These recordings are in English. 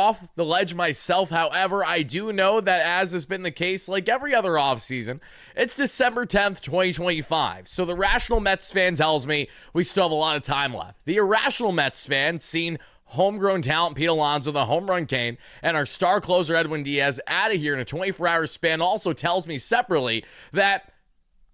off the ledge myself. However, I do know that, as has been the case like every other offseason, it's December 10th, 2025. So the rational Mets fan tells me we still have a lot of time left. The irrational Mets fan, seen homegrown talent Pete Alonso, the home run king, and our star closer Edwin Diaz out of here in a 24-hour span, also tells me separately that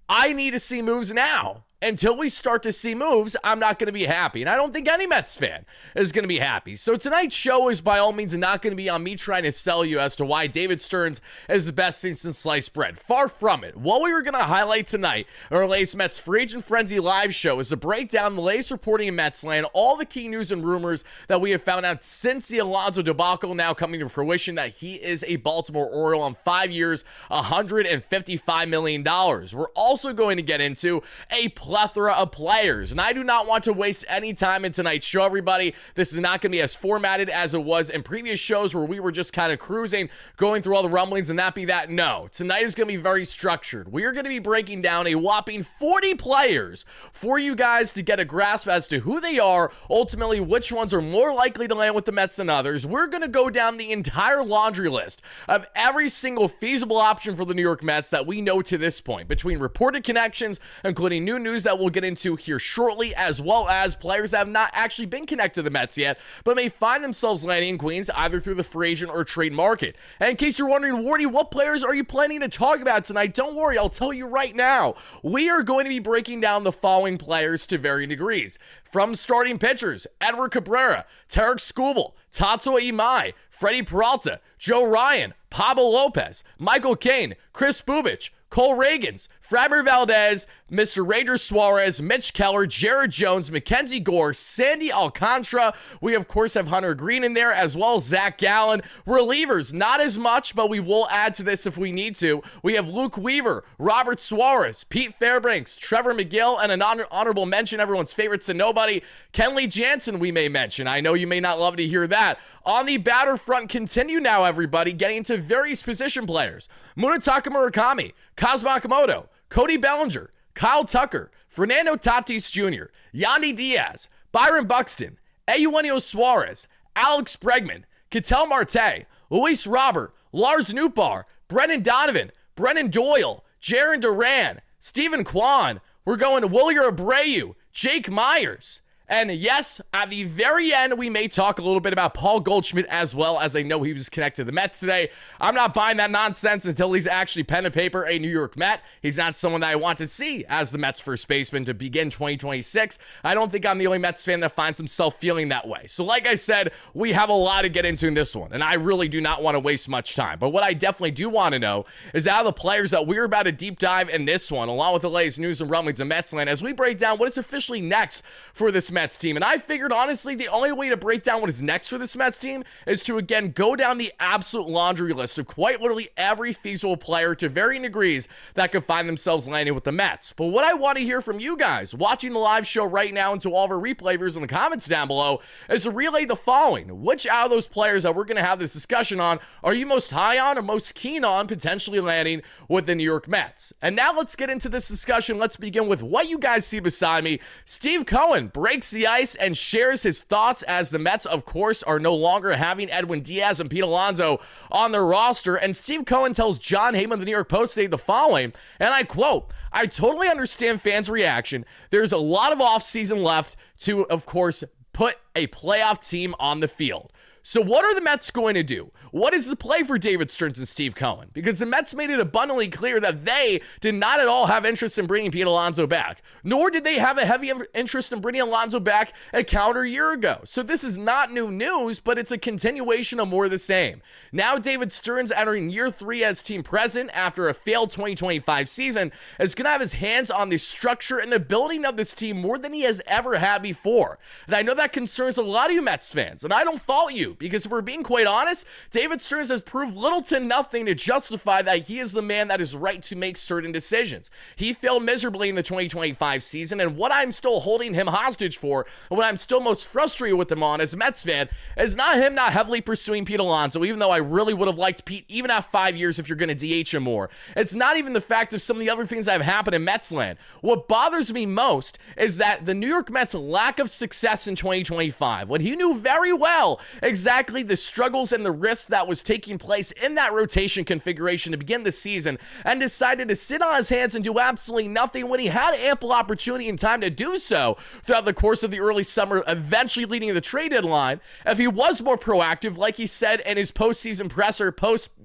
I need to see moves now. Until we start to see moves, I'm not going to be happy. And I don't think any Mets fan is going to be happy. So tonight's show is by all means not going to be on me trying to sell you as to why David Stearns is the best thing since sliced bread. Far from it. What we were going to highlight tonight on our latest Mets Free Agent Frenzy live show is to break down the latest reporting in Metsland, all the key news and rumors that we have found out since the Alonso debacle now coming to fruition that he is a Baltimore Oriole on 5 years, $155 million. We're also going to get into a plethora of players, and I do not want to waste any time in tonight's show, everybody. This is not going to be as formatted as it was in previous shows where we were just kind of cruising, going through all the rumblings and that be that. No, tonight is going to be very structured. We are going to be breaking down a whopping 40 players for you guys to get a grasp as to who they are, ultimately which ones are more likely to land with the Mets than others. We're going to go down the entire laundry list of every single feasible option for the New York Mets that we know to this point, between reported connections, including new news that we'll get into here shortly, as well as players that have not actually been connected to the Mets yet, but may find themselves landing in Queens either through the free agent or trade market. And in case you're wondering, Wardy, what players are you planning to talk about tonight? Don't worry, I'll tell you right now. We are going to be breaking down the following players to varying degrees. From starting pitchers, Edward Cabrera, Tarek Skubal, Tatsuo Imai, Freddie Peralta, Joe Ryan, Pablo Lopez, Michael Cain, Chris Bubich, Cole Reagans, Framber Valdez, Mr. Ranger Suarez, Mitch Keller, Jared Jones, Mackenzie Gore, Sandy Alcantara. We, of course, have Hunter Green in there, as well as Zach Gallen. Relievers, not as much, but we will add to this if we need to. We have Luke Weaver, Robert Suarez, Pete Fairbanks, Trevor McGill, and an honorable mention, everyone's favorites and nobody, Kenley Jansen, we may mention. I know you may not love to hear that. On the batter front, continue now, everybody, getting into various position players. Munetaka Murakami, Kazuma Akamoto, Cody Bellinger, Kyle Tucker, Fernando Tatis Jr., Yandy Diaz, Byron Buxton, Eugenio Suarez, Alex Bregman, Ketel Marte, Luis Robert, Lars Nootbaar, Brendan Donovan, Brendan Doyle, Jaron Duran, Stephen Kwan. We're going to Willier Abreu, Jake Myers. And yes, at the very end, we may talk a little bit about Paul Goldschmidt as well, as I know he was connected to the Mets today. I'm not buying that nonsense until he's actually pen to paper a New York Met. He's not someone that I want to see as the Mets first baseman to begin 2026. I don't think I'm the only Mets fan that finds himself feeling that way. So like I said, we have a lot to get into in this one, and I really do not want to waste much time. But what I definitely do want to know is out of the players that we're about to deep dive in this one, along with the latest news and rumblings of Metsland, as we break down what is officially next for this Mets team. And I figured, honestly, the only way to break down what is next for this Mets team is to, again, go down the absolute laundry list of quite literally every feasible player to varying degrees that could find themselves landing with the Mets. But what I want to hear from you guys watching the live show right now and to all of our replay viewers in the comments down below is to relay the following. Which out of those players that we're going to have this discussion on are you most high on or most keen on potentially landing with the New York Mets? And now let's get into this discussion. Let's begin with what you guys see beside me. Steve Cohen breaks the ice and shares his thoughts as the Mets, of course, are no longer having Edwin Diaz and Pete Alonso on their roster. And Steve Cohen tells John Heyman of the New York Post today the following, and I quote, "I totally understand fans' reaction. There's a lot of offseason left to, of course, put a playoff team on the field. So what are the Mets going to do? What is the play for David Stearns and Steve Cohen? Because the Mets made it abundantly clear that they did not at all have interest in bringing Pete Alonso back, nor did they have a heavy interest in bringing Alonso back a calendar year ago. So this is not new news, but it's a continuation of more of the same. Now David Stearns, entering year 3 as team president after a failed 2025 season, is going to have his hands on the structure and the building of this team more than he has ever had before. And I know that concerns a lot of you Mets fans, and I don't fault you, because if we're being quite honest, David Stearns has proved little to nothing to justify that he is the man that is right to make certain decisions. He failed miserably in the 2025 season, and what I'm still holding him hostage for, and what I'm still most frustrated with him on as a Mets fan, is not him not heavily pursuing Pete Alonso, even though I really would have liked Pete even at 5 years if you're going to DH him more. It's not even the fact of some of the other things that have happened in Metsland. What bothers me most is that the New York Mets' lack of success in 2025, when he knew very well exactly exactly the struggles and the risks that was taking place in that rotation configuration to begin the season, and decided to sit on his hands and do absolutely nothing when he had ample opportunity and time to do so throughout the course of the early summer, eventually leading to the trade deadline. If he was more proactive, like he said in his postseason presser,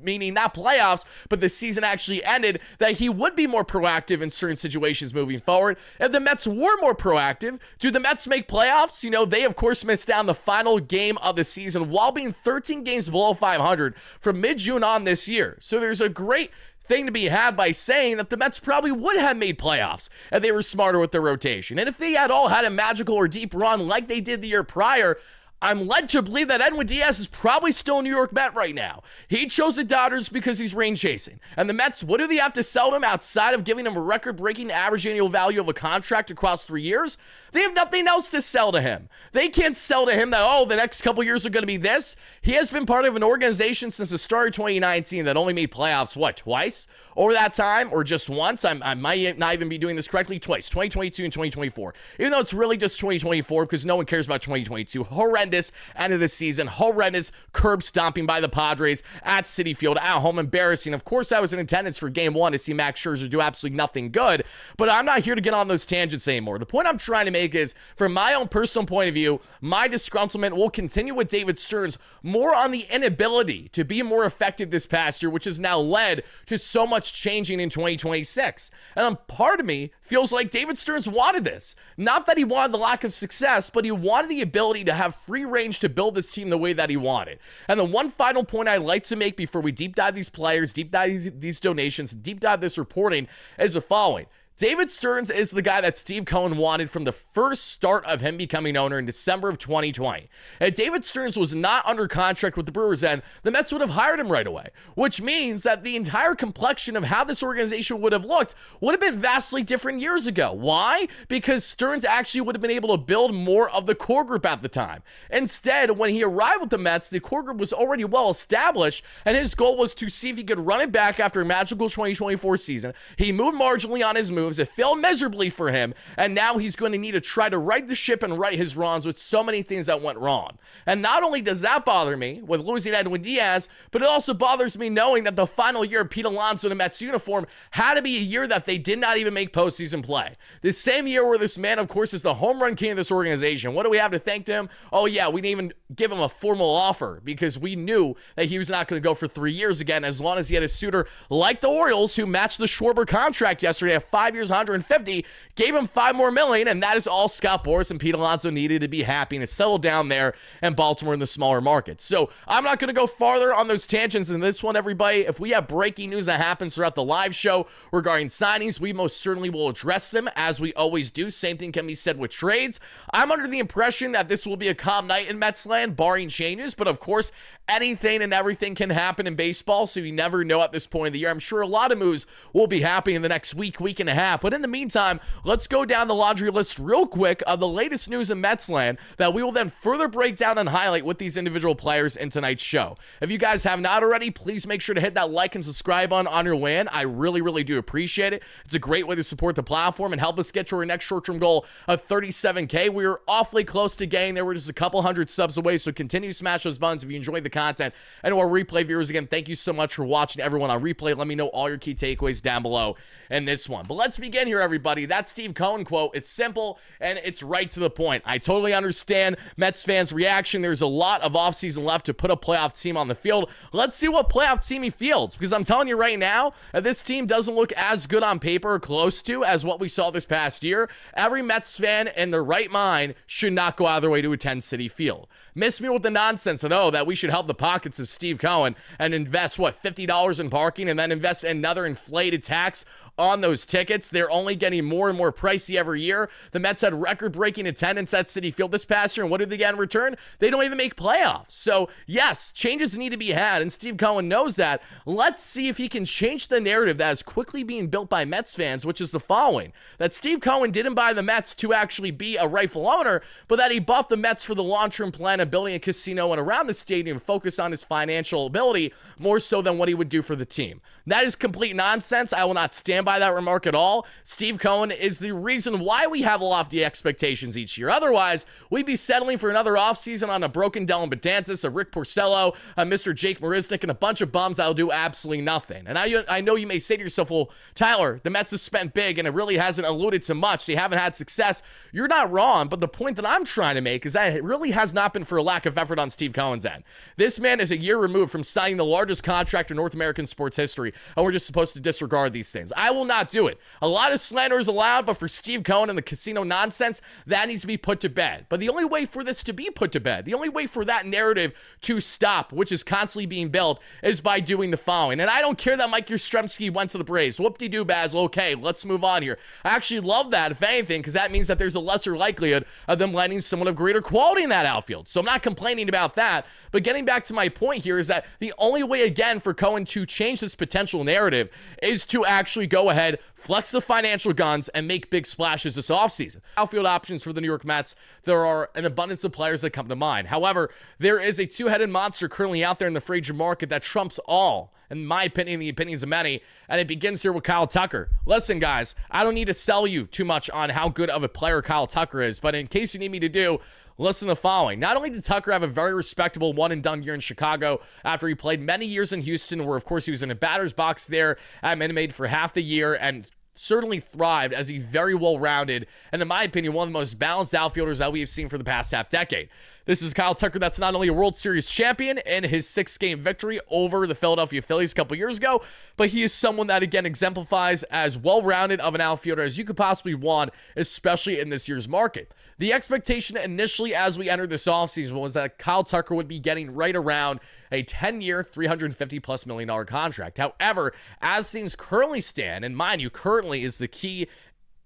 meaning not playoffs, but the season actually ended, that he would be more proactive in certain situations moving forward. If the Mets were more proactive, do the Mets make playoffs? They of course missed down the final game of the season while being 13 games below 500 from mid-June on this year. So there's a great thing to be had by saying that the Mets probably would have made playoffs if they were smarter with their rotation. And if they had all had a magical or deep run like they did the year prior, I'm led to believe that Edwin Diaz is probably still a New York Met right now. He chose the Dodgers because he's rain chasing. And the Mets, what do they have to sell him outside of giving him a record-breaking average annual value of a contract across 3 years? They have nothing else to sell to him. They can't sell to him that, the next couple years are going to be this. He has been part of an organization since the start of 2019 that only made playoffs, twice? Over that time, or just once? I might not even be doing this correctly. Twice, 2022 and 2024. Even though it's really just 2024 because no one cares about 2022. Horrendous end of the season. Horrendous curb stomping by the Padres at Citi Field, at home. Embarrassing. Of course, I was in attendance for Game 1 to see Max Scherzer do absolutely nothing good, but I'm not here to get on those tangents anymore. The point I'm trying to make is, from my own personal point of view, my disgruntlement will continue with David Stearns more on the inability to be more effective this past year, which has now led to so much changing in 2026. And part of me feels like David Stearns wanted this. Not that he wanted the lack of success, but he wanted the ability to have free range to build this team the way that he wanted. And the one final point I'd like to make before we deep dive these players, deep dive these donations, deep dive this reporting is the following. David Stearns is the guy that Steve Cohen wanted from the first start of him becoming owner in December of 2020. If David Stearns was not under contract with the Brewers then, the Mets would have hired him right away, which means that the entire complexion of how this organization would have looked would have been vastly different years ago. Why? Because Stearns actually would have been able to build more of the core group at the time. Instead, when he arrived with the Mets, the core group was already well established, and his goal was to see if he could run it back after a magical 2024 season. He moved marginally on his moves. It failed miserably for him, and now he's going to need to try to right the ship and right his wrongs with so many things that went wrong. And not only does that bother me with losing Edwin Diaz, but it also bothers me knowing that the final year of Pete Alonso in a Mets uniform had to be a year that they did not even make postseason play. This same year where this man, of course, is the home run king of this organization. What do we have to thank him? Oh yeah, we didn't even give him a formal offer because we knew that he was not going to go for 3 years again as long as he had a suitor like the Orioles who matched the Schwarber contract yesterday at 5 years, 150, gave him $5 more million, and that is all Scott Boras and Pete Alonso needed to be happy and to settle down there in Baltimore in the smaller markets. So I'm not going to go farther on those tangents in this one, everybody. If we have breaking news that happens throughout the live show regarding signings, we most certainly will address them as we always do. Same thing can be said with trades. I'm under the impression that this will be a calm night in Mets land, barring changes, but of course, anything and everything can happen in baseball, so you never know at this point of the year. I'm sure a lot of moves will be happening in the next week and a half, but in the meantime, let's go down the laundry list real quick of the latest news in Mets land that we will then further break down and highlight with these individual players in tonight's show. If you guys have not already, please make sure to hit that like and subscribe button on your way in. I really do appreciate it. It's a great way to support the platform and help us get to our next short-term goal of 37K. We were awfully close to getting there. We're just a couple hundred subs away, so continue to smash those buttons if you enjoyed the content. And to our replay viewers, again, thank you so much for watching. Everyone on replay, let me know all your key takeaways down below in this one. But let's begin here, everybody. That Steve Cohen quote, it's simple and it's right to the point. I totally understand Mets fans' reaction. There's a lot of offseason left to put a playoff team on the field. Let's see what playoff team he fields, because I'm telling you right now, if this team doesn't look as good on paper or close to as what we saw this past year, every Mets fan in their right mind should not go out of their way to attend Citi Field. Miss me with the nonsense that we should help the pockets of Steve Cohen and invest, $50 in parking and then invest another inflated tax on those tickets. They're only getting more and more pricey every year. The Mets had record-breaking attendance at Citi Field this past year, and what did they get in return? They don't even make playoffs. So, yes, changes need to be had, and Steve Cohen knows that. Let's see if he can change the narrative that is quickly being built by Mets fans, which is the following: that Steve Cohen didn't buy the Mets to actually be a rightful owner, but that he buffed the Mets for the long-term plan kind of building a casino and around the stadium, focus on his financial ability more so than what he would do for the team. That is complete nonsense. I will not stand by that remark at all. Steve Cohen is the reason why we have lofty expectations each year. Otherwise, we'd be settling for another offseason on a broken Dylan Betances, a Rick Porcello, a Mr. Jake Marisnick, and a bunch of bums that'll do absolutely nothing. And I know you may say to yourself, well, Tyler, the Mets have spent big and it really hasn't alluded to much. They haven't had success. You're not wrong, but the point that I'm trying to make is that it really has not been for a lack of effort on Steve Cohen's end. This man is a year removed from signing the largest contract in North American sports history, and we're just supposed to disregard these things. I will not do it. A lot of slander is allowed, but for Steve Cohen and the casino nonsense, that needs to be put to bed. But the only way for this to be put to bed, the only way for that narrative to stop, which is constantly being built, is by doing the following. And I don't care that Mike Yastrzemski went to the Braves. Whoop-de-doo, Basil. Okay, let's move on here. I actually love that, if anything, because that means that there's a lesser likelihood of them landing someone of greater quality in that outfield. So I'm not complaining about that. But getting back to my point here is that the only way, again, for Cohen to change this potential narrative is to actually go ahead, flex the financial guns, and make big splashes this offseason. Outfield options for the New York Mets, there are an abundance of players that come to mind. However, there is a two-headed monster currently out there in the free agent market that trumps all, in my opinion, the opinions of many, and it begins here with Kyle Tucker. Listen, guys, I don't need to sell you too much on how good of a player Kyle Tucker is, but in case you need me to do, listen to the following. Not only did Tucker have a very respectable one-and-done year in Chicago after he played many years in Houston, where, of course, he was in a batter's box there at Minute Maid for half the year and certainly thrived as a very well-rounded and, in my opinion, one of the most balanced outfielders that we have seen for the past half-decade. This is Kyle Tucker that's not only a World Series champion in his 6-game victory over the Philadelphia Phillies a couple years ago, but he is someone that, again, exemplifies as well-rounded of an outfielder as you could possibly want, especially in this year's market. The expectation initially as we entered this offseason was that Kyle Tucker would be getting right around a 10-year, $350+ million contract. However, as things currently stand, and mind you, currently is the key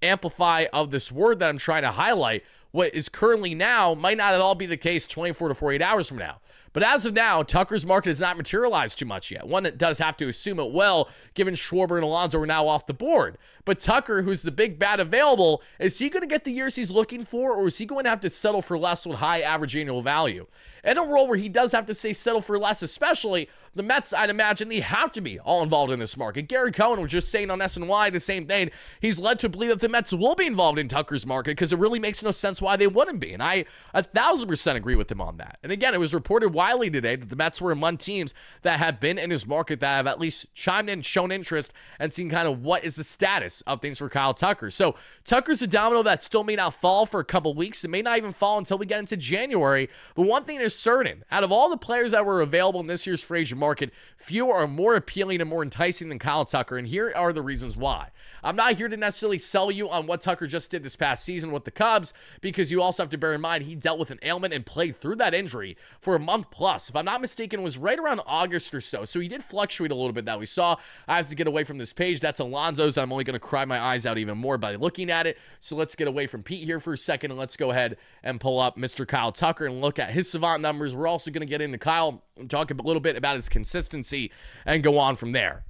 amplify of this word that I'm trying to highlight, what is currently now might not at all be the case 24 to 48 hours from now. But as of now, Tucker's market has not materialized too much yet. One that does have to assume it will, given Schwarber and Alonso are now off the board. But Tucker, who's the big bat available, is he going to get the years he's looking for, or is he going to have to settle for less with high average annual value? In a role where he does have to say settle for less, especially, the Mets, I'd imagine they have to be all involved in this market. Gary Cohen was just saying on SNY the same thing. He's led to believe that the Mets will be involved in Tucker's market because it really makes no sense why they wouldn't be. And I 1,000% agree with him on that. And again, it was reported widely today that the Mets were among teams that have been in his market that have at least chimed in, shown interest, and seen kind of what is the status of things for Kyle Tucker. So Tucker's a domino that still may not fall for a couple weeks. It may not even fall until we get into January. But one thing is certain, out of all the players that were available in this year's free agent market, few are more appealing and more enticing than Kyle Tucker, and here are the reasons why. I'm not here to necessarily sell you on what Tucker just did this past season with the Cubs, because you also have to bear in mind he dealt with an ailment and played through that injury for a month plus. If I'm not mistaken, it was right around August or so, so he did fluctuate a little bit that we saw. I have to get away from this page. That's Alonso's. I'm only going to cry my eyes out even more by looking at it, so let's get away from Pete here for a second, and let's go ahead and pull up Mr. Kyle Tucker and look at his savant numbers. We're also going to get into Kyle and talk a little bit about his consistency and go on from there.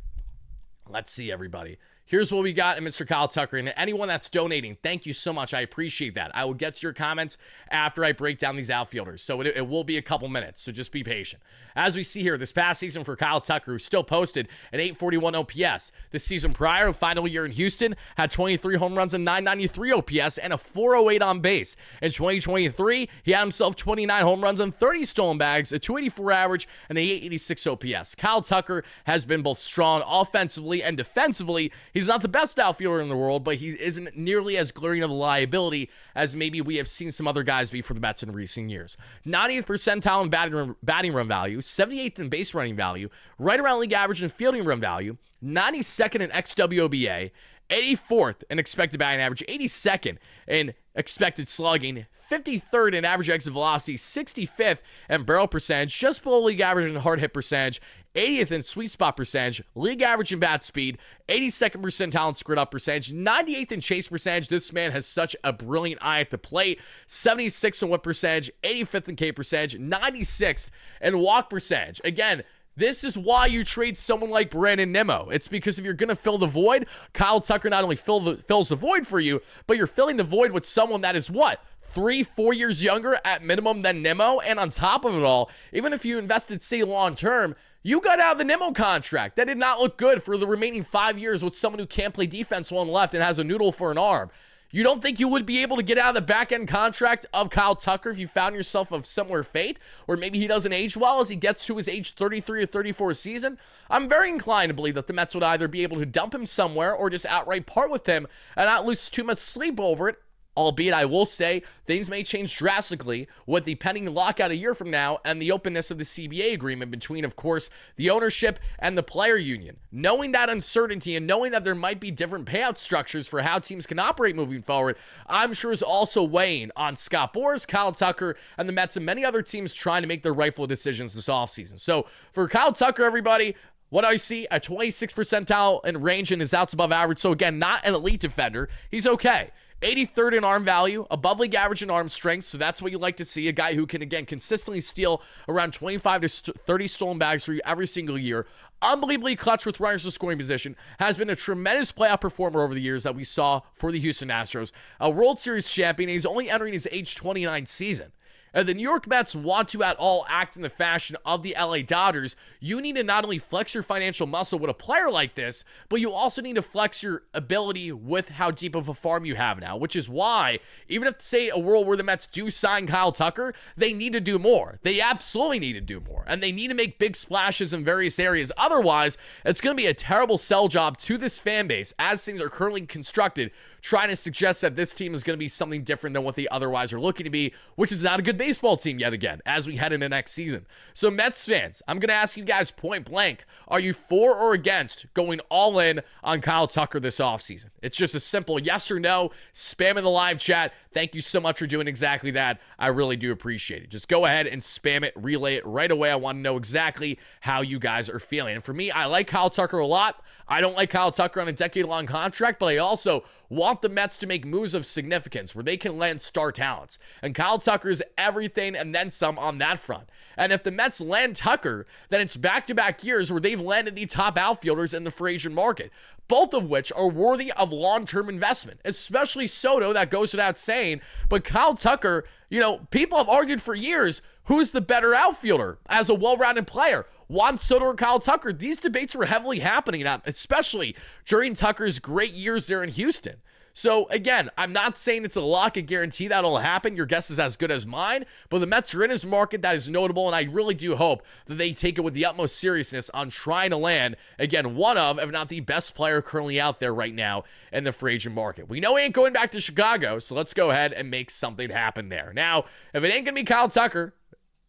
Let's see, everybody. Here's what we got in Mr. Kyle Tucker. And anyone that's donating, thank you so much. I appreciate that. I will get to your comments after I break down these outfielders. So it will be a couple minutes, so just be patient. As we see here, this past season for Kyle Tucker, who still posted an 841 OPS. This season prior, final year in Houston, had 23 home runs and 993 OPS and a 408 on base. In 2023, he had himself 29 home runs and 30 stolen bags, a 284 average, and an 886 OPS. Kyle Tucker has been both strong offensively and defensively. He's not the best outfielder in the world, but he isn't nearly as glaring of a liability as maybe we have seen some other guys be for the Mets in recent years. 90th percentile in batting run value, 78th in base running value, right around league average in fielding run value, 92nd in xWOBA, 84th in expected batting average, 82nd in expected slugging, 53rd in average exit velocity, 65th in barrel percentage, just below league average in hard hit percentage, 80th in sweet spot percentage, league average in bat speed, 82nd percentile in squared up percentage, 98th in chase percentage. This man has such a brilliant eye at the plate. 76th in whip percentage, 85th in K percentage, 96th in walk percentage. Again, this is why you trade someone like Brandon Nimmo. It's because if you're going to fill the void, Kyle Tucker not only fills the void for you, but you're filling the void with someone that is what? 3-4 years younger at minimum than Nimmo. And on top of it all, even if you invested, say, long-term, you got out of the Nimmo contract. That did not look good for the remaining 5 years with someone who can't play defense well and left and has a noodle for an arm. You don't think you would be able to get out of the back-end contract of Kyle Tucker if you found yourself of similar fate? Or maybe he doesn't age well as he gets to his age 33 or 34 season? I'm very inclined to believe that the Mets would either be able to dump him somewhere or just outright part with him and not lose too much sleep over it. Albeit, I will say, things may change drastically with the pending lockout a year from now and the openness of the CBA agreement between, of course, the ownership and the player union. Knowing that uncertainty and knowing that there might be different payout structures for how teams can operate moving forward, I'm sure is also weighing on Scott Boras, Kyle Tucker, and the Mets and many other teams trying to make their rightful decisions this offseason. So, for Kyle Tucker, everybody, what I see, a 26th percentile in range and his outs above average. So, again, not an elite defender. He's okay. 83rd in arm value, above league average in arm strength, so that's what you like to see. A guy who can, again, consistently steal around 25 to 30 stolen bags for you every single year. Unbelievably clutch with runners to scoring position. Has been a tremendous playoff performer over the years that we saw for the Houston Astros. A World Series champion. He's only entering his age 29 season. And the New York Mets want to at all act in the fashion of the LA Dodgers. You need to not only flex your financial muscle with a player like this, but you also need to flex your ability with how deep of a farm you have now, which is why, even if, say, a world where the Mets do sign Kyle Tucker, they need to do more. They absolutely need to do more. And they need to make big splashes in various areas. Otherwise, it's going to be a terrible sell job to this fan base, as things are currently constructed, trying to suggest that this team is going to be something different than what they otherwise are looking to be, which is not a good baseball team yet again as we head into next season. So Mets fans, I'm going to ask you guys point blank, are you for or against going all in on Kyle Tucker this offseason? It's just a simple yes or no. Spam in the live chat. Thank you so much for doing exactly that. I really do appreciate it. Just go ahead and spam it, relay it right away. I want to know exactly how you guys are feeling. And for me, I like Kyle Tucker a lot. I don't like Kyle Tucker on a decade-long contract, but I also want the Mets to make moves of significance where they can land star talents. And Kyle Tucker is everything and then some on that front. And if the Mets land Tucker, then it's back-to-back years where they've landed the top outfielders in the free agent market, both of which are worthy of long-term investment, especially Soto, that goes without saying. But Kyle Tucker, people have argued for years, who's the better outfielder as a well-rounded player? Juan Soto or Kyle Tucker? These debates were heavily happening, especially during Tucker's great years there in Houston. So, again, I'm not saying it's a lock, a guarantee that'll happen. Your guess is as good as mine. But the Mets are in his market. That is notable, and I really do hope that they take it with the utmost seriousness on trying to land, again, one of, if not the best player currently out there right now in the free agent market. We know he ain't going back to Chicago, so let's go ahead and make something happen there. Now, if it ain't going to be Kyle Tucker,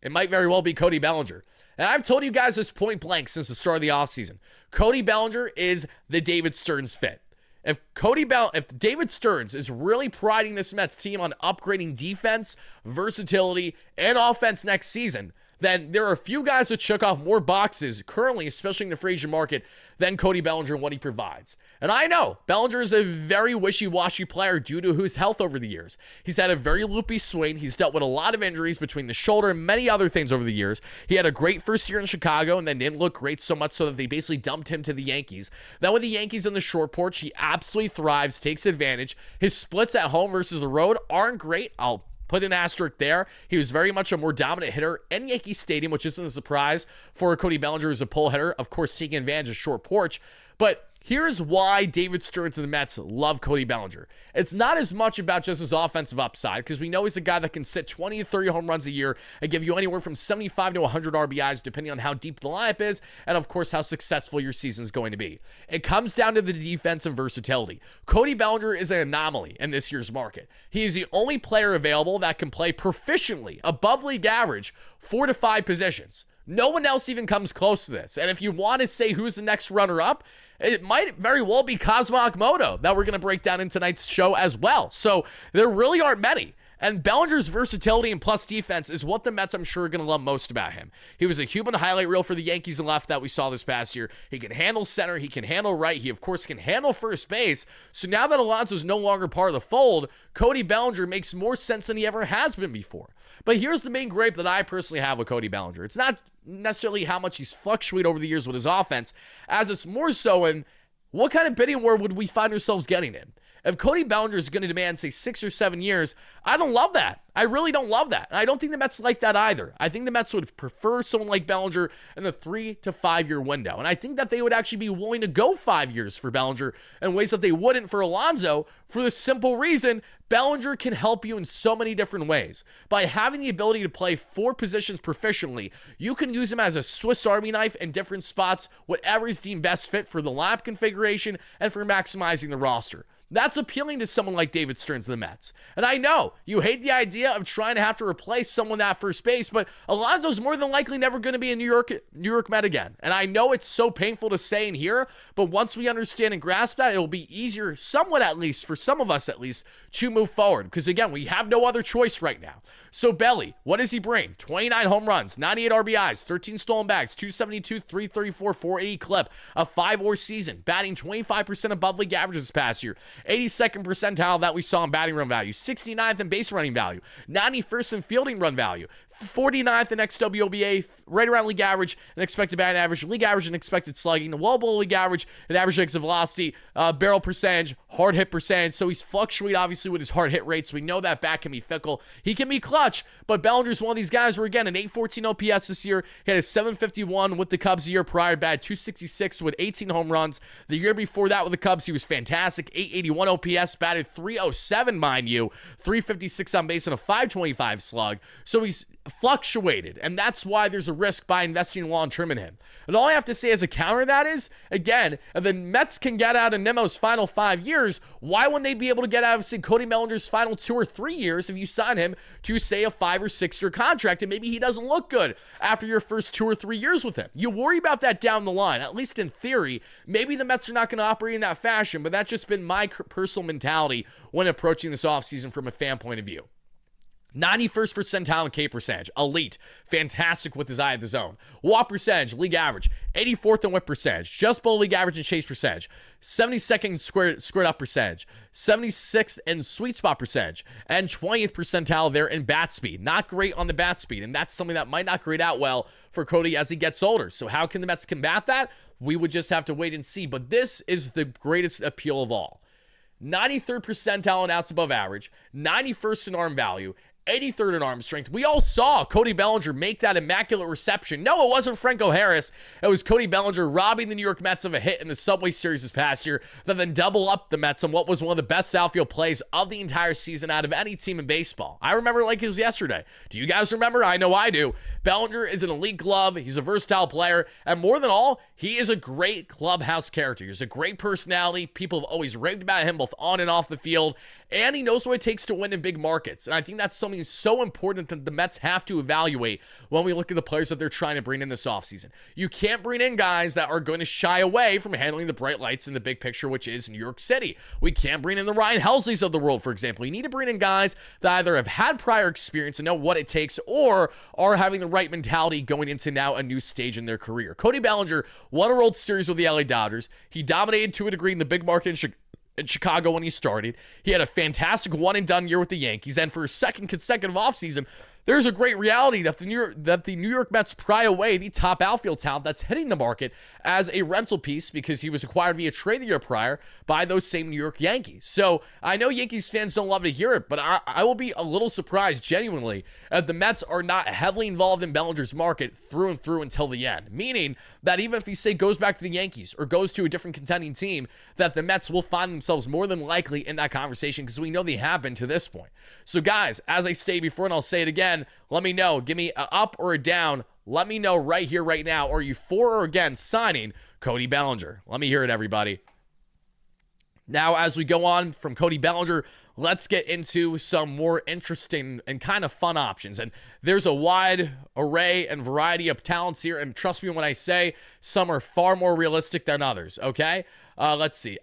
it might very well be Cody Bellinger. And I've told you guys this point blank since the start of the offseason. Cody Bellinger is the David Stearns fit. If David Stearns is really priding this Mets team on upgrading defense, versatility, and offense next season, then there are a few guys that check off more boxes currently, especially in the free agent market, than Cody Bellinger and what he provides. And I know Bellinger is a very wishy-washy player due to his health over the years. He's had a very loopy swing. He's dealt with a lot of injuries between the shoulder and many other things over the years. He had a great first year in Chicago and then didn't look great so much so that they basically dumped him to the Yankees. Then with the Yankees in the short porch, he absolutely thrives, takes advantage. His splits at home versus the road aren't great. I'll put an asterisk there. He was very much a more dominant hitter in Yankee Stadium, which isn't a surprise for Cody Bellinger as a pull hitter, of course, taking advantage of short porch. But here's why David Stearns and the Mets love Cody Bellinger. It's not as much about just his offensive upside, because we know he's a guy that can sit 20 to 30 home runs a year and give you anywhere from 75 to 100 RBIs, depending on how deep the lineup is, and of course, how successful your season is going to be. It comes down to the defense and versatility. Cody Bellinger is an anomaly in this year's market. He is the only player available that can play proficiently, above league average, 4 to 5 positions. No one else even comes close to this. And if you want to say who's the next runner-up, it might very well be Cosmo Akimoto that we're going to break down in tonight's show as well. So there really aren't many. And Bellinger's versatility and plus defense is what the Mets, I'm sure, are going to love most about him. He was a human highlight reel for the Yankees and left that we saw this past year. He can handle center. He can handle right. He, of course, can handle first base. So now that Alonso is no longer part of the fold, Cody Bellinger makes more sense than he ever has been before. But here's the main gripe that I personally have with Cody Bellinger. It's not necessarily how much he's fluctuated over the years with his offense, as it's more so in what kind of bidding war would we find ourselves getting in. If Cody Bellinger is going to demand, say, 6 or 7 years, I don't love that. I really don't love that. And I don't think the Mets like that either. I think the Mets would prefer someone like Bellinger in the 3 to 5 year window. And I think that they would actually be willing to go 5 years for Bellinger in ways that they wouldn't for Alonso, for the simple reason Bellinger can help you in so many different ways. By having the ability to play 4 positions proficiently, you can use him as a Swiss Army knife in different spots, whatever is deemed best fit for the lineup configuration and for maximizing the roster. That's appealing to someone like David Stearns of the Mets. And I know you hate the idea of trying to have to replace someone at first base, but Alonso's more than likely never going to be a New York Met again. And I know it's so painful to say and hear, but once we understand and grasp that, it'll be easier, somewhat at least, for some of us at least, to move forward. Because again, we have no other choice right now. So Belly, what does he bring? 29 home runs, 98 RBIs, 13 stolen bags, 272, 334, 480 clip, a 5-WAR season, batting 25% above league average this past year. 82nd percentile that we saw in batting run value, 69th in base running value, 91st in fielding run value, 49th in XWOBA, right around league average, and expected batting average, league average, and expected slugging, well below league average, and average exit velocity, barrel percentage, hard hit percentage. So he's fluctuating obviously with his hard hit rates. We know that bat can be fickle. He can be clutch, but Bellinger's one of these guys where, again, an 814 OPS this year. He had a 751 with the Cubs the year prior, batted 266 with 18 home runs. The year before that with the Cubs, he was fantastic. 881 OPS, batted 307, mind you, 356 on base and a 525 slug. So he's fluctuated, and that's why there's a risk by investing long-term in him. And all I have to say as a counter to that is, again, if the Mets can get out of Nimmo's final 5 years, why wouldn't they be able to get out of, say, Cody Bellinger's final 2 or 3 years if you sign him to, say, a 5 or 6 year contract, and maybe he doesn't look good after your first 2 or 3 years with him? You worry about that down the line, at least in theory. Maybe the Mets are not going to operate in that fashion, but that's just been my personal mentality when approaching this offseason from a fan point of view. 91st percentile in K percentage, elite, fantastic with his eye at the zone. WAP percentage, league average, 84th in whip percentage, just below league average in chase percentage, 72nd in squared up percentage, 76th in sweet spot percentage, and 20th percentile there in bat speed. Not great on the bat speed, and that's something that might not grade out well for Cody as he gets older. So how can the Mets combat that? We would just have to wait and see, but this is the greatest appeal of all. 93rd percentile in outs above average, 91st in arm value, 83rd in arm strength. We all saw Cody Bellinger make that immaculate reception. No, it wasn't Franco Harris. It was Cody Bellinger robbing the New York Mets of a hit in the Subway Series this past year, that then double up the Mets on what was one of the best outfield plays of the entire season out of any team in baseball. I remember like it was yesterday. Do you guys remember? I know I do. Bellinger is an elite glove. He's a versatile player. And more than all, he is a great clubhouse character. He's a great personality. People have always raved about him both on and off the field. And he knows what it takes to win in big markets. And I think that's something so important that the Mets have to evaluate when we look at the players that they're trying to bring in this offseason. You can't bring in guys that are going to shy away from handling the bright lights in the big picture, which is New York City. We can't bring in the Ryan Helsleys of the world, for example. You need to bring in guys that either have had prior experience and know what it takes, or are having the right mentality going into now a new stage in their career. Cody Bellinger won a World Series with the LA Dodgers. He dominated to a degree in the big market in Chicago when he started. He had a fantastic one-and-done year with the Yankees, and for his second consecutive offseason, there's a great reality that the New York Mets pry away the top outfield talent that's hitting the market as a rental piece, because he was acquired via trade the year prior by those same New York Yankees. So I know Yankees fans don't love to hear it, but I will be a little surprised, genuinely, if the Mets are not heavily involved in Bellinger's market through and through until the end. Meaning that even if he, say, goes back to the Yankees or goes to a different contending team, that the Mets will find themselves more than likely in that conversation, because we know they have been to this point. So guys, as I stated before, and I'll say it again, let me know. Give me an up or a down. Let me know right here, right now. Are you for or against signing Cody Bellinger? Let me hear it, everybody. Now, as we go on from Cody Bellinger, let's get into some more interesting and kind of fun options. And there's a wide array and variety of talents here. And trust me when I say some are far more realistic than others, okay? Let's see.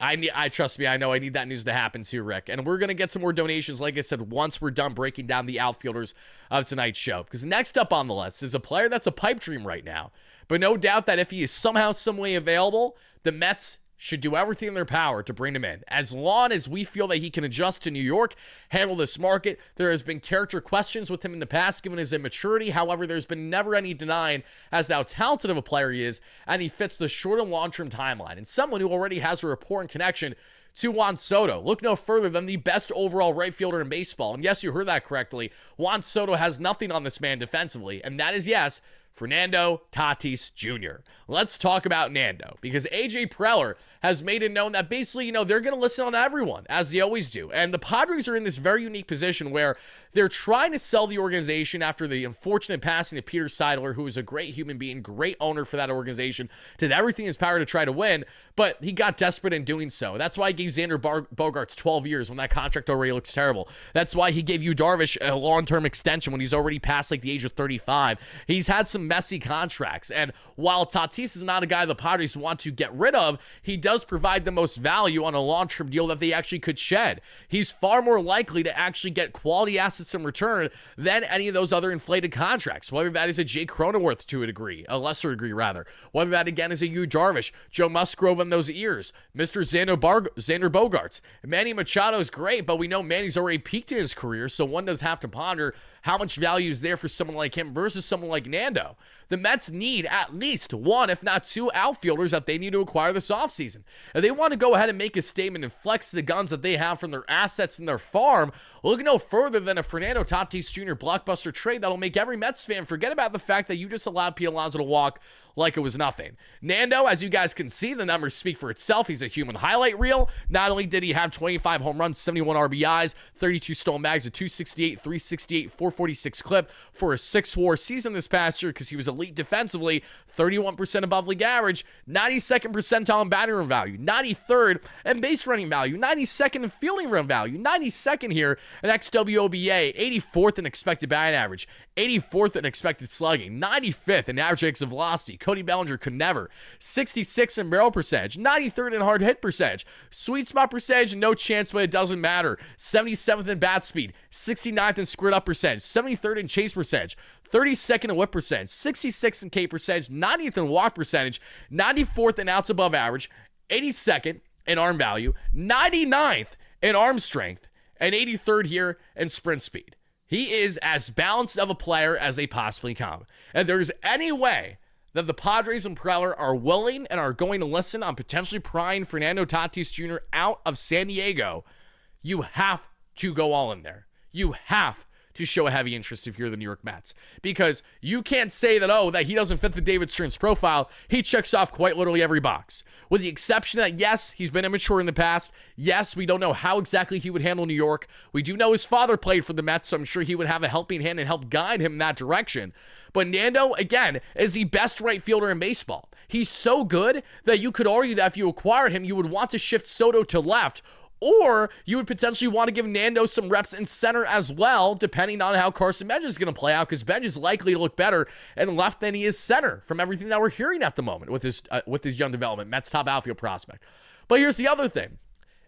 Trust me, I know I need that news to happen too, Rick. And we're going to get some more donations, like I said, once we're done breaking down the outfielders of tonight's show. Because next up on the list is a player that's a pipe dream right now. But no doubt that if he is somehow, some way available, the Mets should do everything in their power to bring him in. As long as we feel that he can adjust to New York, handle this market, there has been character questions with him in the past given his immaturity. However, there's been never any denying as to how talented of a player he is, and he fits the short and long-term timeline. And someone who already has a rapport and connection to Juan Soto. Look no further than the best overall right fielder in baseball. And yes, you heard that correctly. Juan Soto has nothing on this man defensively, and that is, yes, Fernando Tatis Jr. Let's talk about Nando, because AJ Preller has made it known that basically, they're going to listen on everyone, as they always do. And the Padres are in this very unique position where they're trying to sell the organization after the unfortunate passing of Peter Seidler, who was a great human being, great owner for that organization, did everything in his power to try to win, but he got desperate in doing so. That's why he gave Xander Bogaerts 12 years when that contract already looks terrible. That's why he gave Yu Darvish a long-term extension when he's already past the age of 35. He's had some messy contracts, and while Tatis is not a guy the Padres want to get rid of, he does provide the most value on a long-term deal that they actually could shed. He's far more likely to actually get quality assets in return than any of those other inflated contracts, whether that is a Jake Cronenworth to a lesser degree rather, whether that again is a Yu Darvish, Joe Musgrove in those ears, Mr. Xander Bogaerts. Manny Machado is great, but we know Manny's already peaked in his career, so one does have to ponder how much value is there for someone like him versus someone like Nando. The Mets need at least one, if not two, outfielders that they need to acquire this offseason. If they want to go ahead and make a statement and flex the guns that they have from their assets and their farm, look no further than a Fernando Tatis Jr. blockbuster trade that'll make every Mets fan forget about the fact that you just allowed Pete Alonso to walk like it was nothing. Nando, as you guys can see, the numbers speak for itself. He's a human highlight reel. Not only did he have 25 home runs, 71 RBIs, 32 stolen bags, a 268, 368, 446 clip for a 6-WAR season this past year because he was elite defensively, 31% above league average, 92nd percentile in batting run value, 93rd in base running value, 92nd in fielding run value, 92nd here in xWOBA, 84th in expected batting average, 84th in expected slugging, 95th in average exit velocity. Cody Bellinger could never. 66th in barrel percentage, 93rd in hard hit percentage. Sweet spot percentage, no chance, but it doesn't matter. 77th in bat speed, 69th in squared up percentage, 73rd in chase percentage, 32nd in whip percentage, 66th in K percentage, 90th in walk percentage, 94th in outs above average, 82nd in arm value, 99th in arm strength, and 83rd here in sprint speed. He is as balanced of a player as they possibly come. And there's any way that the Padres and Preller are willing and are going to listen on potentially prying Fernando Tatis Jr. out of San Diego, you have to go all in there. You have to show a heavy interest if you're the New York Mets. Because you can't say that, that he doesn't fit the David Stearns profile. He checks off quite literally every box. With the exception that, yes, he's been immature in the past. Yes, we don't know how exactly he would handle New York. We do know his father played for the Mets, so I'm sure he would have a helping hand and help guide him in that direction. But Nando, again, is the best right fielder in baseball. He's so good that you could argue that if you acquired him, you would want to shift Soto to left, or you would potentially want to give Nando some reps in center as well, depending on how Carson Bench is going to play out, because Bench is likely to look better in left than he is center from everything that we're hearing at the moment with his young development, Mets top outfield prospect. But here's the other thing.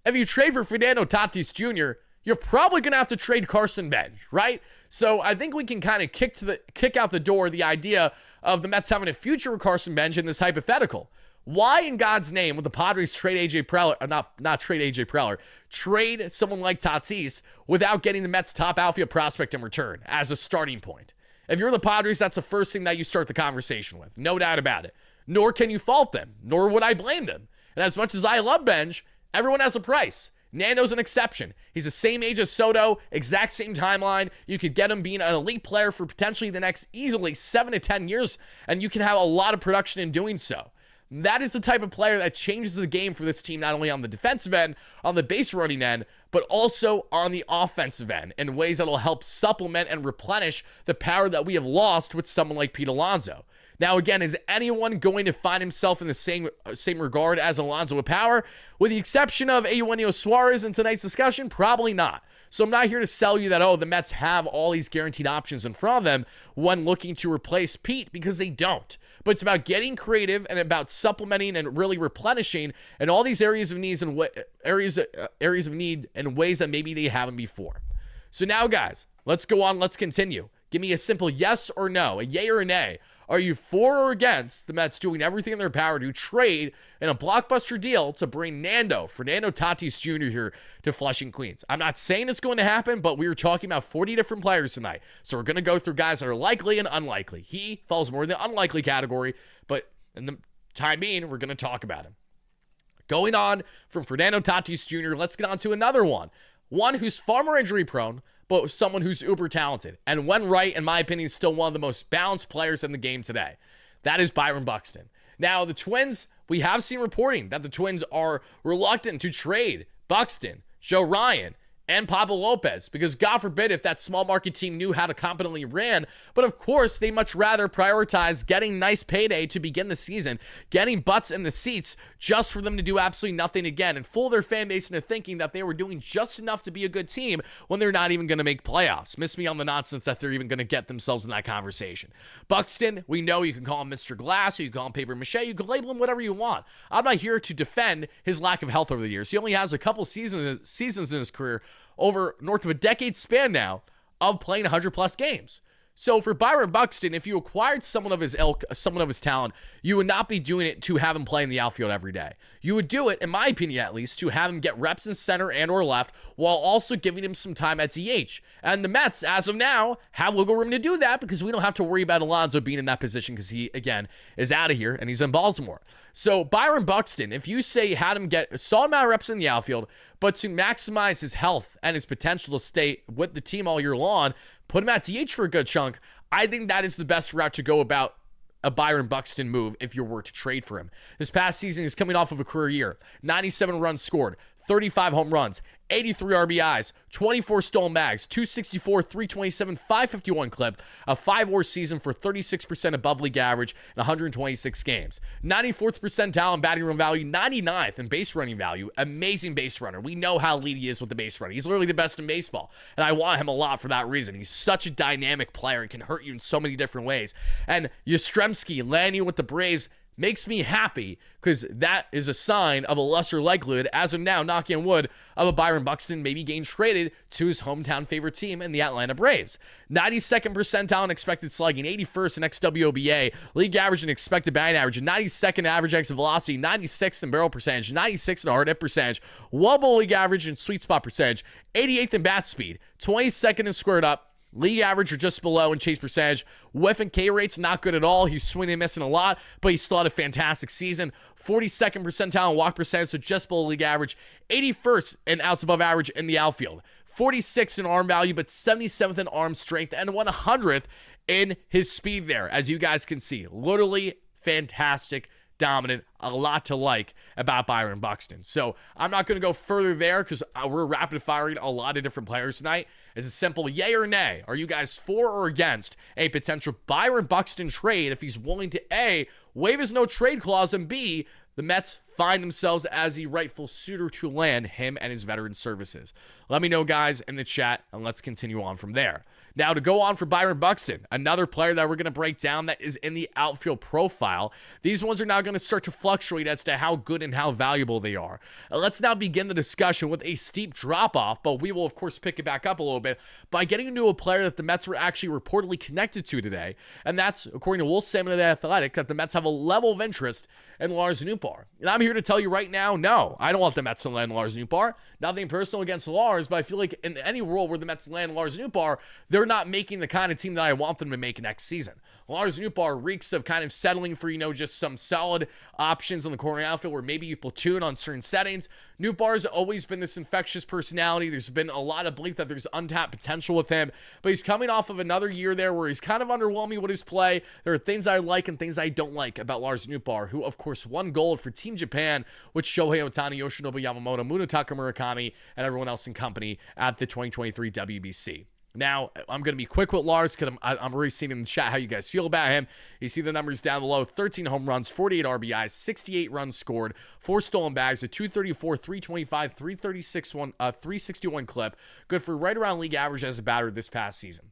If you trade for Fernando Tatis Jr., you're probably going to have to trade Carson Bench, right? So I think we can kind of kick out the door the idea of the Mets having a future with Carson Bench in this hypothetical. Why in God's name would the Padres trade AJ Preller, not trade AJ Preller, trade someone like Tatis without getting the Mets top outfield prospect in return as a starting point? If you're the Padres, that's the first thing that you start the conversation with. No doubt about it. Nor can you fault them, nor would I blame them. And as much as I love Bench, everyone has a price. Nando's an exception. He's the same age as Soto, exact same timeline. You could get him being an elite player for potentially the next easily 7 to 10 years, and you can have a lot of production in doing so. That is the type of player that changes the game for this team, not only on the defensive end, on the base running end, but also on the offensive end in ways that will help supplement and replenish the power that we have lost with someone like Pete Alonso. Now, again, is anyone going to find himself in the same regard as Alonso with power? With the exception of Eugenio Suarez in tonight's discussion, probably not. So I'm not here to sell you that, the Mets have all these guaranteed options in front of them when looking to replace Pete, because they don't. But it's about getting creative and about supplementing and really replenishing in all these areas of needs and areas of need in ways that maybe they haven't before. So now, guys, let's go on. Let's continue. Give me a simple yes or no, a yay or a nay. Are you for or against the Mets doing everything in their power to trade in a blockbuster deal to bring Fernando Tatis Jr. here to Flushing, Queens? I'm not saying it's going to happen, but we were talking about 40 different players tonight. So we're going to go through guys that are likely and unlikely. He falls more in the unlikely category, but in the time being, we're going to talk about him. Going on from Fernando Tatis Jr., let's get on to another one. One who's far more injury prone, but someone who's uber talented. And when right, in my opinion, is still one of the most balanced players in the game today. That is Byron Buxton. Now, the Twins, we have seen reporting that the Twins are reluctant to trade Buxton, Joe Ryan, and Pablo Lopez, because God forbid if that small market team knew how to competently ran, but of course they much rather prioritize getting nice payday to begin the season, getting butts in the seats just for them to do absolutely nothing again and fool their fan base into thinking that they were doing just enough to be a good team when they're not even going to make playoffs. Miss me on the nonsense that they're even going to get themselves in that conversation. Buxton, we know you can call him Mr. Glass, or you can call him Paper Mache, you can label him whatever you want. I'm not here to defend his lack of health over the years. He only has a couple seasons in his career, over north of a decade span now, of playing 100 plus games. So for Byron Buxton, if you acquired someone of his ilk, someone of his talent, you would not be doing it to have him play in the outfield every day. You would do it, in my opinion at least, to have him get reps in center and or left, while also giving him some time at DH. And the Mets, as of now, have wiggle room to do that because we don't have to worry about Alonso being in that position because he, again, is out of here and he's in Baltimore. So Byron Buxton, if you say had him get a solid amount of reps in the outfield, but to maximize his health and his potential to stay with the team all year long, put him at DH for a good chunk, I think that is the best route to go about a Byron Buxton move if you were to trade for him. This past season is coming off of a career year. 97 runs scored, 35 home runs, 83 RBIs, 24 stolen bags, 264, 327, 551 clip, a 5 WAR season for 36% above league average in 126 games. 94th percentile in batting run value, 99th in base running value. Amazing base runner. We know how elite he is with the base running. He's literally the best in baseball, and I want him a lot for that reason. He's such a dynamic player and can hurt you in so many different ways. And Yastrzemski landing with the Braves makes me happy because that is a sign of a lesser likelihood, as of now, knocking on wood, of a Byron Buxton maybe getting traded to his hometown favorite team in the Atlanta Braves. 92nd percentile in expected slugging, 81st in xWOBA, league average and expected batting average, 92nd average exit velocity, 96th in barrel percentage, 96th in hard hit percentage, well below league average and sweet spot percentage, 88th in bat speed, 22nd in squared up, league average or just below in chase percentage. Whiff and K rate's not good at all. He's swinging and missing a lot, but he still had a fantastic season. 42nd percentile in walk percentage, so just below league average. 81st in outs above average in the outfield. 46th in arm value, but 77th in arm strength, and 100th in his speed there, as you guys can see. Literally fantastic, dominant, a lot to like about Byron Buxton. So I'm not going to go further there because we're rapid firing a lot of different players tonight. It's a simple yay or nay. Are you guys for or against a potential Byron Buxton trade if he's willing to A, waive his no trade clause, and B, the Mets find themselves as the rightful suitor to land him and his veteran services? Let me know, guys, in the chat, and let's continue on from there. Now, to go on for Byron Buxton, another player that we're going to break down that is in the outfield profile. These ones are now going to start to fluctuate as to how good and how valuable they are. Let's now begin the discussion with a steep drop-off, but we will, of course, pick it back up a little bit by getting into a player that the Mets were actually reportedly connected to today, and that's, according to Will Salmon of The Athletic, that the Mets have a level of interest in Lars Nootbaar. And I'm here to tell you right now, no, I don't want the Mets to land Lars Nootbaar. Nothing personal against Lars, but I feel like in any role where the Mets land Lars Nootbaar, they're not making the kind of team that I want them to make next season. Lars Nootbaar reeks of kind of settling for, just some solid options on the corner outfield where maybe you platoon on certain settings. Nootbaar's always been this infectious personality. There's been a lot of belief that there's untapped potential with him, but he's coming off of another year there where he's kind of underwhelming with his play. There are things I like and things I don't like about Lars Nootbaar, who, of course, won gold for Team Japan with Shohei Ohtani, Yoshinobu Yamamoto, Munetaka Murakami, and everyone else in company at the 2023 WBC. Now, I'm going to be quick with Lars because I'm already seeing in the chat how you guys feel about him. You see the numbers down below: 13 home runs, 48 RBIs, 68 runs scored, 4 stolen bags, a 234, 325, 361 clip. Good for right around league average as a batter this past season.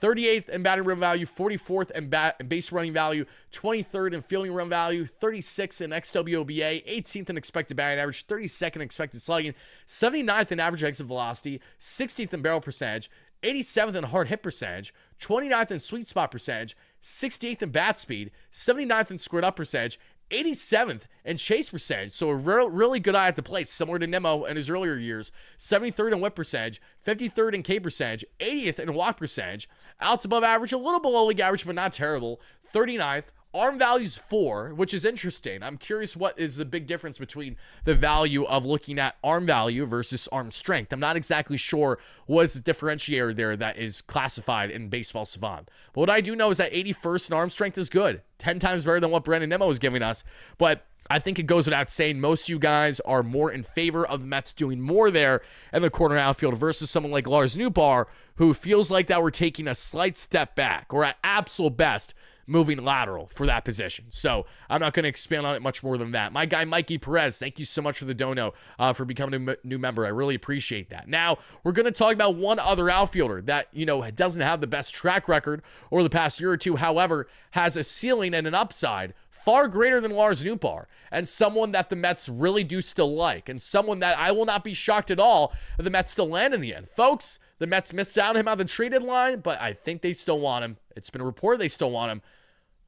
38th in batting run value, 44th in base running value, 23rd in fielding run value, 36th in xWOBA, 18th in expected batting average, 32nd in expected slugging, 79th in average exit velocity, 60th in barrel percentage, 87th in hard hit percentage, 29th in sweet spot percentage, 68th in bat speed, 79th in squared up percentage, 87th in chase percentage. So a really good eye at the plate, similar to Nimmo in his earlier years. 73rd in whip percentage, 53rd in K percentage, 80th in walk percentage. Outs above average, a little below league average, but not terrible. 39th. Arm value's 4, which is interesting. I'm curious what is the big difference between the value of looking at arm value versus arm strength. I'm not exactly sure what's the differentiator there that is classified in Baseball Savant. But what I do know is that 81st in arm strength is good. 10 times better than what Brandon Nimmo is giving us. But I think it goes without saying most of you guys are more in favor of the Mets doing more there in the corner outfield versus someone like Lars Nootbaar, who feels like that we're taking a slight step back, or at absolute best, moving lateral for that position. So I'm not going to expand on it much more than that. My guy, Mikey Perez, thank you so much for the dono, for becoming a new member. I really appreciate that. Now, we're going to talk about one other outfielder that, doesn't have the best track record over the past year or two, however, has a ceiling and an upside far greater than Lars Nootbaar, and someone that the Mets really do still like, and someone that I will not be shocked at all if the Mets still land in the end. Folks, the Mets missed out on him on the trade deadline, but I think they still want him. It's been reported they still want him.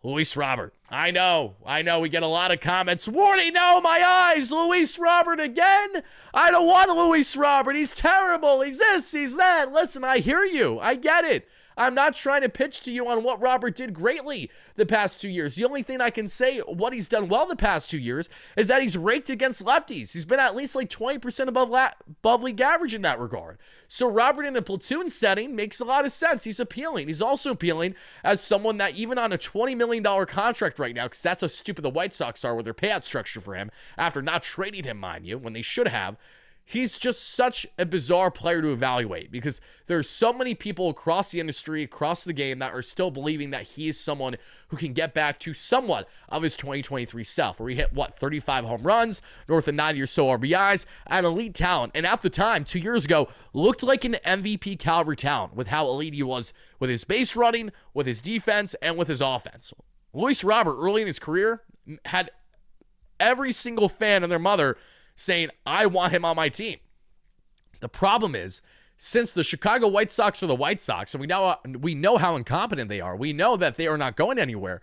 Luis Robert. I know. We get a lot of comments. Wardy, no, my eyes. Luis Robert again? I don't want Luis Robert. He's terrible. He's this, he's that. Listen, I hear you. I get it. I'm not trying to pitch to you on what Robert did greatly the past 2 years. The only thing I can say what he's done well the past 2 years is that he's raked against lefties. He's been at least like 20% above league average in that regard. So Robert in a platoon setting makes a lot of sense. He's appealing. He's also appealing as someone that even on a $20 million contract right now, because that's how stupid the White Sox are with their payout structure for him, after not trading him, mind you, when they should have. He's just such a bizarre player to evaluate because there's so many people across the industry, across the game that are still believing that he is someone who can get back to somewhat of his 2023 self, where he hit, 35 home runs, north of 90 or so RBIs, an elite talent. And at the time, 2 years ago, looked like an MVP caliber talent with how elite he was with his base running, with his defense, and with his offense. Luis Robert, early in his career, had every single fan and their mother saying, I want him on my team. The problem is, since the Chicago White Sox are the White Sox, and we know how incompetent they are, we know that they are not going anywhere.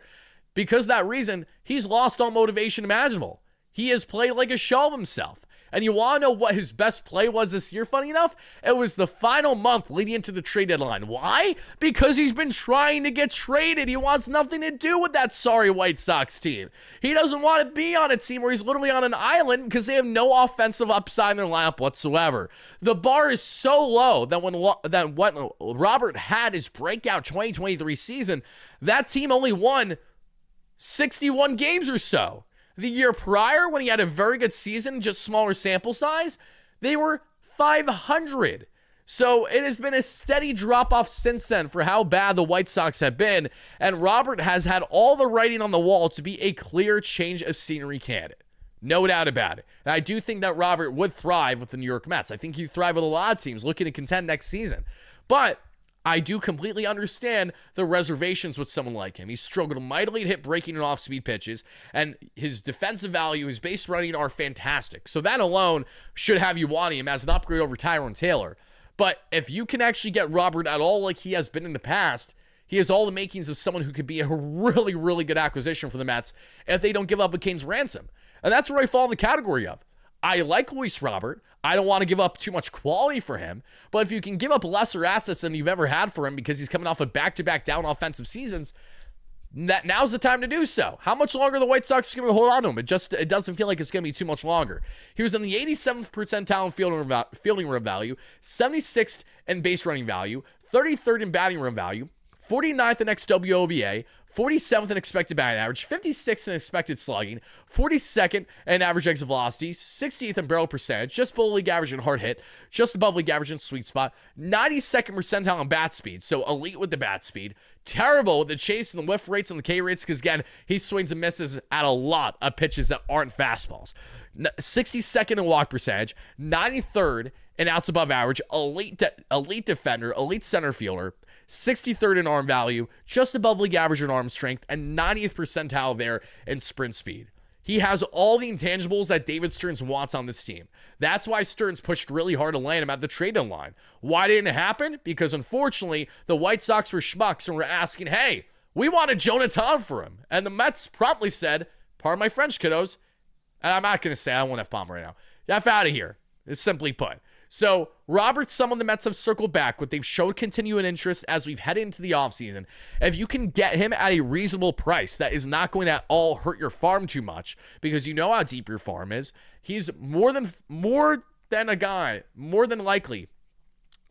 Because of that reason, he's lost all motivation imaginable. He has played like a shell of himself. And you want to know what his best play was this year, funny enough? It was the final month leading into the trade deadline. Why? Because he's been trying to get traded. He wants nothing to do with that sorry White Sox team. He doesn't want to be on a team where he's literally on an island because they have no offensive upside in their lineup whatsoever. The bar is so low that when Robert had his breakout 2023 season, that team only won 61 games or so. The year prior, when he had a very good season, just smaller sample size, they were 500. So it has been a steady drop-off since then for how bad the White Sox have been, and Robert has had all the writing on the wall to be a clear change of scenery candidate. No doubt about it. And I do think that Robert would thrive with the New York Mets. I think he'd thrive with a lot of teams looking to contend next season. But I do completely understand the reservations with someone like him. He's struggled mightily to hit breaking and off-speed pitches, and his defensive value, his base running are fantastic. So that alone should have you wanting him as an upgrade over Tyrone Taylor. But if you can actually get Robert at all like he has been in the past, he has all the makings of someone who could be a really, really good acquisition for the Mets if they don't give up a Kane's ransom. And that's where I fall in the category of. I like Luis Robert. I don't want to give up too much quality for him. But if you can give up lesser assets than you've ever had for him because he's coming off of back-to-back down offensive seasons, now's the time to do so. How much longer the White Sox are going to hold on to him? It doesn't feel like it's going to be too much longer. He was in the 87th percentile in fielding run value, 76th in base running value, 33rd in batting run value, 49th in XWOBA, 47th in expected batting average, 56th in expected slugging, 42nd in average exit velocity, 60th in barrel percentage, just below league average in hard hit, just above league average in sweet spot, 92nd percentile in bat speed, so elite with the bat speed, terrible with the chase and the whiff rates and the K rates, because again, he swings and misses at a lot of pitches that aren't fastballs. 62nd in walk percentage, 93rd in outs above average, elite defender, elite center fielder, 63rd in arm value, just above league average in arm strength, and 90th percentile there in sprint speed. He has all the intangibles that David Stearns wants on this team. That's why Stearns pushed really hard to land him at the trade deadline. Why didn't it happen? Because unfortunately, the White Sox were schmucks and were asking, hey, We wanted Jonathan for him. And the Mets promptly said, pardon my French, kiddos, and I'm not going to say, I won't F-bomb right now. F out of here, is simply put. So, Robert's someone the Mets have circled back, but they've showed continuing interest as we've headed into the offseason. If you can get him at a reasonable price that is not going to at all hurt your farm too much, because you know how deep your farm is, he's more than a guy, more than likely,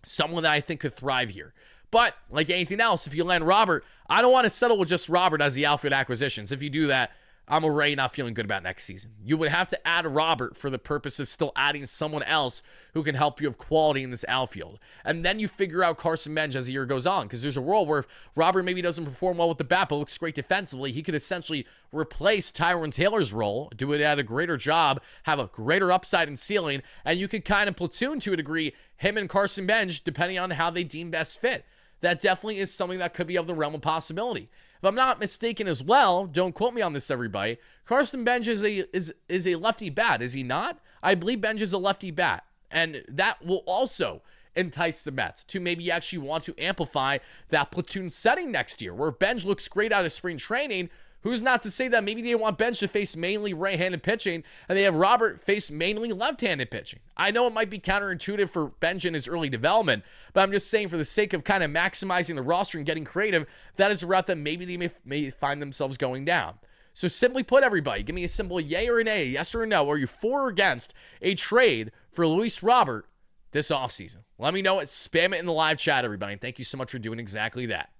someone that I think could thrive here. But, like anything else, if you land Robert, I don't want to settle with just Robert as the outfield acquisitions. If you do that, I'm already not feeling good about next season. You would have to add Robert for the purpose of still adding someone else who can help you have quality in this outfield. And then you figure out Carson Bench as the year goes on, because there's a world where if Robert maybe doesn't perform well with the bat, but looks great defensively, he could essentially replace Tyrone Taylor's role, do it at a greater job, have a greater upside and ceiling, and you could kind of platoon to a degree him and Carson Bench depending on how they deem best fit. That definitely is something that could be of the realm of possibility. If I'm not mistaken as well, don't quote me on this, everybody, Carson Bench is a lefty bat, is he not? I believe Bench is a lefty bat, and that will also entice the Mets to maybe actually want to amplify that platoon setting next year, where Bench looks great out of spring training. Who's not to say that maybe they want Bench to face mainly right-handed pitching and they have Robert face mainly left-handed pitching? I know it might be counterintuitive for Bench in his early development, but I'm just saying for the sake of kind of maximizing the roster and getting creative, that is a route that maybe they may find themselves going down. So simply put, everybody, give me a simple yay or a nay, yes or a no. Are you for or against a trade for Luis Robert this offseason? Let me know it. Spam it in the live chat, everybody. And thank you so much for doing exactly that.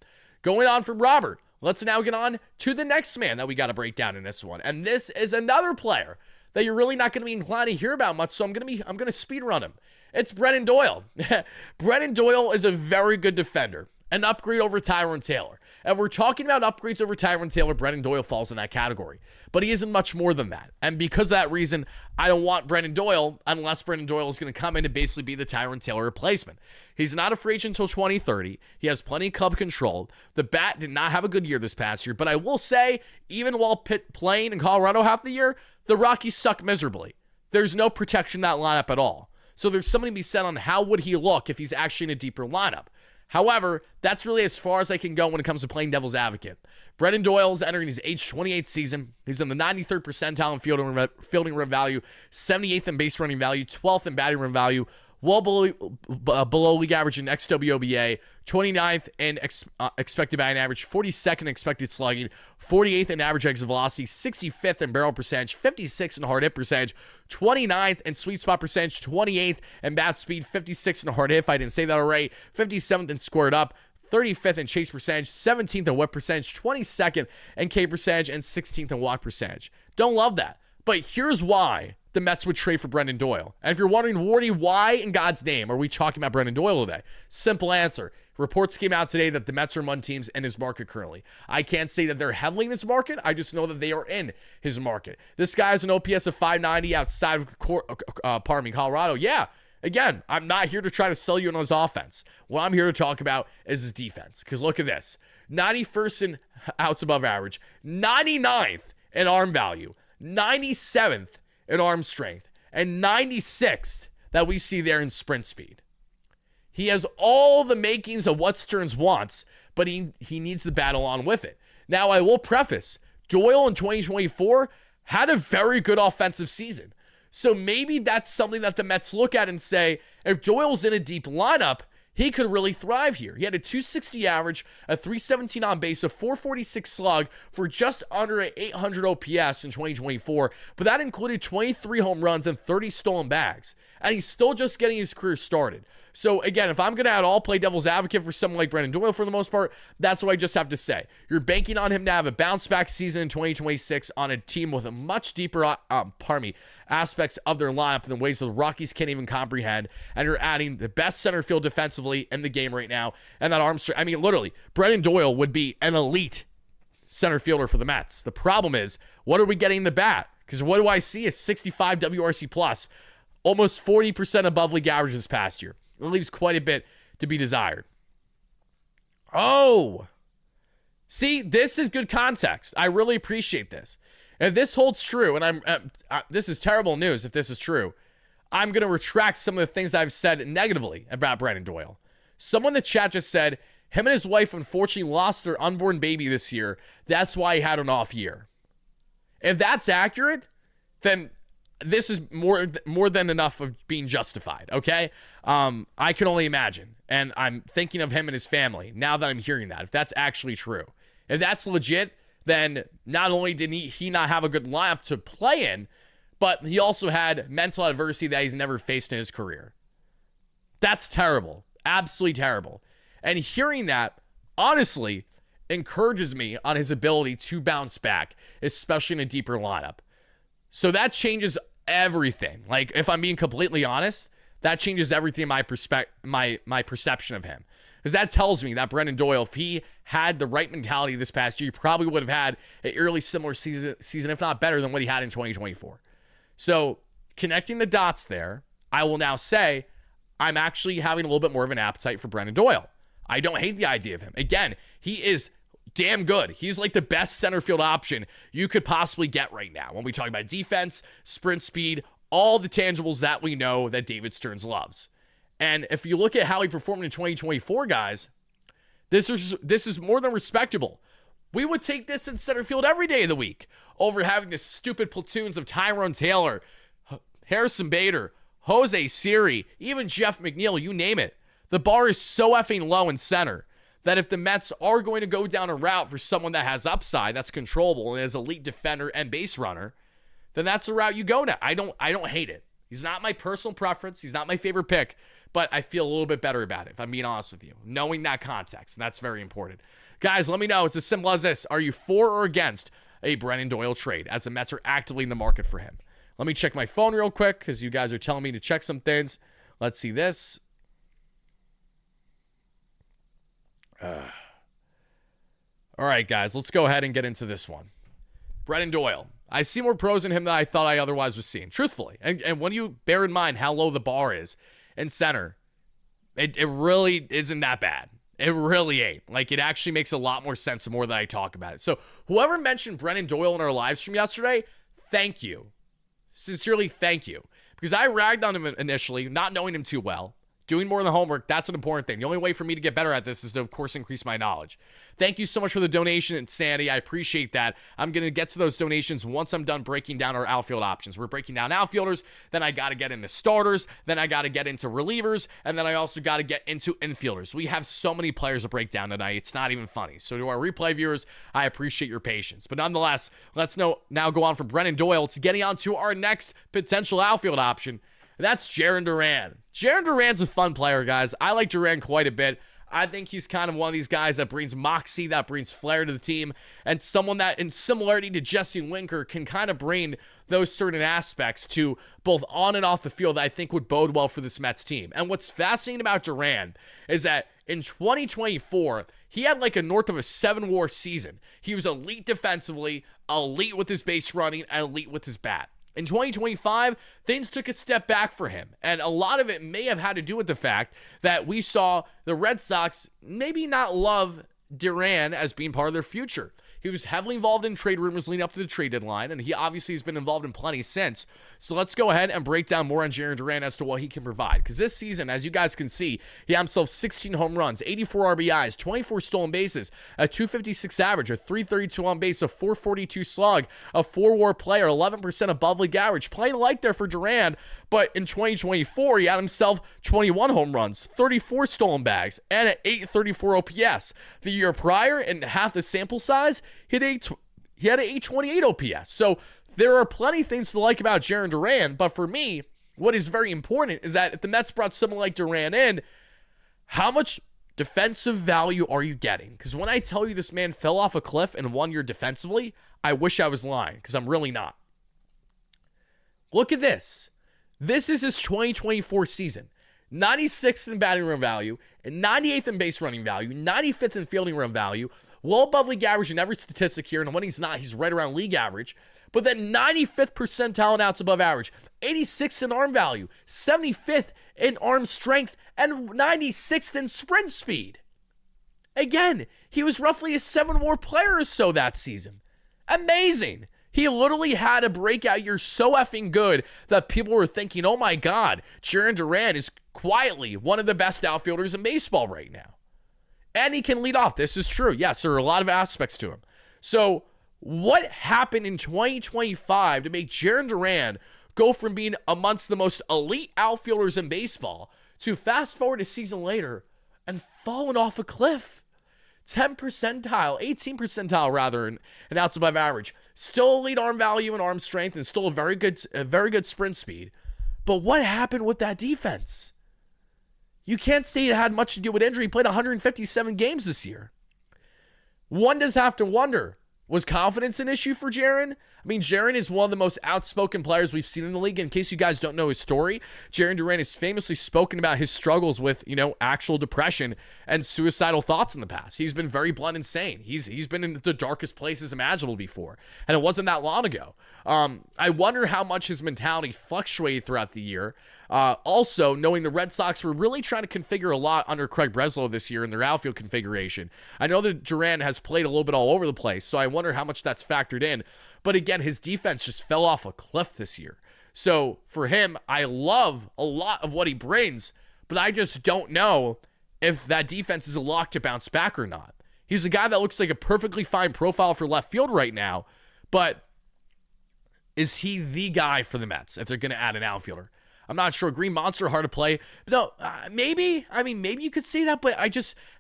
Going on from Robert, let's now get on to the next man that we got to break down in this one. And this is another player that you're really not going to be inclined to hear about much, so I'm going to speed run him. It's Brennan Doyle. Brennan Doyle is a very good defender, an upgrade over Tyrone Taylor. If we're talking about upgrades over Tyrone Taylor, Brennan Doyle falls in that category. But he isn't much more than that. And because of that reason, I don't want Brennan Doyle unless Brennan Doyle is going to come in and basically be the Tyrone Taylor replacement. He's not a free agent until 2030. He has plenty of club control. The bat did not have a good year this past year. But I will say, even while playing in Colorado half the year, the Rockies suck miserably. There's no protection in that lineup at all. So there's something to be said on how would he look if he's actually in a deeper lineup. However, that's really as far as I can go when it comes to playing devil's advocate. Brennan Doyle is entering his age 28 season. He's in the 93rd percentile in fielding run value, 78th in base running value, 12th in batting run value, well below league average in xWOBA, 29th in expected batting average, 42nd expected slugging, 48th in average exit velocity, 65th in barrel percentage, 56th in hard hit percentage, 29th in sweet spot percentage, 28th in bat speed, 56th in hard hit, if I didn't say that already, 57th in squared up, 35th in chase percentage, 17th in whip percentage, 22nd in K percentage, and 16th in walk percentage. Don't love that. But here's why the Mets would trade for Brennan Doyle. And if you're wondering, Wardy, why in God's name are we talking about Brennan Doyle today? Simple answer. Reports came out today that the Mets are among teams in his market currently. I can't say that they're heavily in his market. I just know that they are in his market. This guy has an OPS of 590 outside of Colorado. Yeah. Again, I'm not here to try to sell you on his offense. What I'm here to talk about is his defense. Because look at this. 91st in outs above average. 99th in arm value. 97th in arm strength. And 96th that we see there in sprint speed. He has all the makings of what Stearns wants, but he needs the battle on with it. Now, I will preface, Doyle in 2024 had a very good offensive season. So maybe that's something that the Mets look at and say, if Doyle's in a deep lineup, he could really thrive here. He had a 260 average, a 317 on base, a 446 slug for just under an 800 OPS in 2024, but that included 23 home runs and 30 stolen bags. And he's still just getting his career started. So again, if I'm going to at all play devil's advocate for someone like Brennan Doyle for the most part, that's what I just have to say. You're banking on him to have a bounce back season in 2026 on a team with a much deeper, aspects of their lineup in ways that the Rockies can't even comprehend. And you're adding the best center field defensively in the game right now. And that arm strength, I mean, literally, Brennan Doyle would be an elite center fielder for the Mets. The problem is, what are we getting in the bat? Because what do I see? A 65 WRC plus, almost 40% above league average this past year. It leaves quite a bit to be desired. Oh, see, this is good context. I really appreciate this. If this holds true, and this is terrible news if this is true, I'm going to retract some of the things I've said negatively about Brennan Doyle. Someone in the chat just said, Him and his wife unfortunately lost their unborn baby this year. That's why he had an off year. If that's accurate, then this is more than enough of being justified, okay? I can only imagine. And I'm thinking of him and his family now that I'm hearing that, if that's actually true. If that's legit, then not only did he not have a good lineup to play in, but he also had mental adversity that he's never faced in his career. That's terrible. Absolutely terrible. And hearing that, honestly, encourages me on his ability to bounce back, especially in a deeper lineup. So that changes everything. Like, if I'm being completely honest, that changes everything in my perception of him. Because that tells me that Brendan Doyle, if he had the right mentality this past year, he probably would have had an eerily similar season, if not better than what he had in 2024. So connecting the dots there, I will now say I'm actually having a little bit more of an appetite for Brendan Doyle. I don't hate the idea of him. Again, he is damn good. He's like the best center field option you could possibly get right now when we talk about defense, sprint speed, all the tangibles that we know that David Stearns loves. And if you look at how he performed in 2024, guys, this is more than respectable. We would take this in center field every day of the week over having the stupid platoons of Tyrone Taylor, Harrison Bader, Jose Siri, even Jeff McNeil, you name it. The bar is so effing low in center that if the Mets are going to go down a route for someone that has upside, that's controllable, and is elite defender and base runner, then that's the route you go to. I don't hate it. He's not my personal preference. He's not my favorite pick, but I feel a little bit better about it, if I'm being honest with you. Knowing that context, and that's very important. Guys, let me know. It's as simple as this. Are you for or against a Brendan Doyle trade, as the Mets are actively in the market for him? Let me check my phone real quick, because you guys are telling me to check some things. Let's see this. All right, guys, let's go ahead and get into this one. Brendan Doyle. I see more pros in him than I thought I otherwise was seeing, truthfully. And when you bear in mind how low the bar is in center, it really isn't that bad. It really ain't. Like, it actually makes a lot more sense the more that I talk about it. So whoever mentioned Brendan Doyle in our live stream yesterday, thank you. Sincerely, thank you. Because I ragged on him initially, not knowing him too well. Doing more than the homework, that's an important thing. The only way for me to get better at this is to, of course, increase my knowledge. Thank you so much for the donation, Sandy. I appreciate that. I'm going to get to those donations once I'm done breaking down our outfield options. We're breaking down outfielders, then I got to get into starters, then I got to get into relievers, and then I also got to get into infielders. We have so many players to break down tonight, it's not even funny. So to our replay viewers, I appreciate your patience. But nonetheless, let's now go on from Brendan Doyle to getting on to our next potential outfield option. That's Jarren Duran. Jarren Duran's a fun player, guys. I like Duran quite a bit. I think he's kind of one of these guys that brings moxie, that brings flair to the team, and someone that, in similarity to Jesse Winker, can kind of bring those certain aspects to both on and off the field that I think would bode well for this Mets team. And what's fascinating about Duran is that in 2024, he had like a north of a 7-WAR season. He was elite defensively, elite with his base running, and elite with his bat. In 2025, things took a step back for him, and a lot of it may have had to do with the fact that we saw the Red Sox maybe not love Duran as being part of their future. He was heavily involved in trade rumors leading up to the trade deadline, and he obviously has been involved in plenty since. So let's go ahead and break down more on Jarren Duran as to what he can provide. Because this season, as you guys can see, he had himself 16 home runs, 84 RBIs, 24 stolen bases, a 256 average, a 332 on base, a 442 slug, a 4-WAR player, 11% above league average. Playing light there for Duran, but in 2024, he had himself 21 home runs, 34 stolen bags, and an 834 OPS. The year prior, in half the sample size, he had an 828 OPS. So there are plenty of things to like about Jarren Duran, but for me, what is very important is that if the Mets brought someone like Duran in, how much defensive value are you getting? Because when I tell you this man fell off a cliff in 1 year defensively, I wish I was lying, because I'm really not. Look at this. This is his 2024 season. 96th in batting run value, and 98th in base running value, 95th in fielding run value, well above league average in every statistic here, and when he's not, he's right around league average. But then 95th percentile in outs above average, 86th in arm value, 75th in arm strength, and 96th in sprint speed. Again, he was roughly a 7-WAR player or so that season. Amazing. He literally had a breakout year so effing good that people were thinking, oh my God, Jarren Duran is quietly one of the best outfielders in baseball right now. And he can lead off. This is true. Yes, there are a lot of aspects to him. So what happened in 2025 to make Jarren Duran go from being amongst the most elite outfielders in baseball to fast forward a season later and falling off a cliff? 10 percentile, 18 percentile rather, in outs above average. Still elite arm value and arm strength, and still a very good sprint speed. But what happened with that defense? You can't say it had much to do with injury. He played 157 games this year. One does have to wonder, was confidence an issue for Jarren? I mean, Jarren is one of the most outspoken players we've seen in the league. In case you guys don't know his story, Jarren Duran has famously spoken about his struggles with, actual depression and suicidal thoughts in the past. He's been very blunt and saying. He's been in the darkest places imaginable before, and it wasn't that long ago. I wonder how much his mentality fluctuated throughout the year. Also, knowing the Red Sox were really trying to configure a lot under Craig Breslow this year in their outfield configuration. I know that Duran has played a little bit all over the place, so I wonder how much that's factored in. But again, his defense just fell off a cliff this year. So for him, I love a lot of what he brings, but I just don't know if that defense is a lock to bounce back or not. He's a guy that looks like a perfectly fine profile for left field right now, but is he the guy for the Mets if they're going to add an outfielder? I'm not sure. Green Monster, hard to play. But no, maybe. I mean, maybe you could see that, but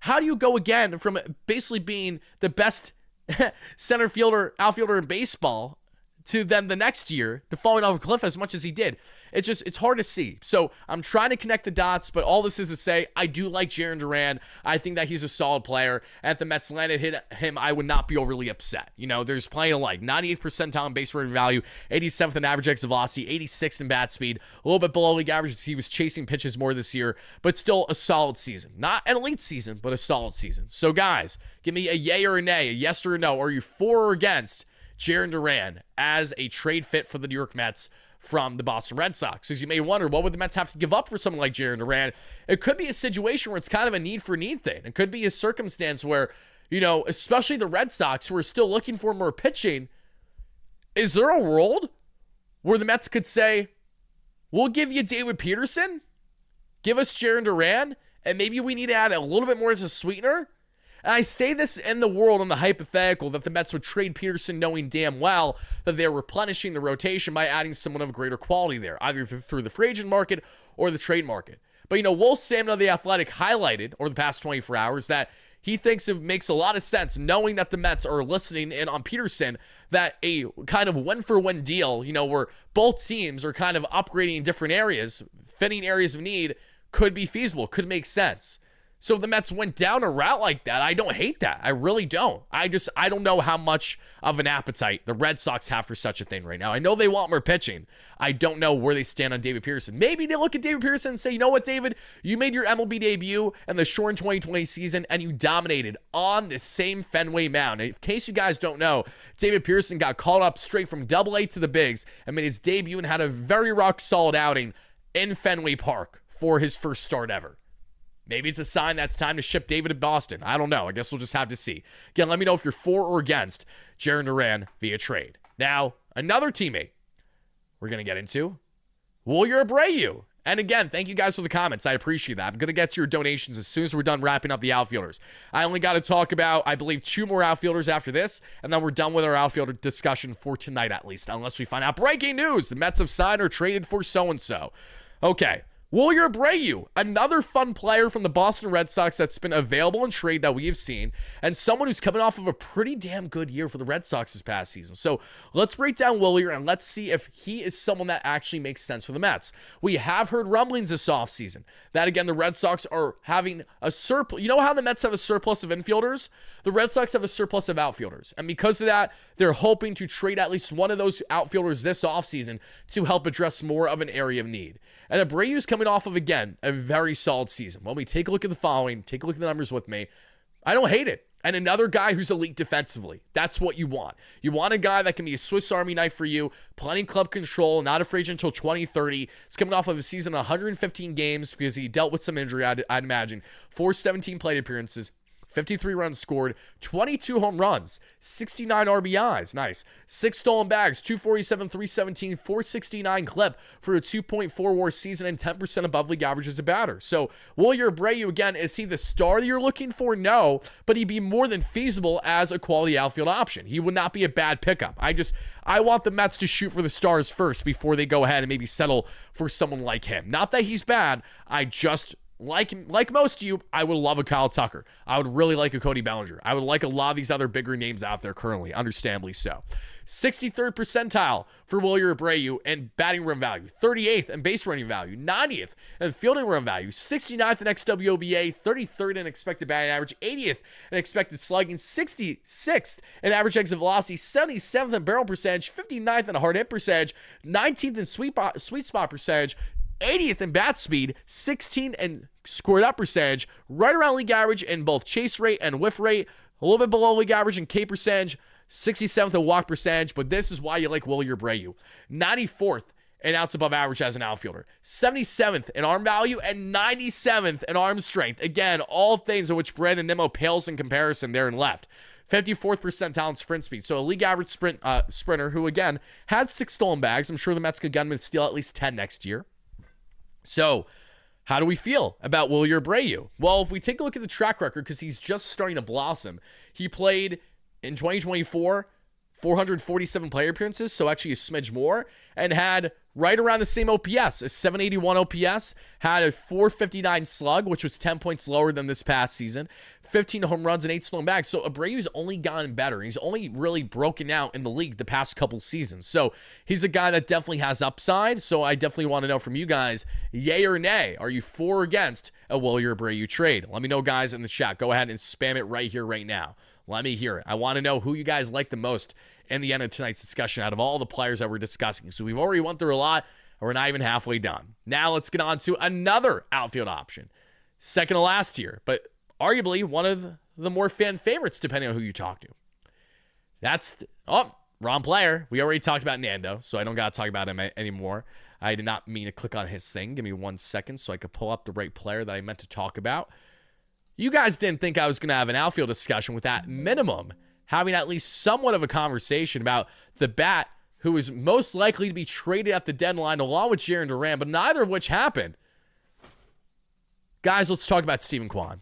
how do you go again from basically being the best center fielder, outfielder in baseball to then the next year to falling off a cliff as much as he did? It's hard to see. So I'm trying to connect the dots, but all this is to say, I do like Jarren Duran. I think that he's a solid player. And if the Mets landed him, I would not be overly upset. There's plenty of 98th percentile in base running value, 87th in average exit velocity, 86th in bat speed, a little bit below league average as he was chasing pitches more this year, but still a solid season. Not an elite season, but a solid season. So guys, give me a yay or a nay, a yes or a no. Are you for or against Jarren Duran as a trade fit for the New York Mets from the Boston Red Sox? As you may wonder, what would the Mets have to give up for someone like Jarren Duran? It could be a situation where it's kind of a need for need thing. It could be a circumstance where, especially the Red Sox who are still looking for more pitching, is there a world where the Mets could say, we'll give you David Peterson, give us Jarren Duran, and maybe we need to add a little bit more as a sweetener? And I say this in the world, in the hypothetical, that the Mets would trade Peterson knowing damn well that they're replenishing the rotation by adding someone of greater quality there, either through the free agent market or the trade market. But, Will Salmon of The Athletic highlighted over the past 24 hours that he thinks it makes a lot of sense, knowing that the Mets are listening in on Peterson, that a kind of win-for-win deal, where both teams are kind of upgrading in different areas, fitting areas of need, could be feasible, could make sense. So if the Mets went down a route like that, I don't hate that. I really don't. I don't know how much of an appetite the Red Sox have for such a thing right now. I know they want more pitching. I don't know where they stand on David Peterson. Maybe they look at David Peterson and say, you know what, David? You made your MLB debut in the shortened 2020 season, and you dominated on the same Fenway mound. In case you guys don't know, David Peterson got called up straight from Double-A to the bigs and made his debut and had a very rock-solid outing in Fenway Park for his first start ever. Maybe it's a sign that's time to ship David to Boston. I don't know. I guess we'll just have to see. Again, let me know if you're for or against Jarren Duran via trade. Now, another teammate we're going to get into, Wilyer Abreu. And again, thank you guys for the comments. I appreciate that. I'm going to get to your donations as soon as we're done wrapping up the outfielders. I only got to talk about, I believe, 2 more outfielders after this, and then we're done with our outfielder discussion for tonight at least, unless we find out breaking news. The Mets have signed or traded for so-and-so. Okay. Wilyer Abreu, another fun player from the Boston Red Sox that's been available in trade that we have seen, and someone who's coming off of a pretty damn good year for the Red Sox this past season. So let's break down Wilyer and let's see if he is someone that actually makes sense for the Mets. We have heard rumblings this offseason that, again, the Red Sox are having a surplus. You know how the Mets have a surplus of infielders? The Red Sox have a surplus of outfielders. And because of that, they're hoping to trade at least one of those outfielders this offseason to help address more of an area of need. And Abreu's coming off of, again, a very solid season. When we take a look at the following, take a look at the numbers with me, I don't hate it. And another guy who's elite defensively. That's what you want. You want a guy that can be a Swiss Army knife for you, plenty of club control, not a free agent until 2030. He's coming off of a season of 115 games because he dealt with some injury, I'd imagine. 417 plate appearances, 53 runs scored, 22 home runs, 69 RBIs. Nice. 6 stolen bags, 247, 317, 469 clip for a 2.4 WAR season and 10% above league average as a batter. So, Wilyer Abreu, again, is he the star that you're looking for? No, but he'd be more than feasible as a quality outfield option. He would not be a bad pickup. I want the Mets to shoot for the stars first before they go ahead and maybe settle for someone like him. Not that he's bad. I just, like most of you, I would love a Kyle Tucker. I would really like a Cody Bellinger. I would like a lot of these other bigger names out there currently, understandably so. 63rd percentile for Wilyer Abreu in batting run value, 38th in base running value, 90th in fielding run value, 69th in xWOBA, 33rd in expected batting average, 80th in expected slugging, 66th in average exit velocity, 77th in barrel percentage, 59th in hard hit percentage, 19th in sweet spot percentage, 80th in bat speed, 16th in scored up percentage, right around league average in both chase rate and whiff rate, a little bit below league average in K percentage, 67th in walk percentage, but this is why you like Wilyer Abreu. 94th in outs above average as an outfielder, 77th in arm value, and 97th in arm strength. Again, all things in which Brandon Nimmo pales in comparison there in left. 54th percentile in sprint speed. So a league average sprinter who, again, had 6 stolen bags. I'm sure the Mets could get him and steal at least 10 next year. So, how do we feel about Wilyer Abreu? Well, if we take a look at the track record, because he's just starting to blossom, he played in 2024, 447 player appearances, so actually a smidge more, and had right around the same OPS, a 781 OPS, had a 459 slug, which was 10 points lower than this past season, 15 home runs and 8 stolen bags. So Abreu's only gotten better. He's only really broken out in the league the past couple seasons. So he's a guy that definitely has upside. So I definitely want to know from you guys, yay or nay, are you for or against a Wilyer Abreu trade? Let me know, guys, in the chat. Go ahead and spam it right here, right now. Let me hear it. I want to know who you guys like the most in the end of tonight's discussion out of all the players that we're discussing. So we've already went through a lot, and we're not even halfway done. Now let's get on to another outfield option. Second to last here, but arguably one of the more fan favorites, depending on who you talk to. Wrong player. We already talked about Nando, so I don't got to talk about him anymore. I did not mean to click on his thing. Give me 1 second so I could pull up the right player that I meant to talk about. You guys didn't think I was going to have an outfield discussion with at minimum having at least somewhat of a conversation about the bat who is most likely to be traded at the deadline along with Jaron Duran, but neither of which happened. Guys, let's talk about Steven Kwan.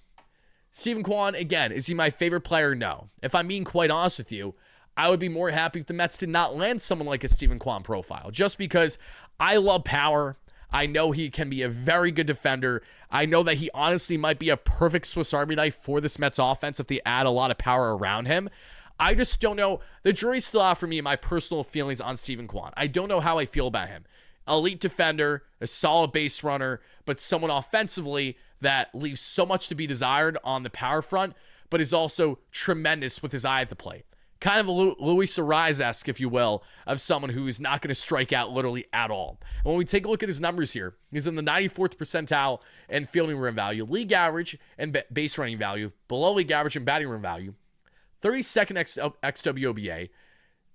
Steven Kwan, again, is he my favorite player? No. If I'm being quite honest with you, I would be more happy if the Mets did not land someone like a Steven Kwan profile, just because I love power. I know he can be a very good defender. I know that he honestly might be a perfect Swiss Army knife for this Mets offense if they add a lot of power around him. I just don't know. The jury's still out for me in my personal feelings on Steven Kwan. I don't know how I feel about him. Elite defender, a solid base runner, but someone offensively that leaves so much to be desired on the power front, but is also tremendous with his eye at the plate. Kind of a Luis Arraez-esque, if you will, of someone who is not going to strike out literally at all. And when we take a look at his numbers here, he's in the 94th percentile in fielding run value, league average and base running value, below league average and batting run value, 32nd xWOBA,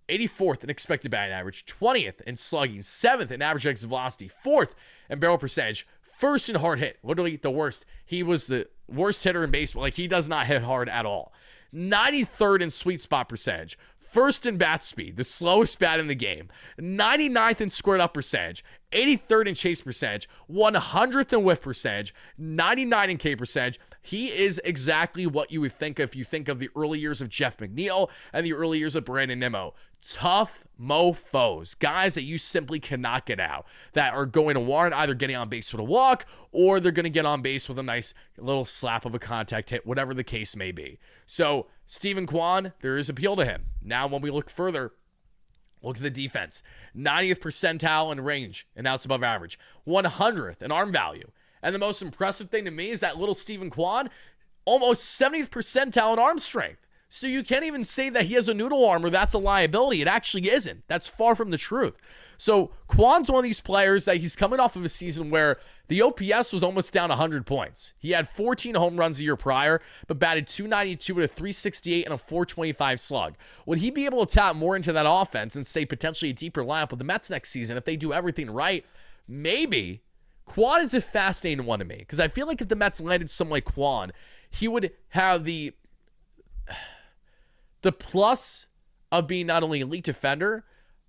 84th in expected batting average, 20th in slugging, 7th in average exit velocity, 4th in barrel percentage, 1st in hard hit, literally the worst. He was the worst hitter in baseball. Like, he does not hit hard at all. 93rd in sweet spot percentage, 1st in bat speed, the slowest bat in the game, 99th in squared up percentage, 83rd in chase percentage, 100th in whiff percentage, 99 in K percentage. He is exactly what you would think if you think of the early years of Jeff McNeil and the early years of Brandon Nimmo. Tough mofos, guys that you simply cannot get out, that are going to warrant either getting on base with a walk or they're going to get on base with a nice little slap of a contact hit, whatever the case may be. So Steven Kwan, there is appeal to him. Now when we look further, look at the defense. 90th percentile in range and outs above average. 100th in arm value. And the most impressive thing to me is that little Steven Kwan, almost 70th percentile in arm strength. So you can't even say that he has a noodle arm or that's a liability. It actually isn't. That's far from the truth. So Kwan's one of these players that he's coming off of a season where the OPS was almost down 100 points. He had 14 home runs a year prior, but batted 292 with a 368 and a 425 slug. Would he be able to tap more into that offense and stay potentially a deeper lineup with the Mets next season if they do everything right? Maybe. Kwan is a fascinating one to me because I feel like if the Mets landed someone like Kwan, he would have the the plus of being not only elite defender,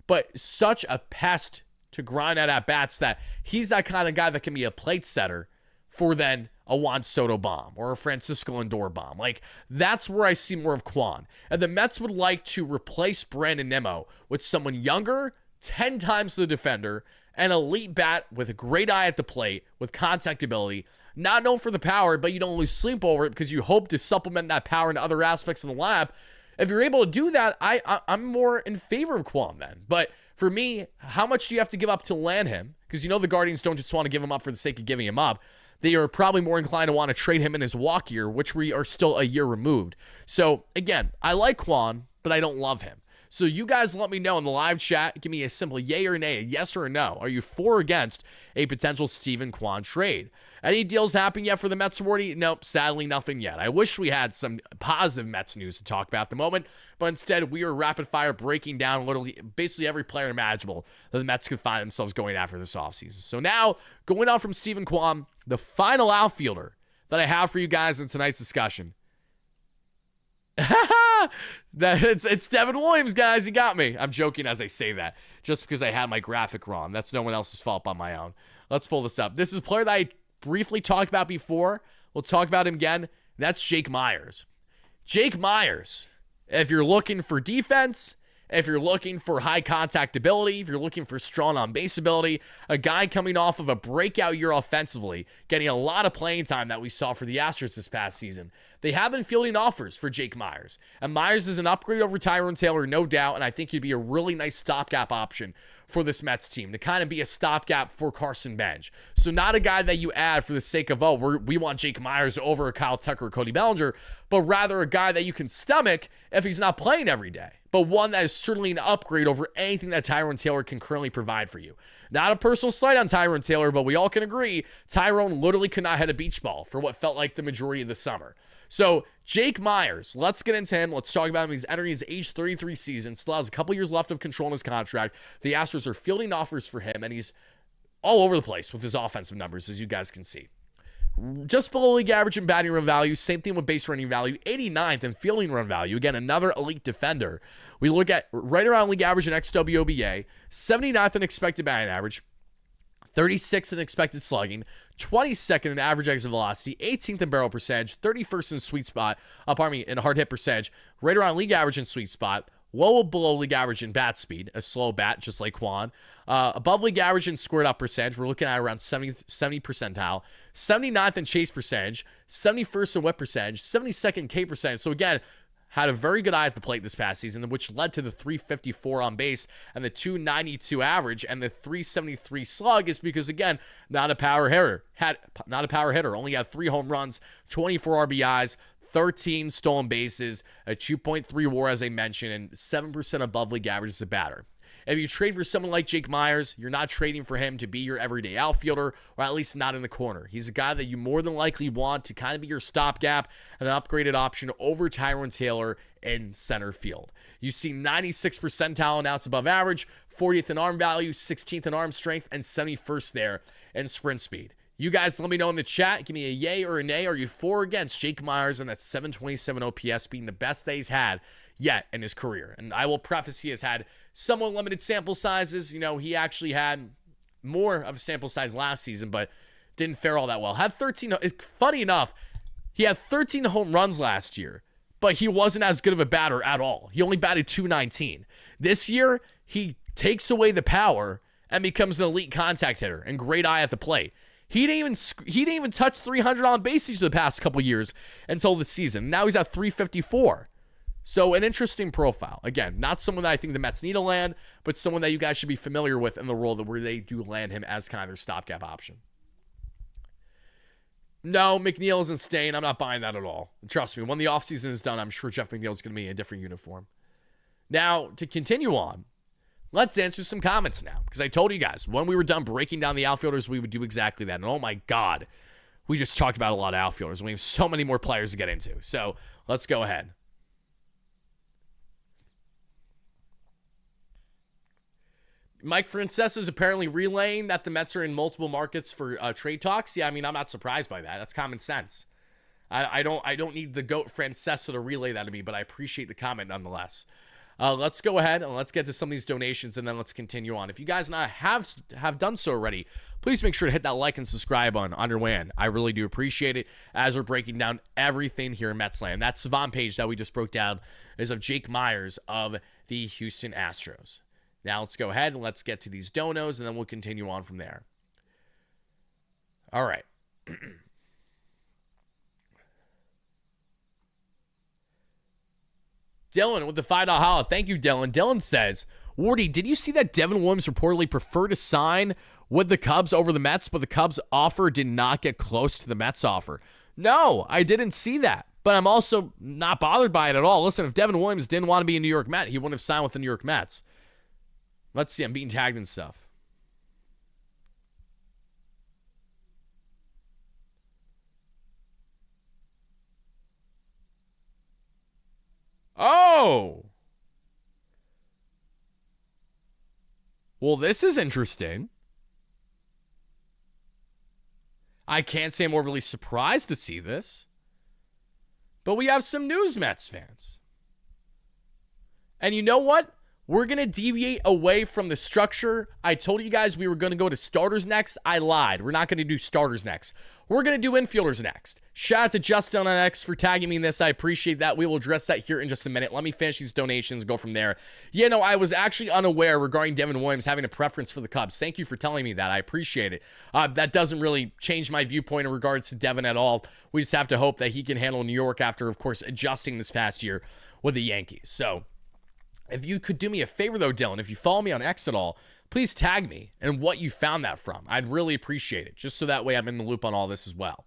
but such a pest to grind out at bats that he's that kind of guy that can be a plate setter for then a Juan Soto bomb or a Francisco Lindor bomb. Like, that's where I see more of Kwan. And the Mets would like to replace Brandon Nimmo with someone younger, 10 times the defender, an elite bat with a great eye at the plate, with contact ability, not known for the power, but you don't lose sleep over it because you hope to supplement that power in other aspects of the lab. If you're able to do that, I'm more in favor of Kwan then. But for me, how much do you have to give up to land him? Because the Guardians don't just want to give him up for the sake of giving him up. They are probably more inclined to want to trade him in his walk year, which we are still a year removed. So, again, I like Kwan, but I don't love him. So you guys let me know in the live chat. Give me a simple yay or nay, a yes or a no. Are you for or against a potential Steven Kwan trade? Any deals happen yet for the Mets, Wardy? Nope, sadly nothing yet. I wish we had some positive Mets news to talk about at the moment, but instead we are rapid fire breaking down literally basically every player imaginable that the Mets could find themselves going after this offseason. So now, going on from Steven Kwan, the final outfielder that I have for you guys in tonight's discussion. It's Devin Williams, guys. You got me. I'm joking as I say that, just because I had my graphic wrong. That's no one else's fault but my own. Let's pull this up. This is a player that I briefly talked about before. We'll talk about him again. That's Jake Meyers. Jake Meyers, if you're looking for defense, if you're looking for high contact ability, if you're looking for strong on base ability, a guy coming off of a breakout year offensively, getting a lot of playing time that we saw for the Astros this past season. They have been fielding offers for Jake Meyers. And Meyers is an upgrade over Tyrone Taylor, no doubt, and I think he'd be a really nice stopgap option for this Mets team to kind of be a stopgap for Carson Bench. So not a guy that you add for the sake of, we want Jake Meyers over Kyle Tucker or Cody Bellinger, but rather a guy that you can stomach if he's not playing every day. But one that is certainly an upgrade over anything that Tyrone Taylor can currently provide for you. Not a personal slight on Tyrone Taylor, but we all can agree Tyrone literally could not hit a beach ball for what felt like the majority of the summer. So Jake Meyers, let's get into him. Let's talk about him. He's entering his age 33 season. Still has a couple years left of control in his contract. The Astros are fielding offers for him, and he's all over the place with his offensive numbers, as you guys can see. Just below league average in batting run value. Same thing with base running value. 89th in fielding run value. Again, another elite defender. We look at right around league average in XWOBA. 79th in expected batting average. 36th in expected slugging, 22nd in average exit velocity, 18th in barrel percentage, 31st in sweet spot, in hard hit percentage, right around league average in sweet spot, well below league average in bat speed, a slow bat just like Kwan, above league average in squared up percentage, we're looking at around 70 percentile, 79th in chase percentage, 71st in whip percentage, 72nd in K percentage. So again, had a very good eye at the plate this past season, which led to the 354 on base and the 292 average and the 373 slug is because, again, not a power hitter. Only had 3 home runs, 24 RBIs, 13 stolen bases, a 2.3 WAR, as I mentioned, and 7% above league average as a batter. If you trade for someone like Jake Meyers, you're not trading for him to be your everyday outfielder, or at least not in the corner. He's a guy that you more than likely want to kind of be your stopgap and an upgraded option over Tyrone Taylor in center field. You see 96 percentile in outs above average, 40th in arm value, 16th in arm strength, and 71st there in sprint speed. You guys let me know in the chat. Give me a yay or a nay. Are you for or against Jake Meyers and that 727 OPS being the best that he's had yet in his career? And I will preface, he has had somewhat limited sample sizes. He actually had more of a sample size last season, but didn't fare all that well. Had 13. Funny enough, he had 13 home runs last year, but he wasn't as good of a batter at all. He only batted .219. This year, he takes away the power and becomes an elite contact hitter and great eye at the plate. He didn't even touch 300 on base each of the past couple years until the season. Now he's at 354. So an interesting profile. Again, not someone that I think the Mets need to land, but someone that you guys should be familiar with in the role where they do land him as kind of their stopgap option. No, McNeil isn't staying. I'm not buying that at all. Trust me, when the offseason is done, I'm sure Jeff McNeil is going to be in a different uniform. Now, to continue on, let's answer some comments now, because I told you guys when we were done breaking down the outfielders, we would do exactly that. And oh my God, we just talked about a lot of outfielders. We have so many more players to get into. So let's go ahead. Mike Francesa is apparently relaying that the Mets are in multiple markets for trade talks. Yeah, I'm not surprised by that. That's common sense. I don't need the GOAT Francesa to relay that to me, but I appreciate the comment nonetheless. Let's go ahead and let's get to some of these donations, and then let's continue on. If you guys not have done so already, please make sure to hit that like and subscribe button on your way in. I really do appreciate it as we're breaking down everything here in Metsland. That Savant page that we just broke down is of Jake Meyers of the Houston Astros. Now let's go ahead and let's get to these donos, and then we'll continue on from there. All right. Dylan with the $5 holla. Thank you, Dylan. Dylan says, Wardy, did you see that Devin Williams reportedly preferred to sign with the Cubs over the Mets, but the Cubs offer did not get close to the Mets offer? No, I didn't see that, but I'm also not bothered by it at all. Listen, if Devin Williams didn't want to be a New York Met, he wouldn't have signed with the New York Mets. Let's see. I'm being tagged and stuff. Oh! Well, this is interesting. I can't say I'm overly surprised to see this. But we have some news, Mets fans. And you know what? We're going to deviate away from the structure. I told you guys we were going to go to starters next. I lied. We're not going to do starters next. We're going to do infielders next. Shout out to Justin on X for tagging me in this. I appreciate that. We will address that here in just a minute. Let me finish these donations and go from there. Yeah, no, I was actually unaware regarding Devin Williams having a preference for the Cubs. Thank you for telling me that. I appreciate it. That doesn't really change my viewpoint in regards to Devin at all. We just have to hope that he can handle New York after, of course, adjusting this past year with the Yankees. So, if you could do me a favor, though, Dylan, if you follow me on X at all, please tag me and what you found that from. I'd really appreciate it, just so that way I'm in the loop on all this as well.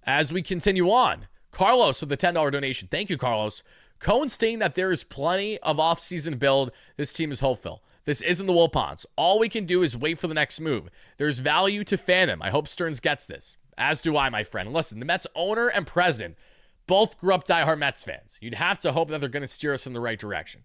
As we continue on, Carlos with the $10 donation. Thank you, Carlos. Cohen stating that there is plenty of offseason build. This team is hopeful. This isn't the Wilpons. All we can do is wait for the next move. There's value to fandom. I hope Stearns gets this. As do I, my friend. Listen, the Mets owner and president both grew up diehard Mets fans. You'd have to hope that they're going to steer us in the right direction.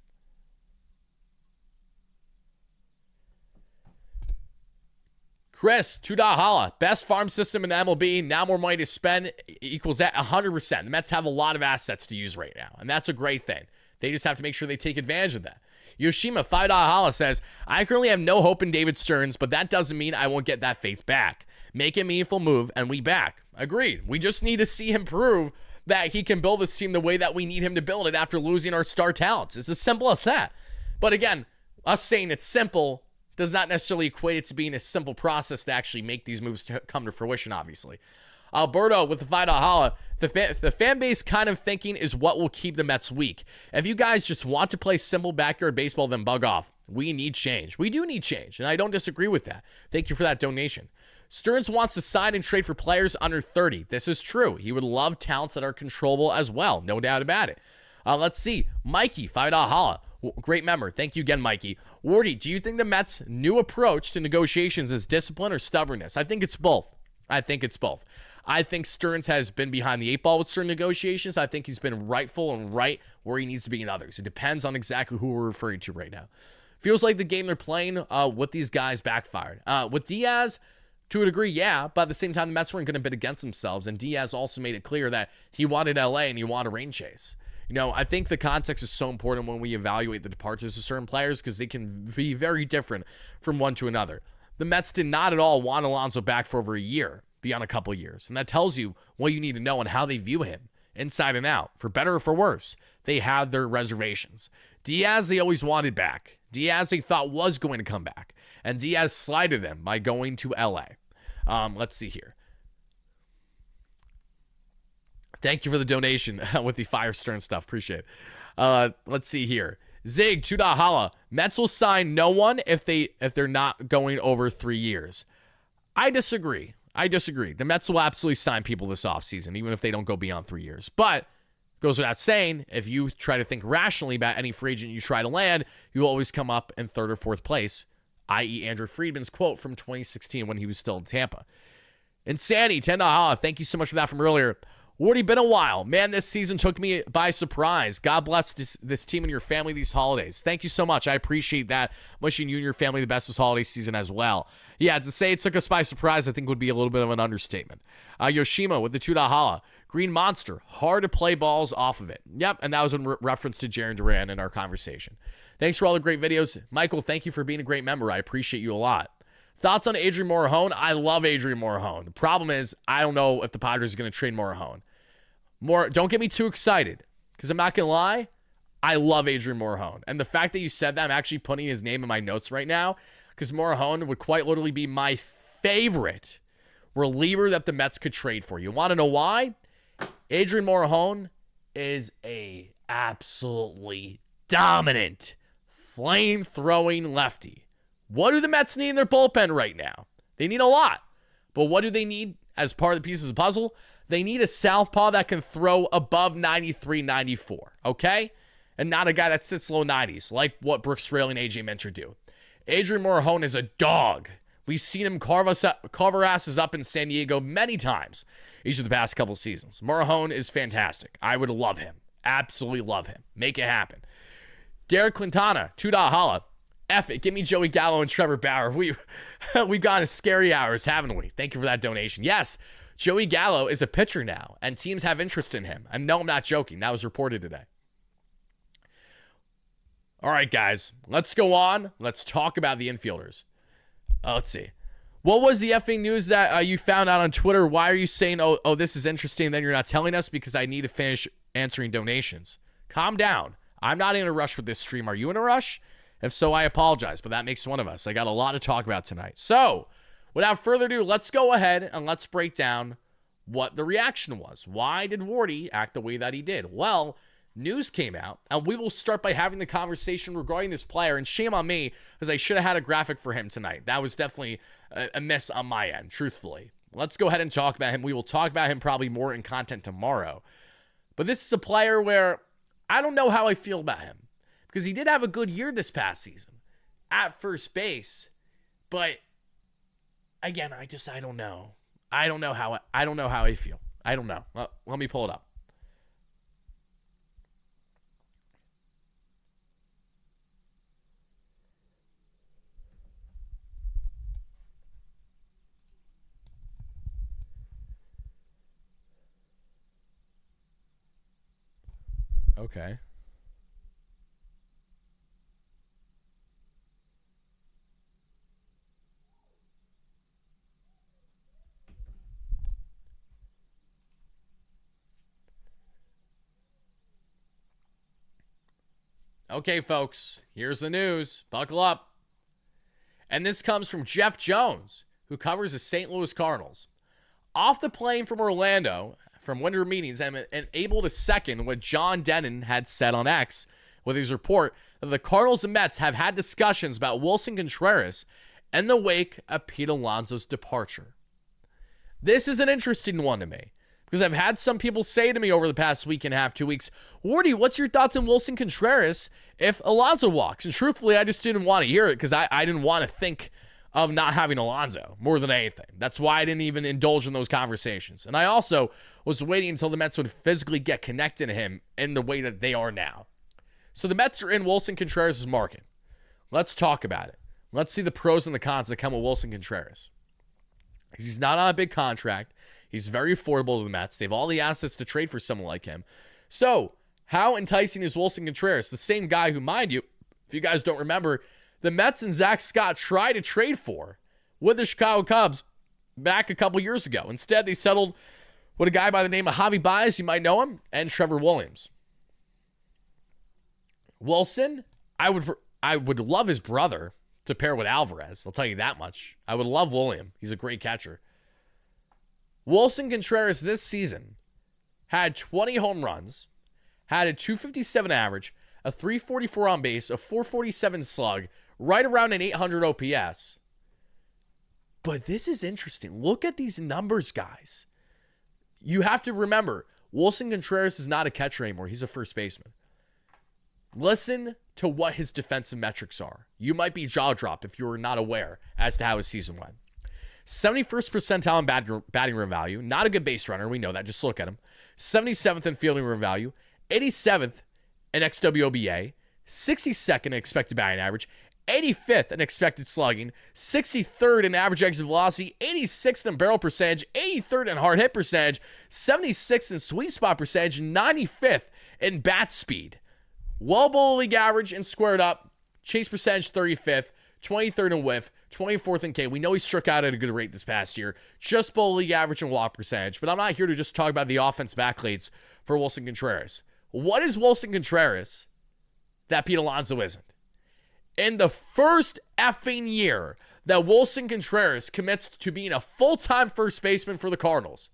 Chris, $2 holla. Best farm system in MLB. Now more money to spend equals that 100%. The Mets have a lot of assets to use right now, and that's a great thing. They just have to make sure they take advantage of that. Yoshima, $5 holla says, I currently have no hope in David Stearns, but that doesn't mean I won't get that faith back. Make a meaningful move, and we back. Agreed. We just need to see him prove that he can build this team the way that we need him to build it after losing our star talents. It's as simple as that. But again, us saying it's simple does not necessarily equate it to being a simple process to actually make these moves to come to fruition, obviously. Alberto with the $5 holla. The fan base kind of thinking is what will keep the Mets weak. If you guys just want to play simple backyard baseball, then bug off. We need change. We do need change, and I don't disagree with that. Thank you for that donation. Stearns wants to sign and trade for players under 30. This is true. He would love talents that are controllable as well. No doubt about it. Let's see. Mikey, $5 holla. Great member. Thank you again, Mikey. Wardy, do you think the Mets' new approach to negotiations is discipline or stubbornness? I think it's both. I think Stearns has been behind the eight ball with certain negotiations. I think he's been rightful and right where he needs to be in others. It depends on exactly who we're referring to right now. Feels like the game they're playing with these guys backfired. With Diaz, to a degree, yeah, but at the same time, the Mets weren't going to bid against themselves, and Diaz also made it clear that he wanted LA and he wanted a rain chase. You know, I think the context is so important when we evaluate the departures of certain players because they can be very different from one to another. The Mets did not at all want Alonso back for over a year, beyond a couple of years, and that tells you what you need to know and how they view him, inside and out, for better or for worse. They had their reservations. Diaz, they always wanted back. Diaz, they thought was going to come back, and Diaz slighted them by going to LA. Let's see here. Thank you for the donation with the Fire Stern stuff. Appreciate it. Let's see here. Zig, $2 holla. Mets will sign no one if they're not going over 3 years. I disagree. The Mets will absolutely sign people this offseason, even if they don't go beyond 3 years. But goes without saying, if you try to think rationally about any free agent you try to land, you will always come up in third or fourth place, i.e. Andrew Friedman's quote from 2016 when he was still in Tampa. Insanity, $10 holla. Thank you so much for that from earlier. Wardy, been a while. Man, this season took me by surprise. God bless this team and your family these holidays. Thank you so much. I appreciate that. Wishing you and your family the best this holiday season as well. Yeah, to say it took us by surprise, I think would be a little bit of an understatement. Yoshima with the 2 hala. Green Monster. Hard to play balls off of it. Yep, and that was in reference to Jaron Duran in our conversation. Thanks for all the great videos. Michael, thank you for being a great member. I appreciate you a lot. Thoughts on Adrian Morejon? I love Adrian Morejon. The problem is, I don't know if the Padres are going to trade Morejon. Don't get me too excited, because I'm not going to lie, I love Adrian Morejon. And the fact that you said that, I'm actually putting his name in my notes right now, because Morejon would quite literally be my favorite reliever that the Mets could trade for. You want to know why? Adrian Morejon is a absolutely dominant, flame-throwing lefty. What do the Mets need in their bullpen right now? They need a lot. But what do they need as part of the pieces of the puzzle? They need a southpaw that can throw above 93, 94, okay? And not a guy that sits low 90s, like what Brooks Fraley and AJ Minter do. Adrian Morejon is a dog. We've seen him carve our asses up in San Diego many times each of the past couple seasons. Morejon is fantastic. I would love him. Absolutely love him. Make it happen. Derek Quintana, $2 holla. F it. Give me Joey Gallo and Trevor Bauer. We've gone to scary hours, haven't we? Thank you for that donation. Yes, Joey Gallo is a pitcher now, and teams have interest in him. And no, I'm not joking. That was reported today. All right, guys. Let's go on. Let's talk about the infielders. Let's see. What was the effing news that you found out on Twitter? Why are you saying, oh, this is interesting, then you're not telling us? Because I need to finish answering donations. Calm down. I'm not in a rush with this stream. Are you in a rush? If so, I apologize, but that makes one of us. I got a lot to talk about tonight. So, without further ado, let's go ahead and let's break down what the reaction was. Why did Wardy act the way that he did? Well, news came out, and we will start by having the conversation regarding this player, and shame on me, because I should have had a graphic for him tonight. That was definitely a miss on my end, truthfully. Let's go ahead and talk about him. We will talk about him probably more in content tomorrow. But this is a player where I don't know how I feel about him, because he did have a good year this past season at first base, but again, I don't know. I don't know how I feel. I don't know. Well, let me pull it up. Okay. Okay, folks, here's the news. Buckle up. And this comes from Jeff Jones, who covers the St. Louis Cardinals. Off the plane from Orlando, from winter meetings, and able to second what John Denon had said on X with his report that the Cardinals and Mets have had discussions about Wilson Contreras in the wake of Pete Alonso's departure. This is an interesting one to me, because I've had some people say to me over the past week and a half, 2 weeks, Wardy, what's your thoughts on Wilson Contreras if Alonso walks? And truthfully, I just didn't want to hear it, because I didn't want to think of not having Alonso more than anything. That's why I didn't even indulge in those conversations. And I also was waiting until the Mets would physically get connected to him in the way that they are now. So the Mets are in Wilson Contreras' market. Let's talk about it. Let's see the pros and the cons that come with Wilson Contreras. Because he's not on a big contract. He's very affordable to the Mets. They have all the assets to trade for someone like him. So, how enticing is Wilson Contreras? The same guy who, mind you, if you guys don't remember, the Mets and Zach Scott tried to trade for with the Chicago Cubs back a couple years ago. Instead, they settled with a guy by the name of Javi Baez, you might know him, and Trevor Williams. Wilson, I would love his brother to pair with Alvarez. I'll tell you that much. I would love William. He's a great catcher. Wilson Contreras this season had 20 home runs, had a 257 average, a 344 on base, a 447 slug, right around an 800 OPS. But this is interesting. Look at these numbers, guys. You have to remember, Wilson Contreras is not a catcher anymore. He's a first baseman. Listen to what his defensive metrics are. You might be jaw dropped if you were not aware as to how his season went. 71st percentile in batting run value. Not a good base runner. We know that. Just look at him. 77th in fielding run value. 87th in XWOBA. 62nd in expected batting average. 85th in expected slugging, 63rd in average exit velocity, 86th in barrel percentage, 83rd in hard hit percentage, 76th in sweet spot percentage, 95th in bat speed. Well below league average and squared up. Chase percentage 35th, 23rd in whiff, 24th in K. We know he struck out at a good rate this past year, just below league average and walk percentage. But I'm not here to just talk about the offensive accolades for Willson Contreras. What is Willson Contreras that Pete Alonso isn't? In the first effing year that Willson Contreras commits to being a full-time first baseman for the Cardinals,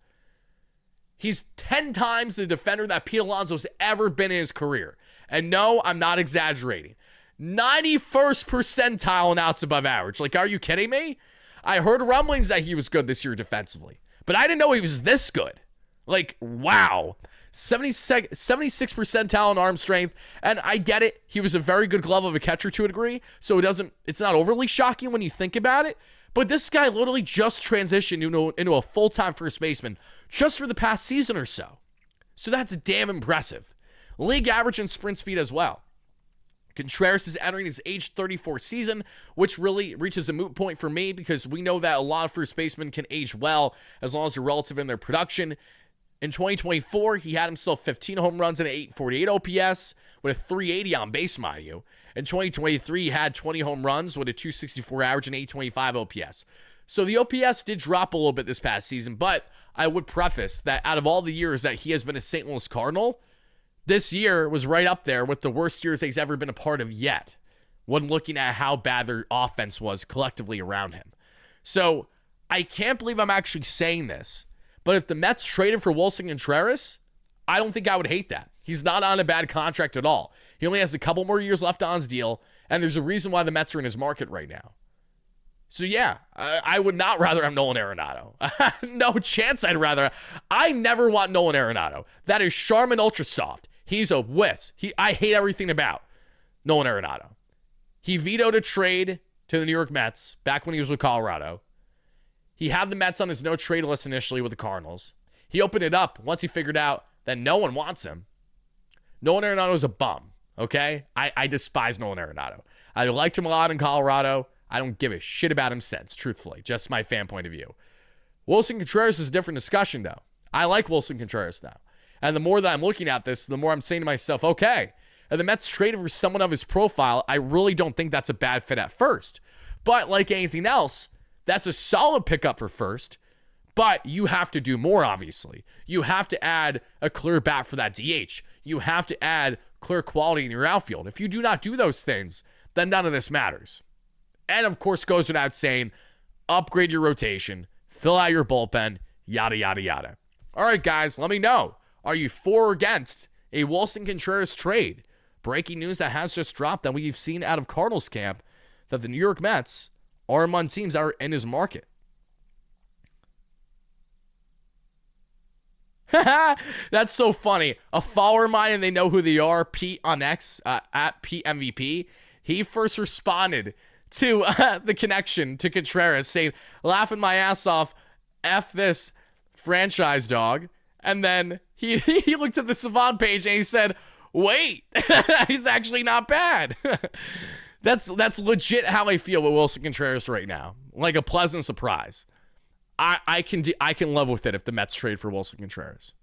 he's 10 times the defender that Pete Alonso's ever been in his career. And no, I'm not exaggerating. 91st percentile in outs above average. Like, are you kidding me? I heard rumblings that he was good this year defensively, but I didn't know he was this good. Like, wow. 76 percentile in arm strength, and I get it. He was a very good glove of a catcher to a degree, so it's not overly shocking when you think about it. But this guy literally just transitioned into a full-time first baseman just for the past season or so. So that's damn impressive. League average and sprint speed as well. Contreras is entering his age 34 season, which really reaches a moot point for me because we know that a lot of first basemen can age well as long as they're relative in their production. In 2024, he had himself 15 home runs and an 848 OPS with a 380 on base, mind you. In 2023, he had 20 home runs with a 264 average and 825 OPS. So the OPS did drop a little bit this past season, but I would preface that out of all the years that he has been a St. Louis Cardinal, this year was right up there with the worst years he's ever been a part of yet, when looking at how bad their offense was collectively around him. So I can't believe I'm actually saying this, but if the Mets traded for Willson Contreras, I don't think I would hate that. He's not on a bad contract at all. He only has a couple more years left on his deal, and there's a reason why the Mets are in his market right now. So yeah, I would not rather have Nolan Arenado. No chance I'd rather. I never want Nolan Arenado. That is Charmin Ultra Soft. He's a whiz. I hate everything about Nolan Arenado. He vetoed a trade to the New York Mets back when he was with Colorado. He had the Mets on his no-trade list initially with the Cardinals. He opened it up once he figured out that no one wants him. Nolan Arenado is a bum, okay? I despise Nolan Arenado. I liked him a lot in Colorado. I don't give a shit about him since, truthfully. Just my fan point of view. Willson Contreras is a different discussion, though. I like Willson Contreras now. And the more that I'm looking at this, the more I'm saying to myself, okay, if the Mets traded for someone of his profile, I really don't think that's a bad fit at first. But like anything else, that's a solid pickup for first, but you have to do more, obviously. You have to add a clear bat for that DH. You have to add clear quality in your outfield. If you do not do those things, then none of this matters. And, of course, goes without saying, upgrade your rotation, fill out your bullpen, yada, yada, yada. All right, guys, let me know. Are you for or against a Willson Contreras trade? Breaking news that has just dropped that we've seen out of Cardinals camp that the New York Mets are among teams that are in his market. That's so funny. A follower of mine, and they know who they are, Pete on X, at Pete MVP. He first responded to the connection to Contreras, saying, laughing my ass off, F this franchise dog. And then he looked at the Savant page and he said, wait, he's actually not bad. That's legit how I feel with Willson Contreras right now. Like a pleasant surprise. I can live with it if the Mets trade for Willson Contreras.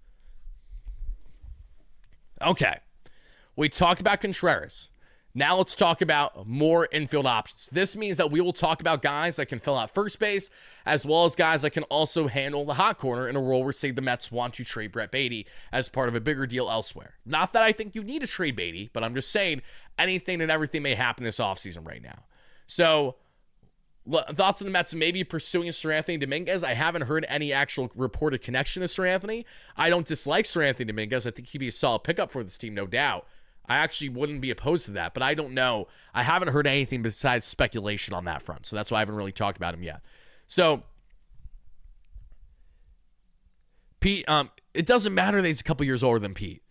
Okay. We talked about Contreras. Now let's talk about more infield options. This means that we will talk about guys that can fill out first base, as well as guys that can also handle the hot corner in a role where, say, the Mets want to trade Brett Baty as part of a bigger deal elsewhere. Not that I think you need to trade Baty, but I'm just saying anything and everything may happen this offseason right now. So, thoughts on the Mets maybe pursuing Sir Anthony Dominguez? I haven't heard any actual reported connection to Sir Anthony. I don't dislike Sir Anthony Dominguez. I think he'd be a solid pickup for this team, no doubt. I actually wouldn't be opposed to that, but I don't know. I haven't heard anything besides speculation on that front, so that's why I haven't really talked about him yet. So, Pete, it doesn't matter that he's a couple years older than Pete.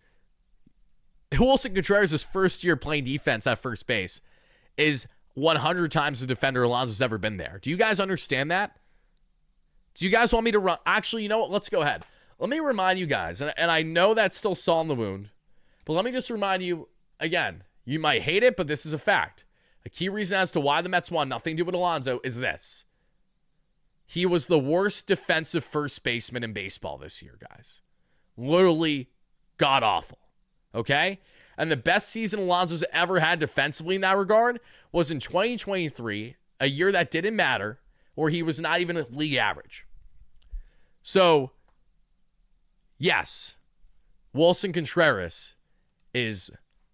Willson Contreras' first year playing defense at first base is 100 times the defender Alonso's ever been there. Do you guys understand that? Do you guys want me to run? Actually, you know what? Let's go ahead. Let me remind you guys, and I know that's still salt in the wound, but let me just remind you again. You might hate it, but this is a fact. A key reason as to why the Mets won nothing to do with Alonso is this. He was the worst defensive first baseman in baseball this year, guys. Literally god-awful. Okay? And the best season Alonso's ever had defensively in that regard was in 2023, a year that didn't matter, where he was not even at league average. So, yes, Wilson Contreras is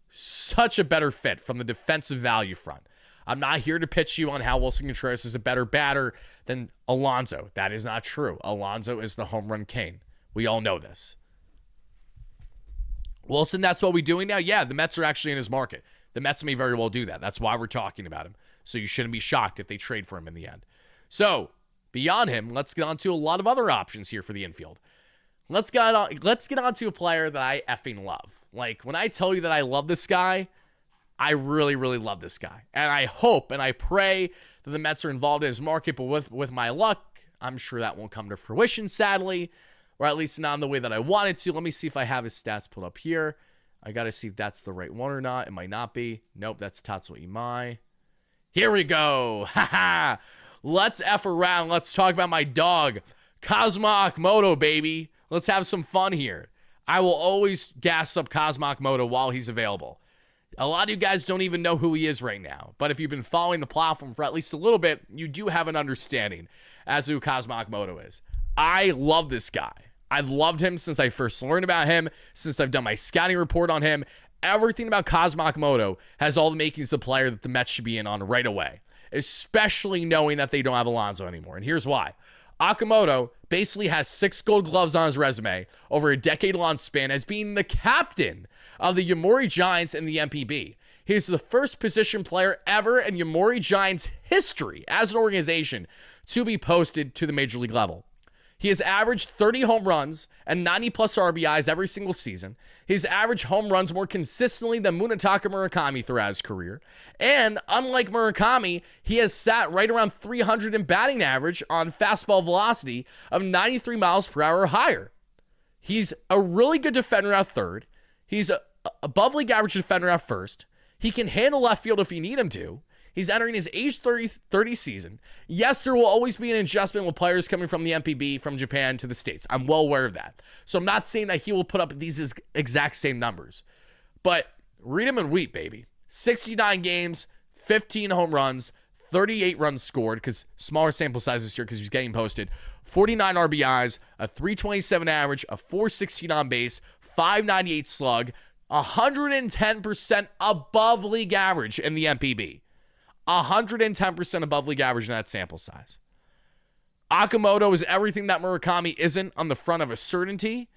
such a better fit from the defensive value front. I'm not here to pitch you on how Wilson Contreras is a better batter than Alonso. That is not true. Alonso is the home run king. We all know this. Wilson, that's what we're doing now? Yeah, the Mets are actually in his market. The Mets may very well do that. That's why we're talking about him. So you shouldn't be shocked if they trade for him in the end. So, beyond him, let's get on to a lot of other options here for the infield. Let's get on to a player that I effing love. Like, when I tell you that I love this guy, I really, really love this guy. And I hope and I pray that the Mets are involved in his market, but with my luck, I'm sure that won't come to fruition, sadly, or at least not in the way that I wanted to. Let me see if I have his stats pulled up here. I got to see if that's the right one or not. It might not be. Nope, that's Tatsuo Imai. Here we go. Haha. Let's F around. Let's talk about my dog, Kazuma Akimoto, baby. Let's have some fun here. I will always gas up Kazuma Akimoto while he's available. A lot of you guys don't even know who he is right now, but if you've been following the platform for at least a little bit, you do have an understanding as to who Kazuma Akimoto is. I love this guy. I've loved him since I first learned about him, since I've done my scouting report on him. Everything about Kazuma Akimoto has all the makings of the player that the Mets should be in on right away, especially knowing that they don't have Alonso anymore. And here's why. Akimoto basically has 6 gold gloves on his resume over a decade-long span as being the captain of the Yomiuri Giants in the MPB. He's the first position player ever in Yomiuri Giants history as an organization to be posted to the major league level. He has averaged 30 home runs and 90-plus RBIs every single season. He's averaged home runs more consistently than Munetaka Murakami throughout his career. And unlike Murakami, he has sat right around 300 in batting average on fastball velocity of 93 miles per hour or higher. He's a really good defender at third. He's a above league average defender at first. He can handle left field if you need him to. He's entering his age 30 season. Yes, there will always be an adjustment with players coming from the MPB from Japan to the States. I'm well aware of that. So I'm not saying that he will put up these exact same numbers. But read him and weep, baby. 69 games, 15 home runs, 38 runs scored, because smaller sample size this year because he's getting posted. 49 RBIs, a 327 average, a 416 on base, 598 slug, 110% above league average in the MPB. 110% above league average in that sample size. Akimoto is everything that Murakami isn't on the front of a certainty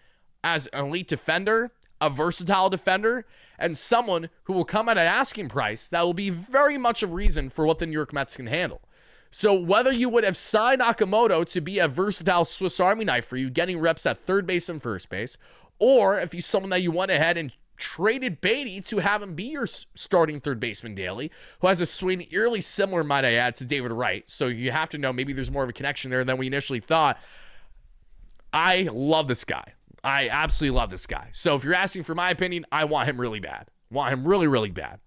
as an elite defender, a versatile defender, and someone who will come at an asking price that will be very much a reason for what the New York Mets can handle. So whether you would have signed Akimoto to be a versatile Swiss Army knife for you, getting reps at third base and first base, or if he's someone that you went ahead and traded Beatty to have him be your starting third baseman daily, who has a swing eerily similar, might I add, to David Wright. So you have to know maybe there's more of a connection there than we initially thought. I love this guy. I absolutely love this guy. So if you're asking for my opinion, I want him really bad. Want him really, really bad.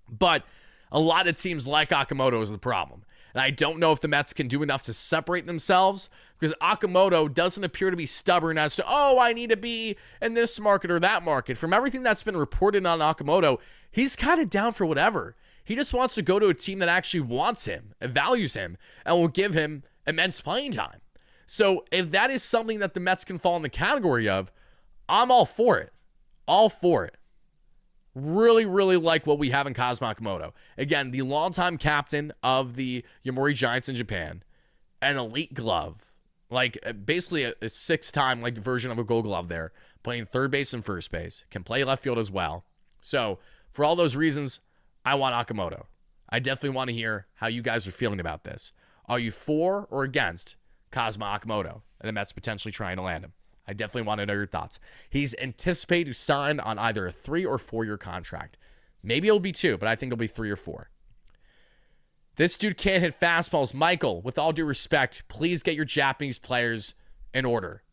But a lot of teams like Akimoto is the problem. And I don't know if the Mets can do enough to separate themselves because Akimoto doesn't appear to be stubborn as to, oh, I need to be in this market or that market. From everything that's been reported on Akimoto, he's kind of down for whatever. He just wants to go to a team that actually wants him and values him and will give him immense playing time. So if that is something that the Mets can fall in the category of, I'm all for it. All for it. Really, really like what we have in Kazuma Akimoto. Again, the longtime captain of the Yomiuri Giants in Japan. An elite glove. Like, basically a 6-time like version of a gold glove there. Playing third base and first base. Can play left field as well. So, for all those reasons, I want Akimoto. I definitely want to hear how you guys are feeling about this. Are you for or against Kazuma Akimoto and the Mets potentially trying to land him? I definitely want to know your thoughts. He's anticipated to sign on either a 3 or 4 year contract. Maybe it'll be 2, but I think it'll be 3 or 4. This dude can't hit fastballs. Michael, with all due respect, please get your Japanese players in order.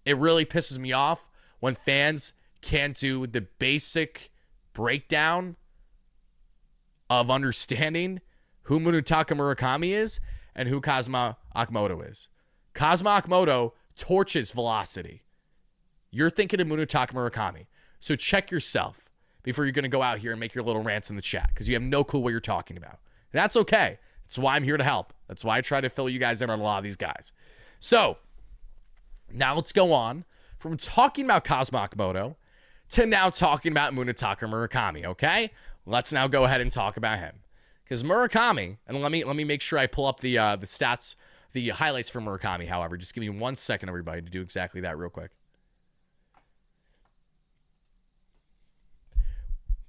It really pisses me off when fans can't do the basic breakdown of understanding who Munetaka Murakami is and who Kazuma Okamoto is. Kazuma Okamoto torches velocity. You're thinking of Munetaka Murakami. So check yourself before you're going to go out here and make your little rants in the chat, because you have no clue what you're talking about. And that's okay. That's why I'm here to help. That's why I try to fill you guys in on a lot of these guys. So now let's go on from talking about Kazuma Okamoto to now talking about Munetaka Murakami, okay? Let's now go ahead and talk about him. Because Murakami, and let me make sure I pull up the stats, the highlights for Murakami, however. Just give me 1 second, everybody, to do exactly that real quick.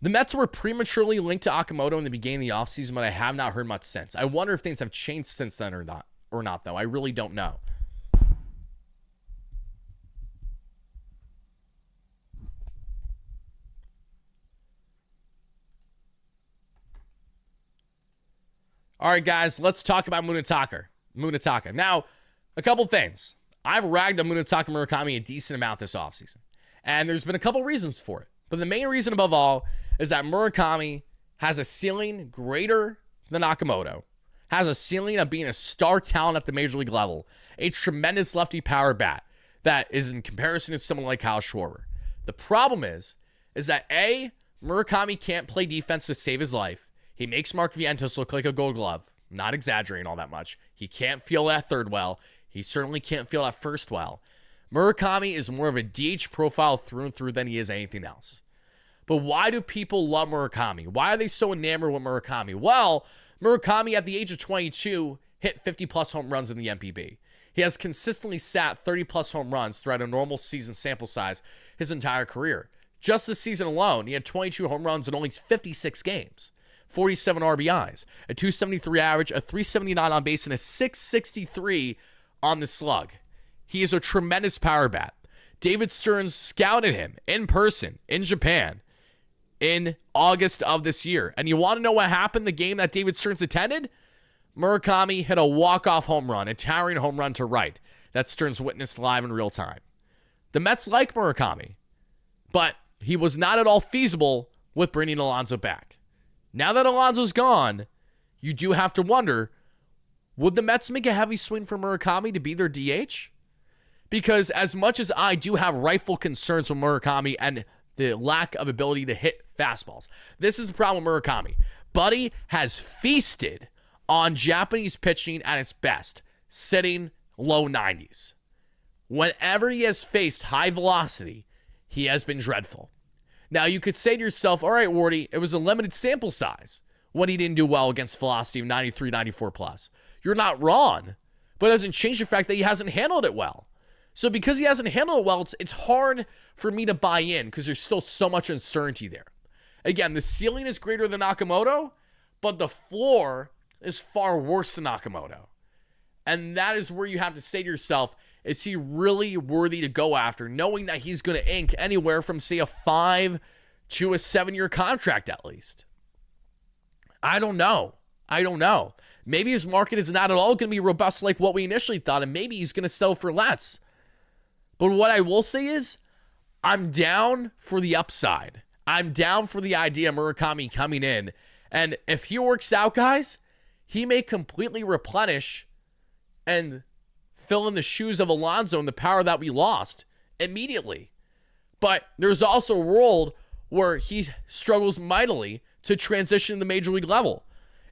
The Mets were prematurely linked to Okamoto in the beginning of the offseason, but I have not heard much since. I wonder if things have changed since then or not, though. I really don't know. All right, guys, let's talk about Munetaka. Now, a couple things. I've ragged on Munetaka Murakami a decent amount this offseason, and there's been a couple reasons for it. But the main reason above all is that Murakami has a ceiling greater than Okamoto, has a ceiling of being a star talent at the major league level, a tremendous lefty power bat that is in comparison to someone like Kyle Schwarber. The problem is that A, Murakami can't play defense to save his life. He makes Mark Vientos look like a gold glove. Not exaggerating all that much. He can't feel that third well. He certainly can't feel that first well. Murakami is more of a DH profile through and through than he is anything else. But why do people love Murakami? Why are they so enamored with Murakami? Well, Murakami at the age of 22 hit 50-plus home runs in the MPB. He has consistently sat 30-plus home runs throughout a normal season sample size his entire career. Just this season alone, he had 22 home runs in only 56 games, 47 RBIs, a 273 average, a 379 on base, and a 663 on the slug. He is a tremendous power bat. David Stearns scouted him in person in Japan in August of this year. And you want to know what happened the game that David Stearns attended? Murakami hit a walk-off home run, a towering home run to right that Stearns witnessed live in real time. The Mets like Murakami, but he was not at all feasible with bringing Alonso back. Now that Alonso's gone, you do have to wonder, would the Mets make a heavy swing for Murakami to be their DH? Because as much as I do have rightful concerns with Murakami and the lack of ability to hit fastballs, this is the problem with Murakami. Buddy has feasted on Japanese pitching at its best, sitting low 90s. Whenever he has faced high velocity, he has been dreadful. Now, you could say to yourself, all right, Wardy, it was a limited sample size when he didn't do well against velocity of 93, 94 plus. You're not wrong, but it doesn't change the fact that he hasn't handled it well. So because he hasn't handled it well, it's hard for me to buy in because there's still so much uncertainty there. Again, the ceiling is greater than Okamoto, but the floor is far worse than Okamoto. And that is where you have to say to yourself, is he really worthy to go after, knowing that he's going to ink anywhere from, say, a 5 to a 7-year contract at least? I don't know. Maybe his market is not at all going to be robust like what we initially thought, and maybe he's going to sell for less. But what I will say is, I'm down for the upside. I'm down for the idea of Murakami coming in. And if he works out, guys, he may completely replenish and fill in the shoes of Alonso and the power that we lost immediately. But there's also a world where he struggles mightily to transition to the major league level.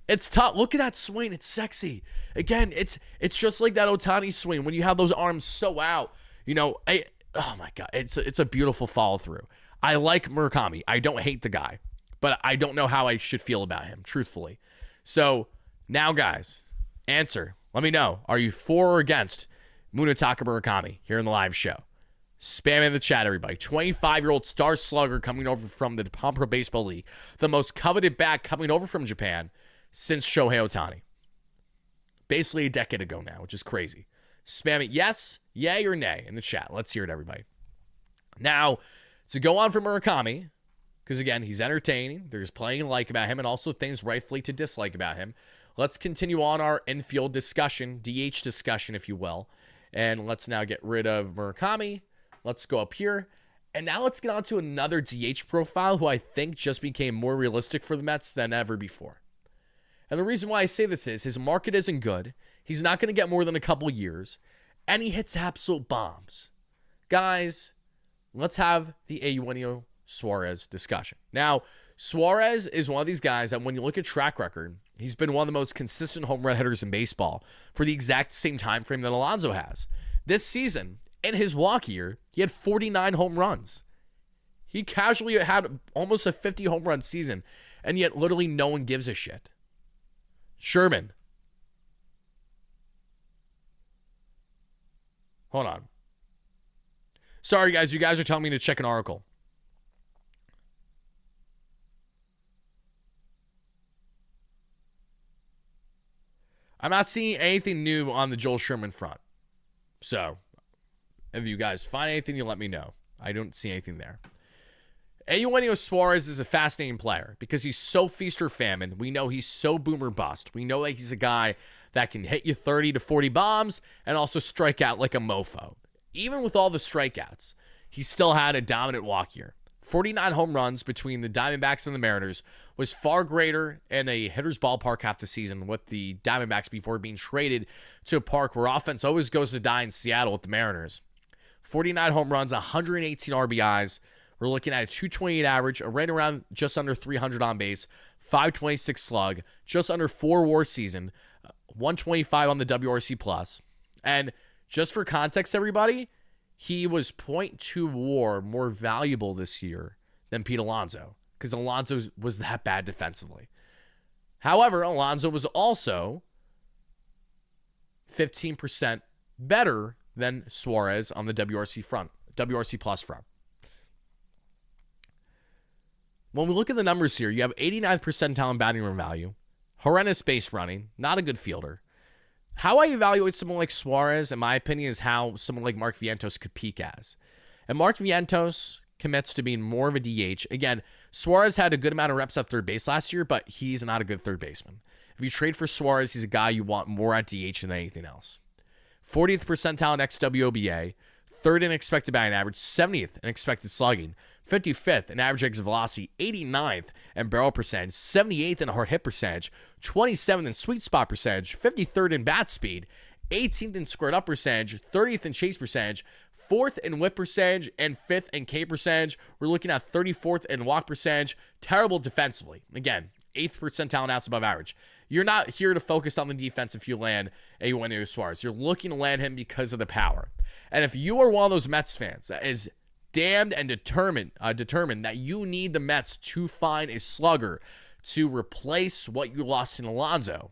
It's tough. Look at that swing. It's sexy. Again, it's just like that Ohtani swing when you have those arms so out. You know, oh my God, it's a beautiful follow through. I like Murakami. I don't hate the guy, but I don't know how I should feel about him, truthfully. So now, guys, answer. Let me know. Are you for or against Munetaka Murakami here in the live show? Spam in the chat, everybody. 25-year-old star slugger coming over from the Japan Pro Baseball League. The most coveted bat coming over from Japan since Shohei Ohtani. Basically a decade ago now, which is crazy. Spam it yes, yay, or nay in the chat. Let's hear it, everybody. Now, to go on for Murakami, because again, he's entertaining. There's plenty to like about him and also things rightfully to dislike about him. let's continue on our infield discussion, DH discussion, if you will. And let's now get rid of Murakami. Let's go up here. And now let's get on to another DH profile who I think just became more realistic for the Mets than ever before. And the reason why I say this is his market isn't good. He's not going to get more than a couple years. And he hits absolute bombs. Guys, let's have the Eugenio Suarez discussion. Now, Suarez is one of these guys that when you look at track record, he's been one of the most consistent home run hitters in baseball for the exact same time frame that Alonso has. This season, in his walk year, he had 49 home runs. He casually had almost a 50 home run season, and yet literally no one gives a shit. Sherman. Hold on. Sorry, guys. You guys are telling me to check an article. I'm not seeing anything new on the Joel Sherman front. So, if you guys find anything, you let me know. I don't see anything there. Eugenio Suarez is a fascinating player because he's so feast or famine. We know he's so boom or bust. We know that he's a guy that can hit you 30 to 40 bombs and also strike out like a mofo. Even with all the strikeouts, he still had a dominant walk year. 49 home runs between the Diamondbacks and the Mariners was far greater in a hitter's ballpark half the season with the Diamondbacks before being traded to a park where offense always goes to die in Seattle with the Mariners. 49 home runs, 118 RBIs. We're looking at a 228 average, a right around just under 300 on base, 526 slug, just under 4 WAR season, 125 on the WRC plus. And just for context, everybody, he was 0.2 WAR more valuable this year than Pete Alonso because Alonso was that bad defensively. However, Alonso was also 15% better than Suarez on the WRC plus front. When we look at the numbers here, you have 89th percentile in batting run value, horrendous base running, not a good fielder. How I evaluate someone like Suarez, in my opinion, is how someone like Mark Vientos could peak as. And Mark Vientos commits to being more of a DH. Again, Suarez had a good amount of reps at third base last year, but he's not a good third baseman. If you trade for Suarez, he's a guy you want more at DH than anything else. 40th percentile in xWOBA, 3rd in expected batting average, 70th in expected slugging, 55th in average exit velocity, 89th in barrel percentage, 78th in hard hit percentage, 27th in sweet spot percentage, 53rd in bat speed, 18th in squared up percentage, 30th in chase percentage, 4th in whip percentage, and 5th in K percentage. We're looking at 34th in walk percentage. Terrible defensively. Again, 8th percentile in outs above average. You're not here to focus on the defense if you land Eugenio Suarez. You're looking to land him because of the power. And if you are one of those Mets fans that is damned and determined that you need the Mets to find a slugger to replace what you lost in Alonso,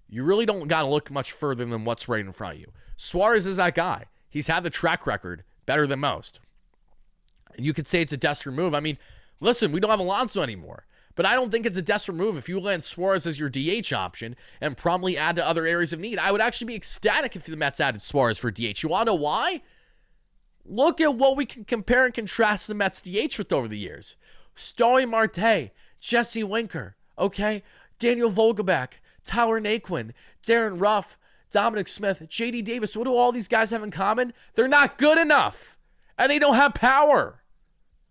you really don't got to look much further than what's right in front of you. Suarez is that guy. He's had the track record better than most. You could say it's a desperate move. I mean, listen, we don't have Alonso anymore. But I don't think it's a desperate move if you land Suarez as your DH option and promptly add to other areas of need. I would actually be ecstatic if the Mets added Suarez for DH. You want to know why? Look at what we can compare and contrast the Mets DH with over the years. Starling Marte, Jesse Winker, okay? Daniel Vogelbach, Tyler Naquin, Darren Ruff, Dominic Smith, J.D. Davis. What do all these guys have in common? They're not good enough. And they don't have power.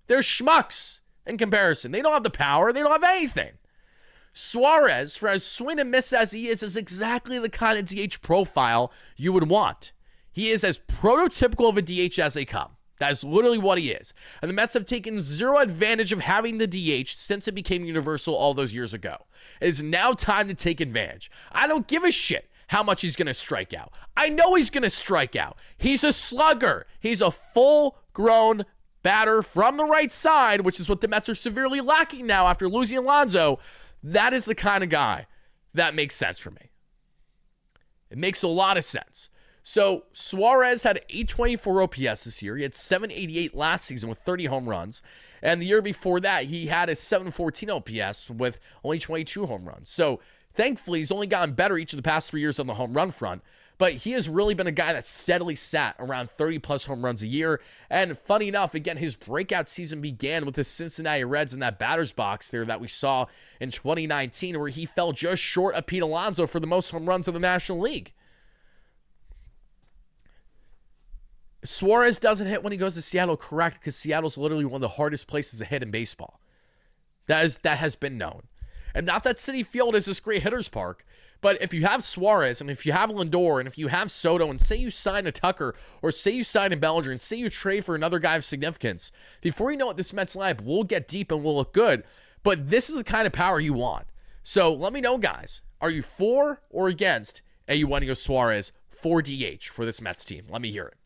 They're schmucks in comparison. They don't have the power. They don't have anything. Suarez, for as swing and miss as he is exactly the kind of DH profile you would want. He is as prototypical of a DH as they come. That is literally what he is. And the Mets have taken zero advantage of having the DH since it became universal all those years ago. It is now time to take advantage. I don't give a shit how much he's going to strike out. I know he's going to strike out. He's a slugger. He's a full-grown batter from the right side, which is what the Mets are severely lacking now after losing Alonso. That is the kind of guy that makes sense for me. It makes a lot of sense. So Suarez had 824 OPS this year. He had 788 last season with 30 home runs. And the year before that, he had a 714 OPS with only 22 home runs. So thankfully, he's only gotten better each of the past 3 years on the home run front. But he has really been a guy that steadily sat around 30-plus home runs a year. And funny enough, again, his breakout season began with the Cincinnati Reds in that batter's box there that we saw in 2019, where he fell just short of Pete Alonso for the most home runs in the National League. Suarez doesn't hit when he goes to Seattle, correct, because Seattle's literally one of the hardest places to hit in baseball. That has been known. And not that Citi Field is this great hitter's park, but if you have Suarez and if you have Lindor and if you have Soto and say you sign a Tucker or say you sign a Bellinger and say you trade for another guy of significance, before you know it, this Mets lineup will get deep and will look good. But this is the kind of power you want. So let me know, guys. Are you for or against Eugenio Suarez for DH for this Mets team? Let me hear it.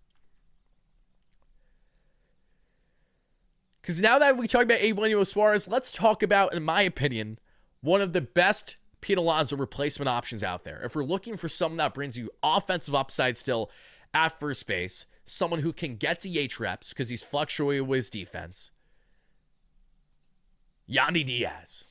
Because now that we talk about Eugenio Suarez, let's talk about, in my opinion, one of the best Pete Alonso replacement options out there. If we're looking for someone that brings you offensive upside still at first base, someone who can get DH reps because he's fluctuated with his defense, Yandy Diaz.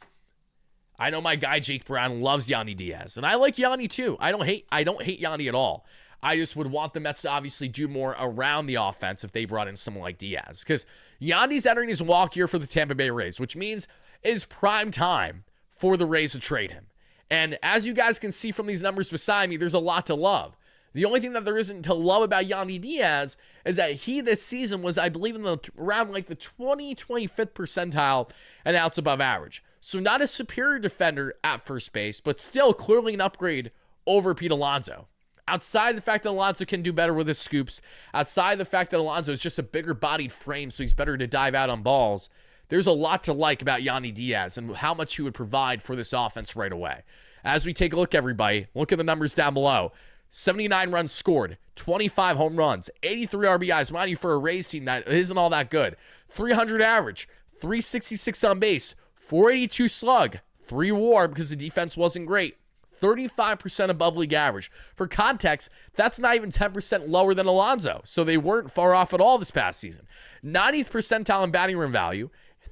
I know my guy Jake Brown loves Yandy Diaz, and I like Yandy too. I don't hate Yandy at all. I just would want the Mets to obviously do more around the offense if they brought in someone like Diaz, because Yandy's entering his walk year for the Tampa Bay Rays, which means it's prime time for the Rays to trade him. And as you guys can see from these numbers beside me, there's a lot to love. The only thing that there isn't to love about Yandy Diaz is that he this season was, I believe, around like the 25th percentile and outs above average. So not a superior defender at first base, but still clearly an upgrade over Pete Alonso. Outside the fact that Alonso can do better with his scoops, outside the fact that Alonso is just a bigger bodied frame, so he's better to dive out on balls, there's a lot to like about Yandy Diaz and how much he would provide for this offense right away. As we take a look, everybody, look at the numbers down below. 79 runs scored, 25 home runs, 83 RBIs, mind you, for a Rays team that isn't all that good. 300 average, 366 on base, 482 slug, 3 WAR because the defense wasn't great. 35% above league average. For context, that's not even 10% lower than Alonso, so they weren't far off at all this past season. 90th percentile in batting run value,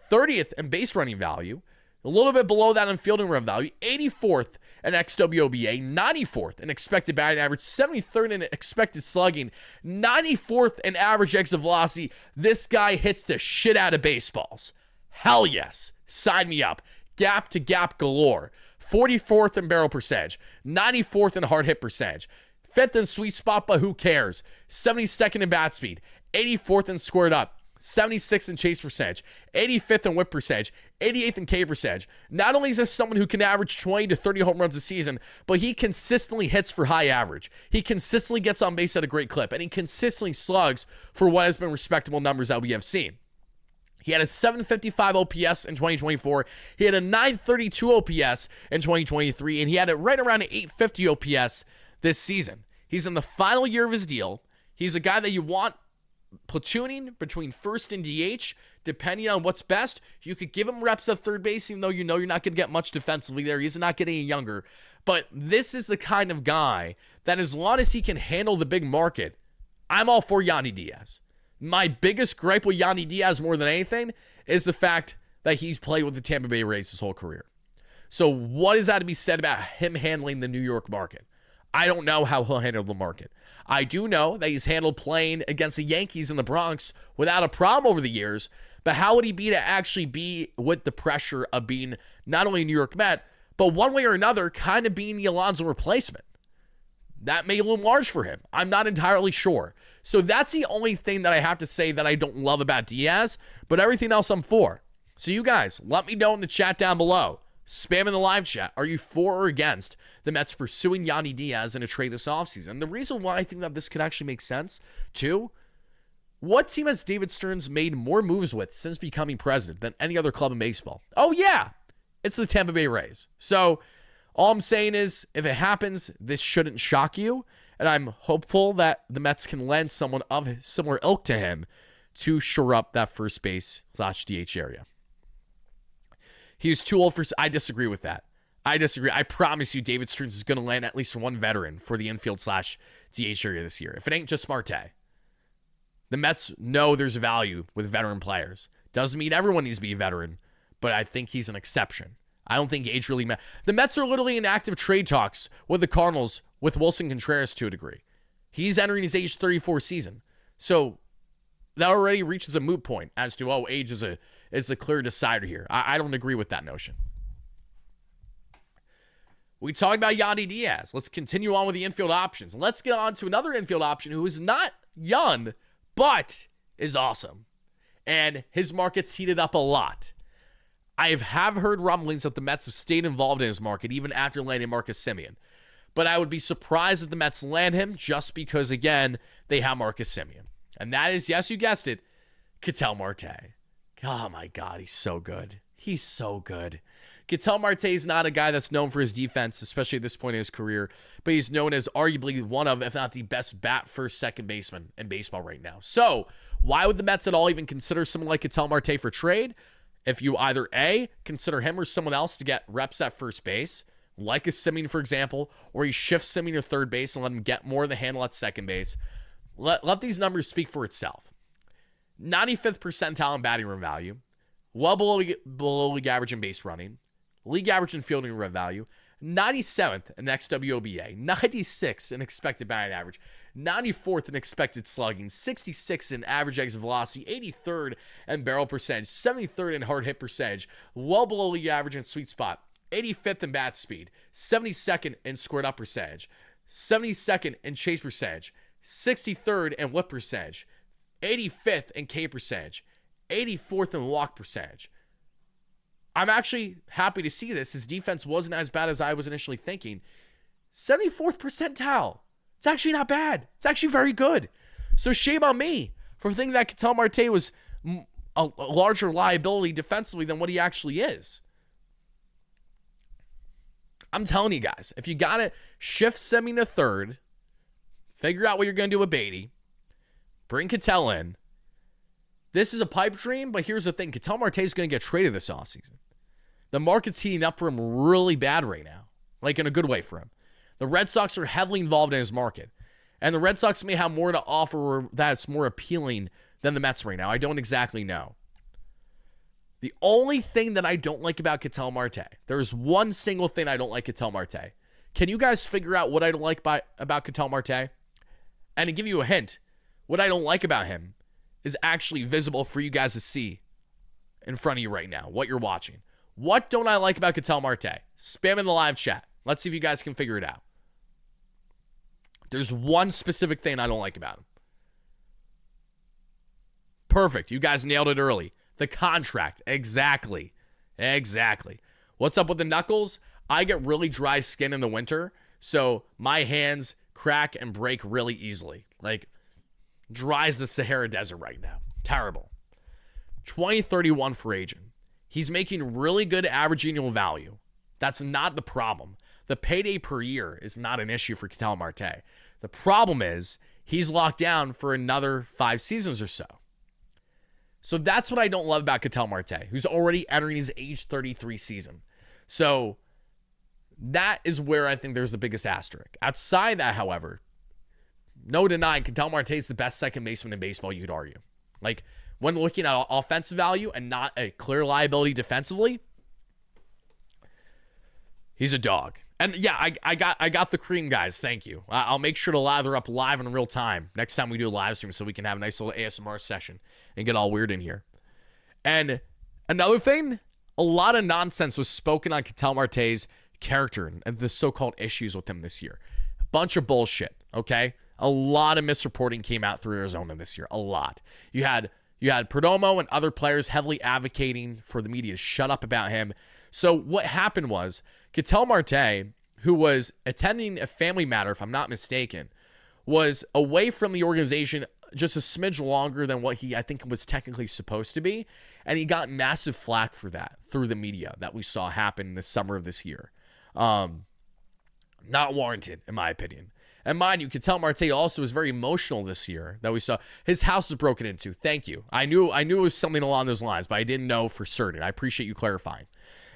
30th in base running value, a little bit below that in fielding run value, 84th in XWOBA, 94th in expected batting average, 73rd in expected slugging, 94th in average exit velocity. This guy hits the shit out of baseballs. Hell yes. Sign me up. Gap to gap galore. 44th in barrel percentage, 94th in hard hit percentage, 5th in sweet spot, but who cares? 72nd in bat speed, 84th in squared up, 76th in chase percentage, 85th in whip percentage, 88th in K percentage. Not only is this someone who can average 20 to 30 home runs a season, but he consistently hits for high average. He consistently gets on base at a great clip, and he consistently slugs for what has been respectable numbers that we have seen. He had a 755 OPS in 2024. He had a 932 OPS in 2023, and he had it right around an 850 OPS this season. He's in the final year of his deal. He's a guy that you want platooning between first and DH, depending on what's best. You could give him reps at third base, even though you know you're not going to get much defensively there. He's not getting any younger. But this is the kind of guy that as long as he can handle the big market, I'm all for Yandy Diaz. My biggest gripe with Yandy Diaz more than anything is the fact that he's played with the Tampa Bay Rays his whole career. So what is that to be said about him handling the New York market? I don't know how he'll handle the market. I do know that he's handled playing against the Yankees in the Bronx without a problem over the years, but how would he be to actually be with the pressure of being not only a New York Met, but one way or another kind of being the Alonso replacement? That may loom large for him. I'm not entirely sure. So that's the only thing that I have to say that I don't love about Diaz, but everything else I'm for. So you guys, let me know in the chat down below. Spam in the live chat. Are you for or against the Mets pursuing Yandy Diaz in a trade this offseason? The reason why I think that this could actually make sense, too, what team has David Stearns made more moves with since becoming president than any other club in baseball? Oh, yeah. It's the Tampa Bay Rays. So all I'm saying is, if it happens, this shouldn't shock you. And I'm hopeful that the Mets can lend someone of similar ilk to him to shore up that first base / DH area. He's too old for... I disagree with that. I disagree. I promise you David Stearns is going to land at least one veteran for the infield / DH area this year. If it ain't just Marte. The Mets know there's value with veteran players. Doesn't mean everyone needs to be a veteran, but I think he's an exception. I don't think age really matters. The Mets are literally in active trade talks with the Cardinals with Wilson Contreras to a degree. He's entering his age 34 season. So that already reaches a moot point as to, age is a clear decider here. I don't agree with that notion. We talked about Yandy Diaz. Let's continue on with the infield options. Let's get on to another infield option who is not young, but is awesome. And his market's heated up a lot. I have heard rumblings that the Mets have stayed involved in his market even after landing Marcus Semien. But I would be surprised if the Mets land him just because, again, they have Marcus Semien. And that is, yes, you guessed it, Ketel Marte. Oh, my God, he's so good. He's so good. Ketel Marte is not a guy that's known for his defense, especially at this point in his career, but he's known as arguably one of, if not the best bat first second baseman in baseball right now. So why would the Mets at all even consider someone like Ketel Marte for trade? If you either A, consider him or someone else to get reps at first base, like a Semien, for example, or you shift Semien to third base and let him get more of the handle at second base. Let these numbers speak for itself. 95th percentile in batting run value, well below league average in base running, league average in fielding run value, 97th in xWOBA, 96th in expected batting average, 94th in expected slugging, 66th in average exit velocity, 83rd in barrel percentage, 73rd in hard hit percentage, well below league average in sweet spot, 85th in bat speed, 72nd in squared up percentage, 72nd in chase percentage, 63rd in whip percentage, 85th in K percentage, 84th in walk percentage. I'm actually happy to see this. His defense wasn't as bad as I was initially thinking. 74th percentile. It's actually not bad. It's actually very good. So shame on me for thinking that Ketel Marte was a larger liability defensively than what he actually is. I'm telling you guys, if you got to shift Semien to third, figure out what you're going to do with Beatty, bring Ketel in. This is a pipe dream, but here's the thing. Ketel Marte is going to get traded this offseason. The market's heating up for him really bad right now, like in a good way for him. The Red Sox are heavily involved in his market, and the Red Sox may have more to offer that's more appealing than the Mets right now. I don't exactly know. The only thing that I don't like about Ketel Marte, there's one single thing I don't like Ketel Marte. Can you guys figure out what I don't like about Ketel Marte? And to give you a hint, what I don't like about him is actually visible for you guys to see in front of you right now, what you're watching. What don't I like about Ketel Marte? Spam in the live chat. Let's see if you guys can figure it out. There's one specific thing I don't like about him. Perfect. You guys nailed it early. The contract. Exactly. What's up with the knuckles? I get really dry skin in the winter, so my hands crack and break really easily. Like, dry as the Sahara Desert right now. Terrible. 2031 for agent. He's making really good average annual value. That's not the problem. The payday per year is not an issue for Ketel Marte. The problem is he's locked down for another 5 seasons or so. So that's what I don't love about Ketel Marte, who's already entering his age 33 season. So that is where I think there's the biggest asterisk. Outside that, however, no denying, Ketel Marte is the best second baseman in baseball, you could argue. Like, when looking at offensive value and not a clear liability defensively, he's a dog. And yeah, I got the cream, guys. Thank you. I'll make sure to lather up live in real time next time we do a live stream so we can have a nice little ASMR session and get all weird in here. And another thing, a lot of nonsense was spoken on Ketel Marte's character and the so-called issues with him this year. A bunch of bullshit, okay? A lot of misreporting came out through Arizona this year. A lot. You had Perdomo and other players heavily advocating for the media to shut up about him. So what happened was Ketel Marte, who was attending a family matter, if I'm not mistaken, was away from the organization just a smidge longer than what he, I think, was technically supposed to be. And he got massive flack for that through the media that we saw happen in the summer of this year. Not warranted, in my opinion. And mind you, Ketel Marte also was very emotional this year that we saw. His house was broken into. Thank you. I knew it was something along those lines, but I didn't know for certain. I appreciate you clarifying.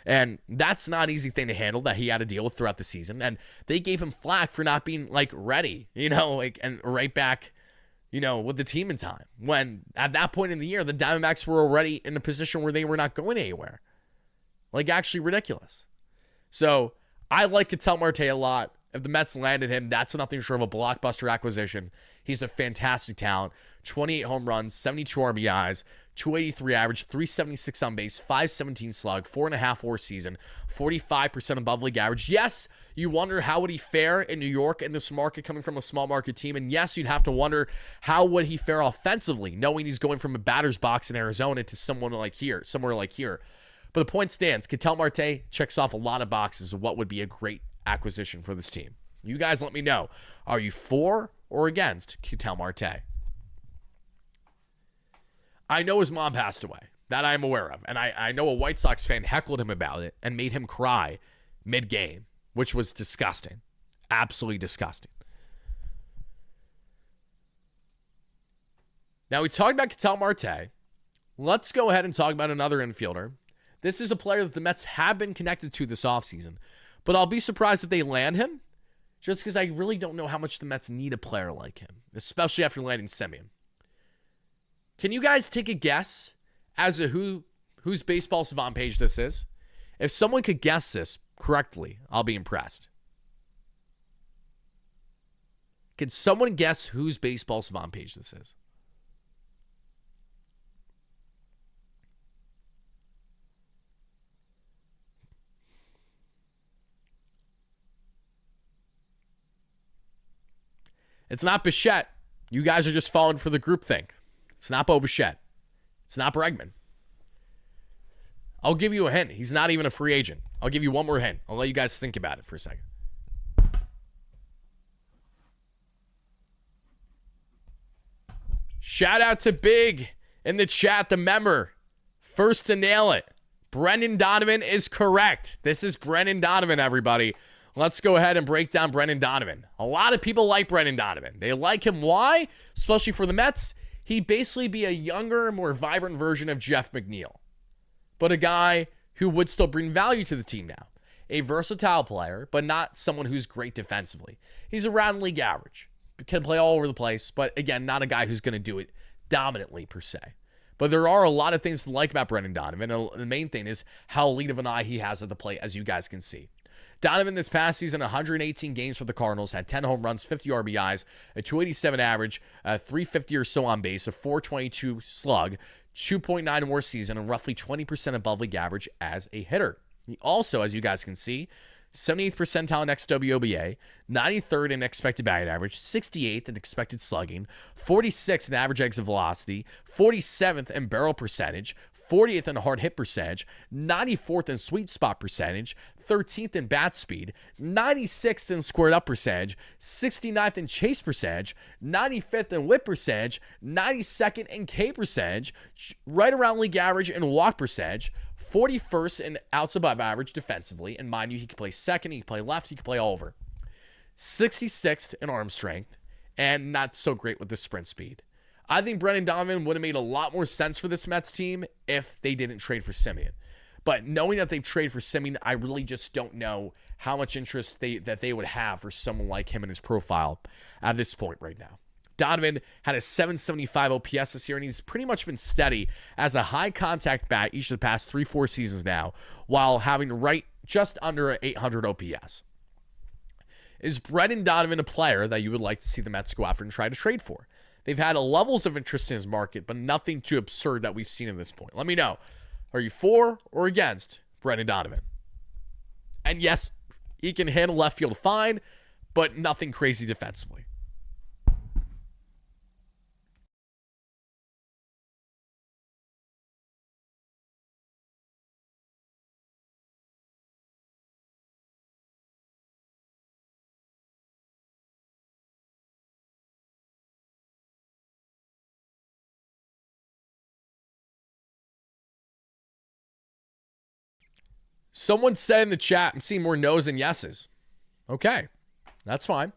And that's not an easy thing to handle that he had to deal with throughout the season. And they gave him flack for not being, like, ready, and right back, with the team in time. When at that point in the year, the Diamondbacks were already in a position where they were not going anywhere. Like, actually ridiculous. So I like Ketel Marte a lot. if the Mets landed him, that's nothing short of a blockbuster acquisition. He's a fantastic talent. 28 home runs, 72 RBIs, 283 average, 376 on base, 517 slug, 4.5 WAR season, 45% above league average. Yes, you wonder how would he fare in New York in this market coming from a small market team. And yes, you'd have to wonder how would he fare offensively, knowing he's going from a batter's box in Arizona to somewhere like here. But the point stands, Ketel Marte checks off a lot of boxes of what would be a great acquisition for this team. You guys let me know. Are you for or against Ketel Marte? I know his mom passed away. That I'm aware of. And I know a White Sox fan heckled him about it and made him cry mid-game, which was disgusting. Absolutely disgusting. Now, we talked about Ketel Marte. Let's go ahead and talk about another infielder. This is a player that the Mets have been connected to this offseason. But I'll be surprised if they land him, just because I really don't know how much the Mets need a player like him, especially after landing Semien. Can you guys take a guess as to whose baseball savant page this is? If someone could guess this correctly, I'll be impressed. Can someone guess whose baseball savant page this is? It's not Bichette. You guys are just falling for the groupthink. It's not Bo Bichette. It's not Bregman. I'll give you a hint. He's not even a free agent. I'll give you one more hint. I'll let you guys think about it for a second. Shout out to Big in the chat, the member. First to nail it. Brendan Donovan is correct. This is Brendan Donovan, everybody. Let's go ahead and break down Brendan Donovan. A lot of people like Brendan Donovan. They like him. Why? Especially for the Mets. He'd basically be a younger, more vibrant version of Jeff McNeil. But a guy who would still bring value to the team now. A versatile player, but not someone who's great defensively. He's around league average. Can play all over the place, but again, not a guy who's going to do it dominantly per se. But there are a lot of things to like about Brendan Donovan. And the main thing is how elite of an eye he has at the plate, as you guys can see. Donovan this past season, 118 games for the Cardinals, had 10 home runs, 50 RBIs, a 287 average, 350 or so on base, a 422 slug, 2.9 WAR season, and roughly 20% above league average as a hitter. He also, as you guys can see, 78th percentile in xWOBA, 93rd in expected batting average, 68th in expected slugging, 46th in average exit velocity, 47th in barrel percentage, 40th in hard hit percentage, 94th in sweet spot percentage, 13th in bat speed, 96th in squared up percentage, 69th in chase percentage, 95th in whip percentage, 92nd in K percentage, right around league average in walk percentage, 41st in outs above average defensively. And mind you, he can play second, he can play left, he can play all over. 66th in arm strength, and not so great with the sprint speed. I think Brendan Donovan would have made a lot more sense for this Mets team if they didn't trade for Semien. But knowing that they've traded for Semien, I really just don't know how much interest they would have for someone like him in his profile at this point right now. Donovan had a 775 OPS this year, and he's pretty much been steady as a high-contact bat each of the past 3-4 seasons now, while having right just under an 800 OPS. Is Brendan Donovan a player that you would like to see the Mets go after and try to trade for? They've had levels of interest in his market, but nothing too absurd that we've seen at this point. Let me know. Are you for or against Brendan Donovan? And yes, he can handle left field fine, but nothing crazy defensively. Someone said in the chat, I'm seeing more no's than yeses. Okay, that's fine.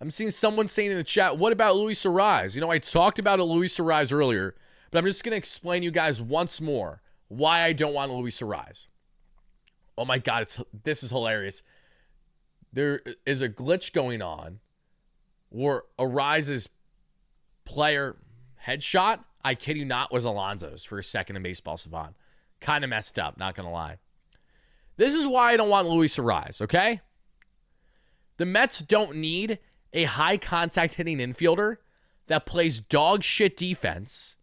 I'm seeing someone saying in the chat, what about Luis Arraez? You know, I talked about Luis Arraez earlier, but I'm just going to explain to you guys once more why I don't want Luis Arraez. Oh my God, this is hilarious. There is a glitch going on where Arraez's player headshot, I kid you not, was Alonso's for a second in Baseball Savant. Kind of messed up, not going to lie. This is why I don't want Luis Arraez, okay? The Mets don't need a high contact hitting infielder that plays dog shit defense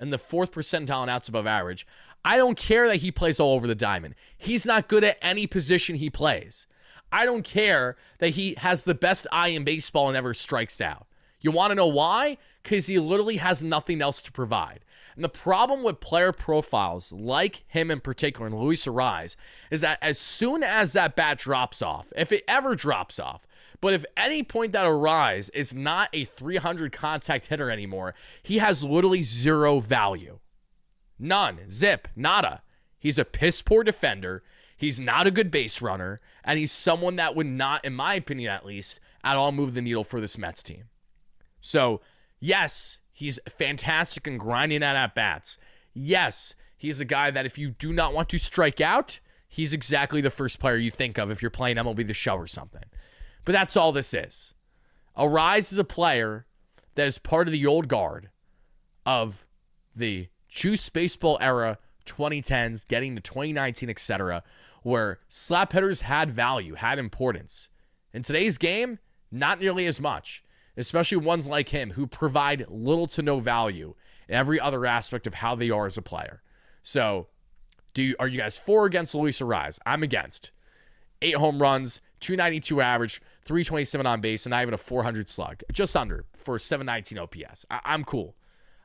in the 4th percentile and outs above average. I don't care that he plays all over the diamond. He's not good at any position he plays. I don't care that he has the best eye in baseball and never strikes out. You want to know why? Because he literally has nothing else to provide. And the problem with player profiles like him in particular, and Luis Arraez, is that as soon as that bat drops off, if it ever drops off, but if any point that Arraez is not a 300 contact hitter anymore, he has literally zero value. None. Zip. Nada. He's a piss poor defender. He's not a good base runner. And he's someone that would not, in my opinion at least, at all move the needle for this Mets team. So, yes, he's fantastic in grinding out at-bats. Yes, he's a guy that if you do not want to strike out, he's exactly the first player you think of if you're playing MLB The Show or something. But that's all this is. Arraez is a player that is part of the old guard of the juice baseball era, 2010s, getting to 2019, etc., where slap hitters had value, had importance. In today's game, not nearly as much, especially ones like him who provide little to no value in every other aspect of how they are as a player. So, are you guys for or against Luis Arraez? I'm against. 8 home runs, 292 average, 327 on base, and not even a 400 slug. Just under for 719 OPS. I'm cool.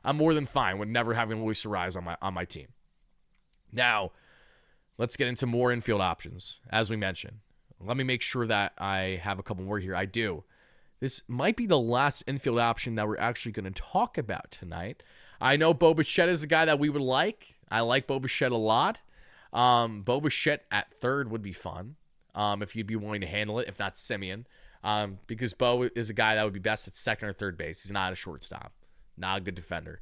I'm more than fine with never having Luis Arraez on my team. Now, let's get into more infield options, as we mentioned. Let me make sure that I have a couple more here. I do. This might be the last infield option that we're actually going to talk about tonight. I know Bo Bichette is a guy that we would like. I like Bo Bichette a lot. Bo Bichette at third would be fun if you'd be willing to handle it, if not Simeon, because Bo is a guy that would be best at second or third base. He's not a shortstop, not a good defender,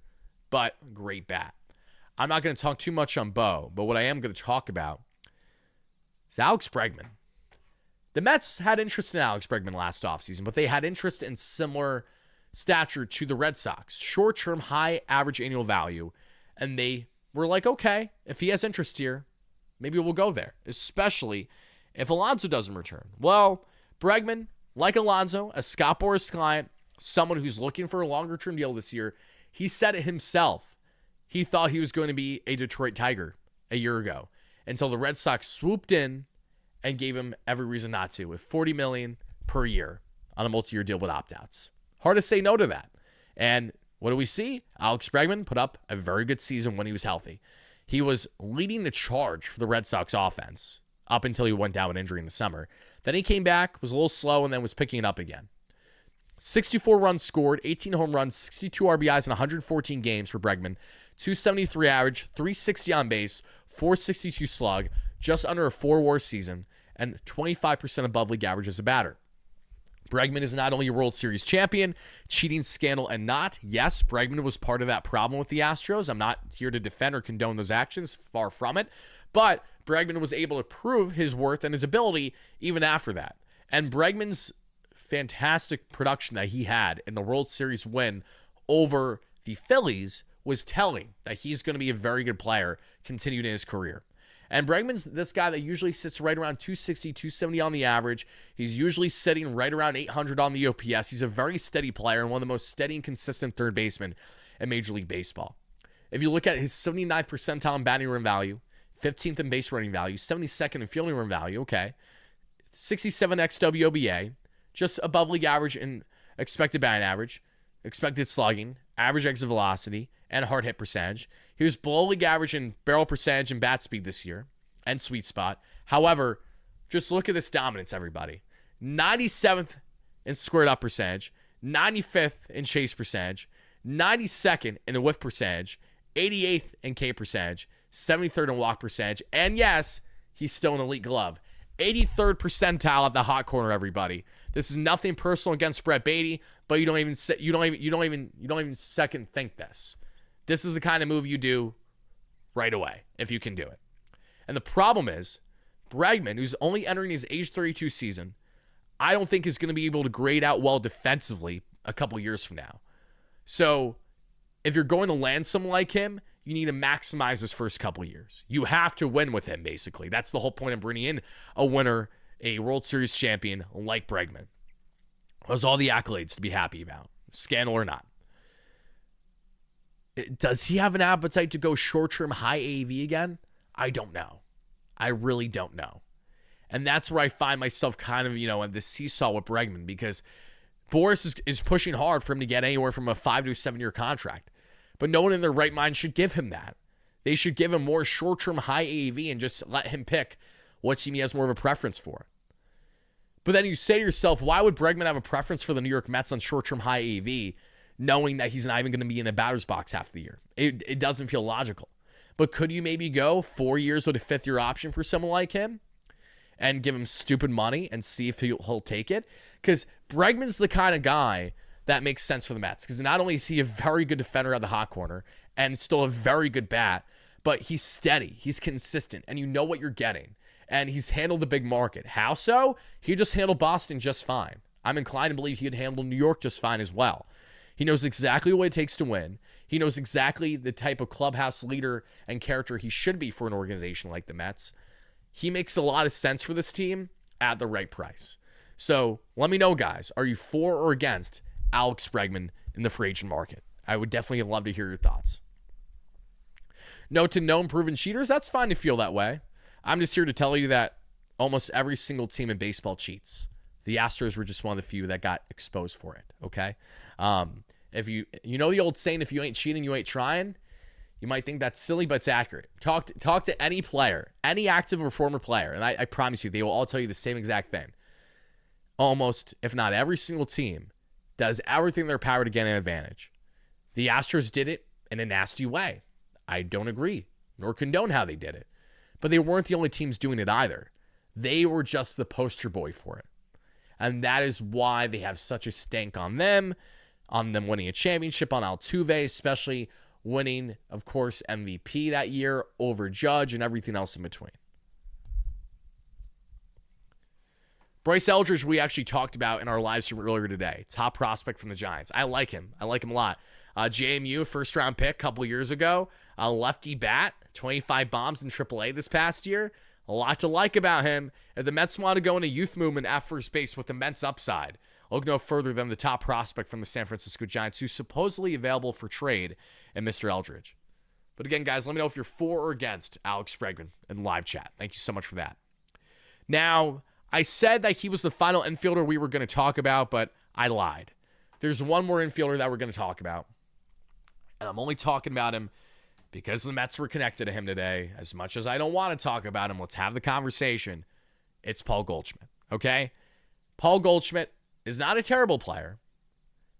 but great bat. I'm not going to talk too much on Bo, but what I am going to talk about is Alex Bregman. The Mets had interest in Alex Bregman last offseason, but they had interest in similar stature to the Red Sox. Short-term, high average annual value. And they were like, okay, if he has interest here, maybe we'll go there, especially if Alonso doesn't return. Well, Bregman, like Alonso, a Scott Boras client, someone who's looking for a longer-term deal this year, he said it himself. He thought he was going to be a Detroit Tiger a year ago until the Red Sox swooped in and gave him every reason not to, with $40 million per year on a multi-year deal with opt-outs. Hard to say no to that. And what do we see? Alex Bregman put up a very good season when he was healthy. He was leading the charge for the Red Sox offense up until he went down with injury in the summer. Then he came back, was a little slow, and then was picking it up again. 64 runs scored, 18 home runs, 62 RBIs in 114 games for Bregman, 273 average, 360 on base, 462 slug, just under a 4 WAR season, and 25% above league average as a batter. Bregman is not only a World Series champion, cheating scandal and not. Yes, Bregman was part of that problem with the Astros. I'm not here to defend or condone those actions, far from it. But Bregman was able to prove his worth and his ability even after that. And Bregman's fantastic production that he had in the World Series win over the Phillies was telling that he's going to be a very good player continued in his career. And Bregman's this guy that usually sits right around 260, 270 on the average. He's usually sitting right around 800 on the OPS. He's a very steady player and one of the most steady and consistent third basemen in Major League Baseball. If you look at his 79th percentile in batting run value, 15th in base running value, 72nd in fielding run value, okay, 67 xWOBA, just above league average in expected batting average, expected slugging, average exit velocity, and hard hit percentage. He was below league average in barrel percentage and bat speed this year, and sweet spot. However, just look at this dominance, everybody. 97th in squared up percentage, 95th in chase percentage, 92nd in whiff percentage, 88th in K percentage, 73rd in walk percentage, and yes, he's still an elite glove. 83rd percentile at the hot corner, everybody. This is nothing personal against Brett Beatty, but you don't even second think this. This is the kind of move you do right away if you can do it. And the problem is, Bregman, who's only entering his age 32 season, I don't think is going to be able to grade out well defensively a couple years from now. So if you're going to land someone like him, you need to maximize his first couple years. You have to win with him, basically. That's the whole point of bringing in a winner a World Series champion like Bregman. Has all the accolades to be happy about, scandal or not. Does he have an appetite to go short-term high AAV again? I don't know. I really don't know. And that's where I find myself kind of, in the seesaw with Bregman, because Boris is pushing hard for him to get anywhere from a 5 to 7 year contract. But no one in their right mind should give him that. They should give him more short-term high AAV and just let him pick what team he has more of a preference for. But then you say to yourself, why would Bregman have a preference for the New York Mets on short-term high AAV, knowing that he's not even going to be in the batter's box half the year? It doesn't feel logical. But could you maybe go 4 years with a 5th-year option for someone like him and give him stupid money and see if he'll take it? Because Bregman's the kind of guy that makes sense for the Mets, because not only is he a very good defender at the hot corner and still a very good bat, but he's steady, he's consistent, and you know what you're getting. And he's handled the big market. How so? He just handled Boston just fine. I'm inclined to believe he would handle New York just fine as well. He knows exactly what it takes to win. He knows exactly the type of clubhouse leader and character he should be for an organization like the Mets. He makes a lot of sense for this team at the right price. So let me know, guys. Are you for or against Alex Bregman in the free agent market? I would definitely love to hear your thoughts. No to known proven cheaters. That's fine to feel that way. I'm just here to tell you that almost every single team in baseball cheats. The Astros were just one of the few that got exposed for it, okay? If you know the old saying, if you ain't cheating, you ain't trying. You might think that's silly, but it's accurate. Talk to any player, any active or former player, and I promise you, they will all tell you the same exact thing. Almost, if not every single team, does everything in their power to get an advantage. The Astros did it in a nasty way. I don't agree, nor condone how they did it. But they weren't the only teams doing it either. They were just the poster boy for it. And that is why they have such a stank on them winning a championship, on Altuve, especially winning, of course, MVP that year over Judge and everything else in between. Bryce Eldridge, we actually talked about in our live stream earlier today. Top prospect from the Giants. I like him. I like him a lot. JMU, first-round pick a couple years ago. A lefty bat, 25 bombs in AAA this past year. A lot to like about him. If the Mets want to go in a youth movement at first base with immense upside, look no further than the top prospect from the San Francisco Giants, who's supposedly available for trade, and Mr. Eldridge. But again, guys, let me know if you're for or against Alex Bregman in live chat. Thank you so much for that. Now, I said that he was the final infielder we were going to talk about, but I lied. There's one more infielder that we're going to talk about, and I'm only talking about him because the Mets were connected to him today. As much as I don't want to talk about him, let's have the conversation. It's Paul Goldschmidt, okay? Paul Goldschmidt is not a terrible player,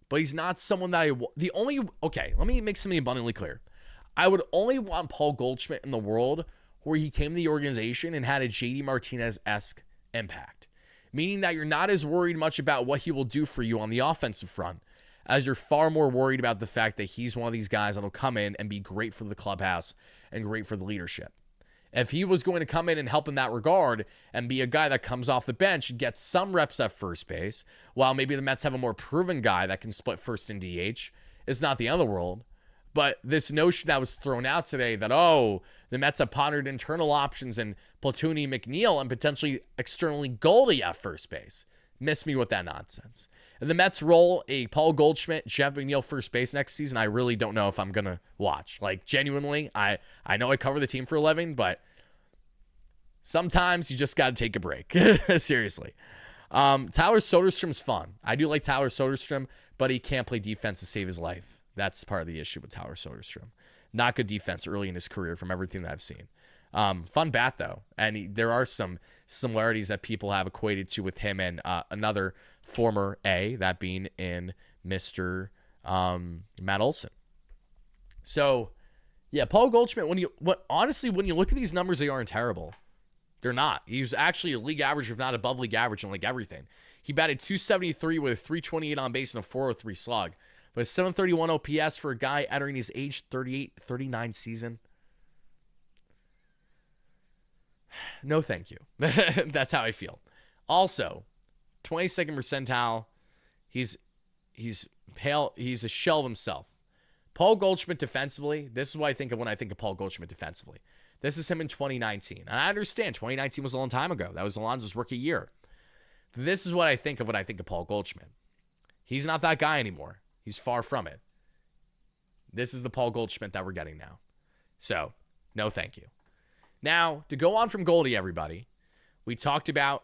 but he's not someone that let me make something abundantly clear. I would only want Paul Goldschmidt in the world where he came to the organization and had a JD Martinez-esque impact, meaning that you're not as worried much about what he will do for you on the offensive front, as you're far more worried about the fact that he's one of these guys that'll come in and be great for the clubhouse and great for the leadership. If he was going to come in and help in that regard and be a guy that comes off the bench and gets some reps at first base, while maybe the Mets have a more proven guy that can split first and DH, it's not the end of the world. But this notion that was thrown out today that, the Mets have pondered internal options and Platoonie McNeil and potentially externally Goldie at first base. Miss me with that nonsense. If the Mets roll a Paul Goldschmidt, Jeff McNeil first base next season, I really don't know if I'm going to watch. Like, genuinely, I know I cover the team for a living, but sometimes you just got to take a break. Seriously. Tyler Soderstrom's fun. I do like Tyler Soderstrom, but he can't play defense to save his life. That's part of the issue with Tyler Soderstrom. Not good defense early in his career from everything that I've seen. Fun bat, though. And there are some similarities that people have equated to with him and another former A, that being in Mr. Matt Olson. So, yeah, Paul Goldschmidt, when you look at these numbers, they aren't terrible. They're not. He was actually a league average, if not above league average in like everything. He batted .273 with a .328 on base and a .403 slug. But a .731 OPS for a guy entering his age 38, 39 season. No, thank you. That's how I feel. Also, 22nd percentile. He's pale. He's a shell of himself. Paul Goldschmidt defensively. This is what I think of when I think of Paul Goldschmidt defensively. This is him in 2019. And I understand 2019 was a long time ago. That was Alonso's rookie year. This is what I think of when I think of Paul Goldschmidt. He's not that guy anymore. He's far from it. This is the Paul Goldschmidt that we're getting now. So, no thank you. Now, to go on from Goldie, everybody, we talked about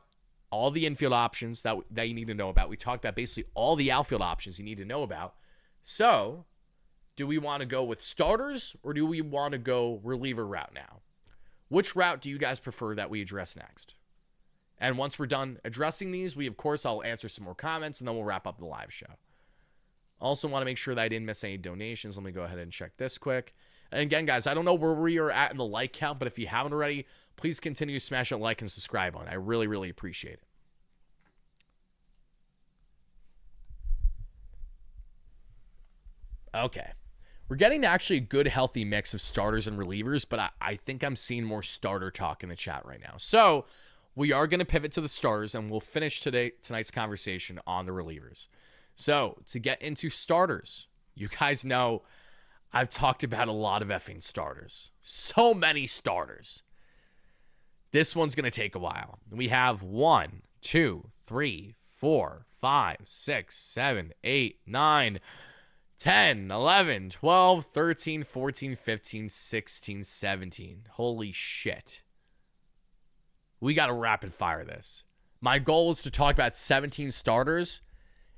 all the infield options that you need to know about. We talked about basically all the outfield options you need to know about. So, do we want to go with starters or do we want to go reliever route now? Which route do you guys prefer that we address next? And once we're done addressing these, I'll answer some more comments and then we'll wrap up the live show. Also want to make sure that I didn't miss any donations. Let me go ahead and check this quick. And again, guys, I don't know where we are at in the like count, but if you haven't already, please continue to smash that like and subscribe on. I really, really appreciate it. Okay. We're getting actually a good, healthy mix of starters and relievers, but I think I'm seeing more starter talk in the chat right now. So we are going to pivot to the starters, and we'll finish tonight's conversation on the relievers. So to get into starters, you guys know I've talked about a lot of effing starters. So many starters. This one's going to take a while. We have 1, 2, 3, 4, 5, 6, 7, 8, 9, 10, 11, 12, 13, 14, 15, 16, 17. Holy shit. We got to rapid fire this. My goal is to talk about 17 starters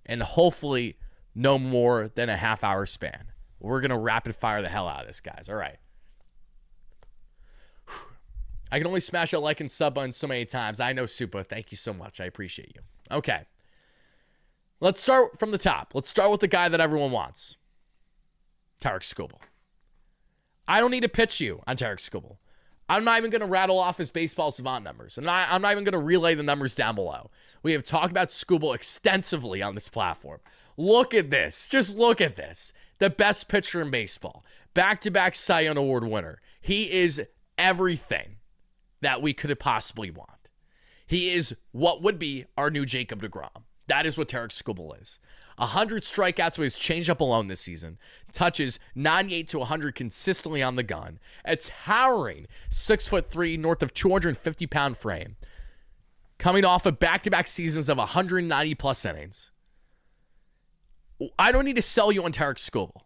and hopefully no more than a half-hour span. We're going to rapid fire the hell out of this, guys. All right. I can only smash a like and sub button so many times. I know, Supa. Thank you so much. I appreciate you. Okay. Let's start from the top. Let's start with the guy that everyone wants. Tarik Skubal. I don't need to pitch you on Tarik Skubal. I'm not even going to rattle off his baseball savant numbers. And I'm not even going to relay the numbers down below. We have talked about Skubal extensively on this platform. Look at this. Just look at this. The best pitcher in baseball. Back-to-back Cy Young Award winner. He is everything that we could have possibly want. He is what would be our new Jacob deGrom. That is what Tarik Skubal is. 100 strikeouts with his changeup alone this season. Touches 98 to 100 consistently on the gun. A towering 6'3", north of 250-pound frame. Coming off of back-to-back seasons of 190-plus innings. I don't need to sell you on Tarik Skubal.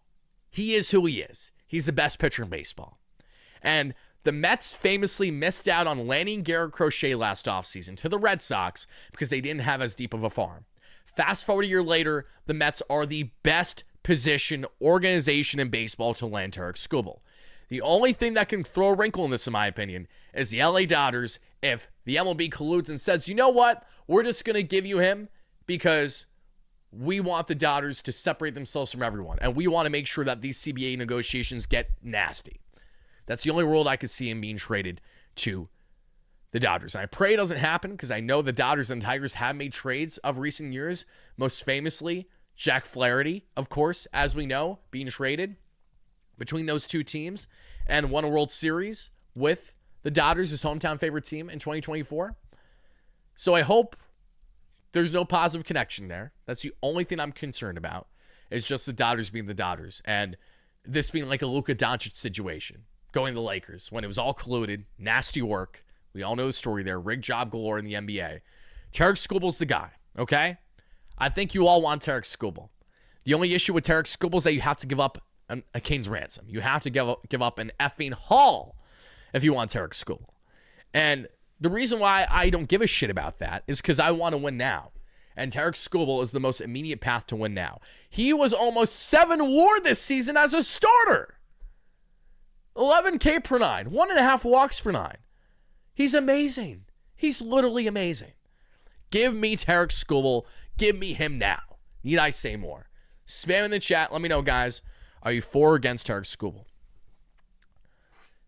He is who he is. He's the best pitcher in baseball. And the Mets famously missed out on landing Garrett Crochet last offseason to the Red Sox because they didn't have as deep of a farm. Fast forward a year later, the Mets are the best position organization in baseball to land Tarik Skubal. The only thing that can throw a wrinkle in this, in my opinion, is the LA Dodgers if the MLB colludes and says, you know what, we're just going to give you him because we want the Dodgers to separate themselves from everyone, and we want to make sure that these CBA negotiations get nasty. That's the only world I could see him being traded to the Dodgers. And I pray it doesn't happen because I know the Dodgers and Tigers have made trades of recent years. Most famously, Jack Flaherty, of course, as we know, being traded between those two teams and won a World Series with the Dodgers, his hometown favorite team, in 2024. So I hope there's no positive connection there. That's the only thing I'm concerned about, is just the Dodgers being the Dodgers and this being like a Luka Doncic situation going to the Lakers when it was all colluded, nasty work. We all know the story there. Rigged job galore in the NBA. Tarik Skubal's the guy, okay? I think you all want Tarik Skubal. The only issue with Tarik Skubal is that you have to give up a king's ransom. You have to give up an effing haul if you want Tarik Skubal. And the reason why I don't give a shit about that is because I want to win now. And Tarik Skubal is the most immediate path to win now. He was almost 7 WAR this season as a starter. 11 K per 9, 1.5 walks per 9. He's amazing. He's literally amazing. Give me Tarik Skubal. Give me him now. Need I say more? Spam in the chat. Let me know, guys. Are you for or against Tarik Skubal?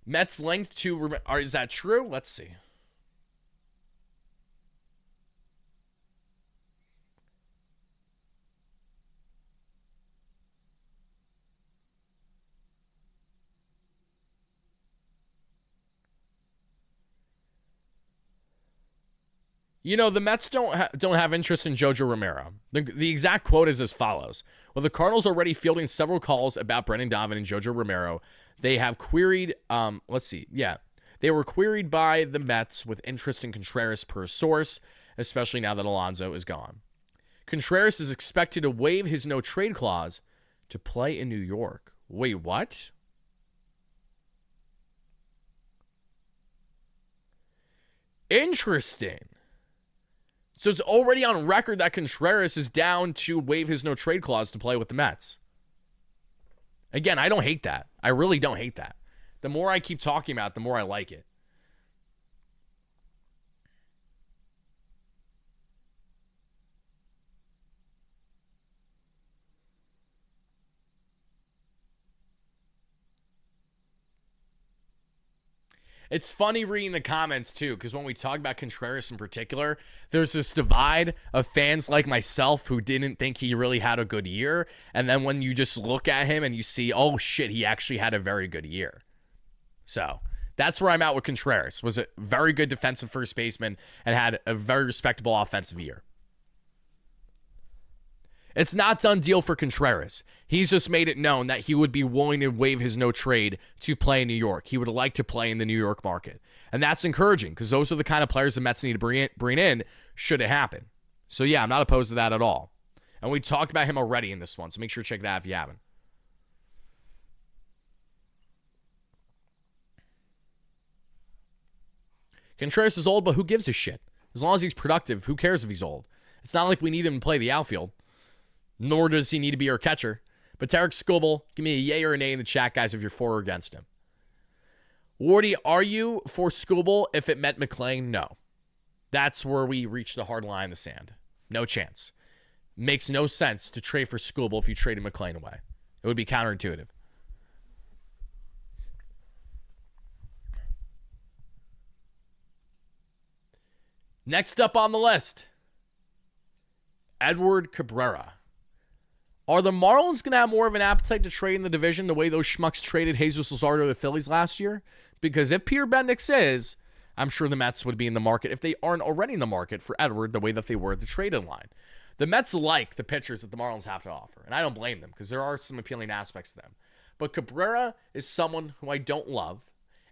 Mets linked to... Is that true? Let's see. You know, the Mets don't have interest in Jojo Romero. The exact quote is as follows. Well, the Cardinals are already fielding several calls about Brendan Donovan and Jojo Romero. They have queried, let's see. Yeah. They were queried by the Mets with interest in Contreras per source, especially now that Alonso is gone. Contreras is expected to waive his no-trade clause to play in New York. Wait, what? Interesting. So it's already on record that Contreras is down to waive his no-trade clause to play with the Mets. Again, I don't hate that. I really don't hate that. The more I keep talking about it, the more I like it. It's funny reading the comments, too, because when we talk about Contreras in particular, there's this divide of fans like myself who didn't think he really had a good year. And then when you just look at him and you see, oh, shit, he actually had a very good year. So that's where I'm at with Contreras. Was a very good defensive first baseman and had a very respectable offensive year. It's not done deal for Contreras. He's just made it known that he would be willing to waive his no trade to play in New York. He would like to play in the New York market. And that's encouraging because those are the kind of players the Mets need to bring in should it happen. So, yeah, I'm not opposed to that at all. And we talked about him already in this one, so make sure to check that if you haven't. Contreras is old, but who gives a shit? As long as he's productive, who cares if he's old? It's not like we need him to play the outfield. Nor does he need to be our catcher. But Tarek Skubal, give me a yay or a nay in the chat, guys, if you're for or against him. Wardy, are you for Skubal if it meant McClain? No. That's where we reach the hard line in the sand. No chance. Makes no sense to trade for Skubal if you traded McClain away. It would be counterintuitive. Next up on the list, Edward Cabrera. Are the Marlins going to have more of an appetite to trade in the division the way those schmucks traded Jesus Luzardo to the Phillies last year? Because if Pierre Bendix is, I'm sure the Mets would be in the market if they aren't already in the market for Edward the way that they were at the trade line. The Mets like the pitchers that the Marlins have to offer, and I don't blame them because there are some appealing aspects to them. But Cabrera is someone who I don't love,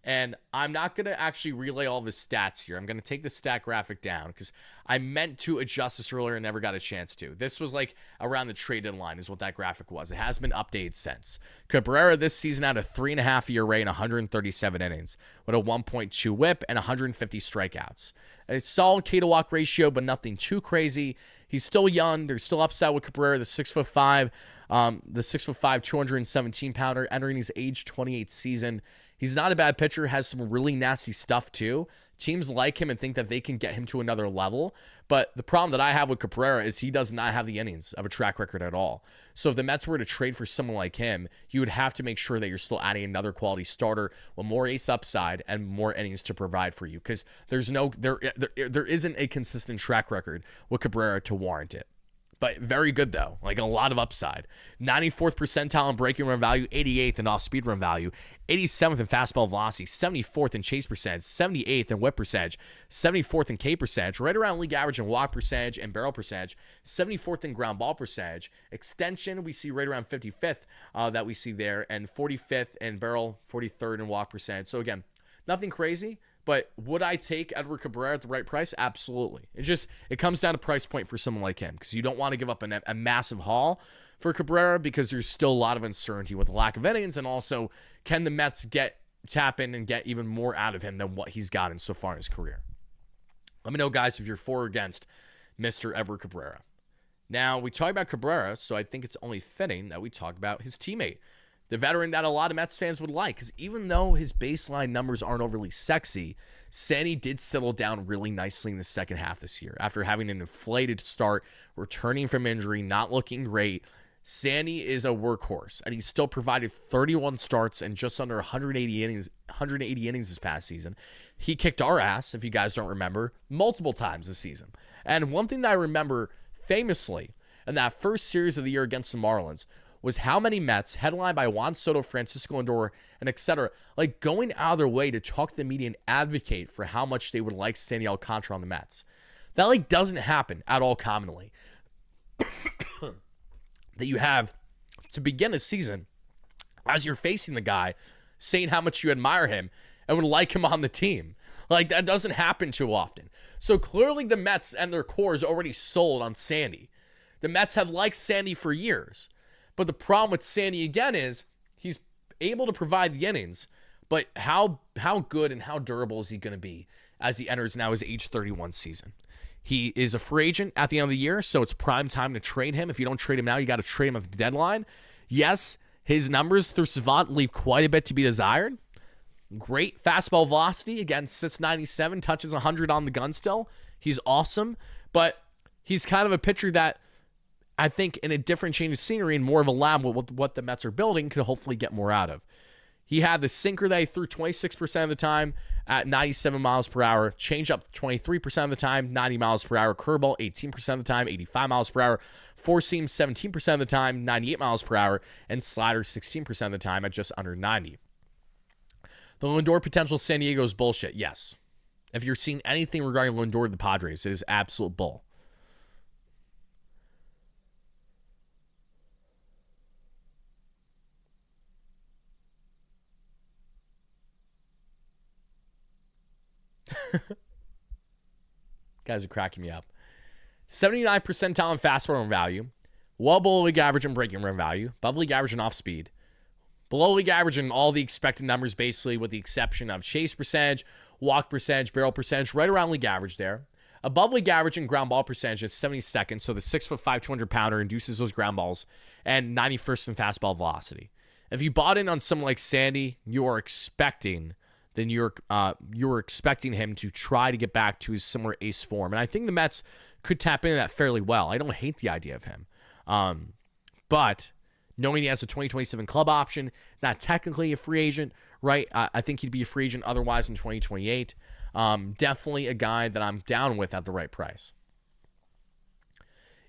and I'm not going to actually relay all of his stats here. I'm going to take the stat graphic down because I meant to adjust this earlier and never got a chance to. This was like around the trade deadline is what that graphic was. It has been updated since. Cabrera this season had a 3.5 ERA and 137 innings with a 1.2 whip and 150 strikeouts. A solid K-to-walk ratio, but nothing too crazy. He's still young. There's still upside with Cabrera, the 6'5", 217-pounder entering his age 28 season. He's not a bad pitcher, has some really nasty stuff too. Teams like him and think that they can get him to another level. But the problem that I have with Cabrera is he does not have the innings of a track record at all. So if the Mets were to trade for someone like him, you would have to make sure that you're still adding another quality starter with more ace upside and more innings to provide for you. Because there isn't a consistent track record with Cabrera to warrant it. But very good, though. Like a lot of upside. 94th percentile in breaking run value, 88th in off-speed run value, 87th in fastball velocity, 74th in chase percentage, 78th in whip percentage, 74th in K percentage, right around league average in walk percentage and barrel percentage, 74th in ground ball percentage. Extension, we see right around 55th that we see there, and 45th in barrel, 43rd in walk percentage. So again, nothing crazy. But would I take Edward Cabrera at the right price? Absolutely. It comes down to price point for someone like him because you don't want to give up a massive haul for Cabrera because there's still a lot of uncertainty with the lack of innings, and also can the Mets tap in and get even more out of him than what he's gotten so far in his career? Let me know, guys, if you're for or against Mr. Edward Cabrera. Now, we talk about Cabrera, so I think it's only fitting that we talk about his teammate, the veteran that a lot of Mets fans would like, because even though his baseline numbers aren't overly sexy, Sandy did settle down really nicely in the second half this year. After having an inflated start, returning from injury, not looking great, Sandy is a workhorse, and he still provided 31 starts and just under 180 innings this past season. He kicked our ass, if you guys don't remember, multiple times this season. And one thing that I remember famously in that first series of the year against the Marlins was how many Mets, headlined by Juan Soto, Francisco Lindor, and etc., like going out of their way to talk to the media and advocate for how much they would like Sandy Alcantara on the Mets. That like doesn't happen at all commonly. That you have to begin a season as you're facing the guy, saying how much you admire him, and would like him on the team. Like, that doesn't happen too often. So clearly the Mets and their core is already sold on Sandy. The Mets have liked Sandy for years. But the problem with Sandy, again, is he's able to provide the innings, but how good and how durable is he going to be as he enters now his age 31 season? He is a free agent at the end of the year, so it's prime time to trade him. If you don't trade him now, you got to trade him at the deadline. Yes, his numbers through Savant leave quite a bit to be desired. Great fastball velocity. Again, 697, touches 100 on the gun still. He's awesome, but he's kind of a pitcher that I think in a different change of scenery and more of a lab with what the Mets are building could hopefully get more out of. He had the sinker that he threw 26% of the time at 97 miles per hour, changeup 23% of the time, 90 miles per hour, curveball 18% of the time, 85 miles per hour, four seam 17% of the time, 98 miles per hour, and slider 16% of the time at just under 90. The Lindor potential San Diego is bullshit, yes. If you're seeing anything regarding Lindor to the Padres, it is absolute bull. Guys are cracking me up. 79 percentile in fastball run value, well below league average in breaking run value, above league average in off speed, below league average in all the expected numbers, basically, with the exception of chase percentage, walk percentage, barrel percentage, right around league average there. Above league average in ground ball percentage is 72nd, so the 6'5", 200-pounder induces those ground balls, and 91st in fastball velocity. If you bought in on someone like Sandy, you are expecting you're expecting him to try to get back to his similar ace form. And I think the Mets could tap into that fairly well. I don't hate the idea of him. But knowing he has a 2027 club option, not technically a free agent, right? I think he'd be a free agent otherwise in 2028. Definitely a guy that I'm down with at the right price.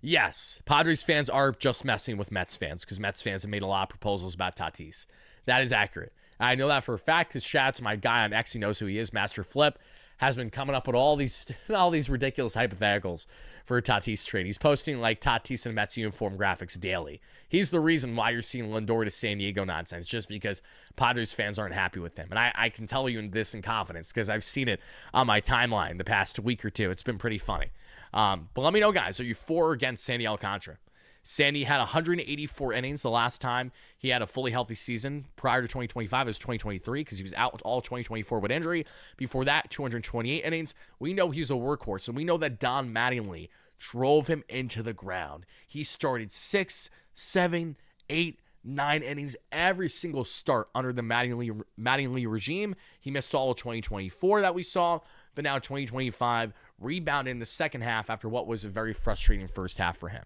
Yes, Padres fans are just messing with Mets fans because Mets fans have made a lot of proposals about Tatis. That is accurate. I know that for a fact because Shad's my guy on X. He knows who he is. Master Flip has been coming up with all these ridiculous hypotheticals for a Tatis trade. He's posting like Tatis and Mets uniform graphics daily. He's the reason why you're seeing Lindor to San Diego nonsense, just because Padres fans aren't happy with him. And I can tell you this in confidence because I've seen it on my timeline the past week or two. It's been pretty funny. But let me know, guys, are you for or against Sandy Alcantara? Sandy had 184 innings the last time he had a fully healthy season. Prior to 2025, it was 2023 because he was out all 2024 with injury. Before that, 228 innings. We know he's a workhorse, and we know that Don Mattingly drove him into the ground. He started 6, 7, 8, 9 innings every single start under the Mattingly regime. He missed all of 2024 that we saw, but now 2025 rebounded in the second half after what was a very frustrating first half for him.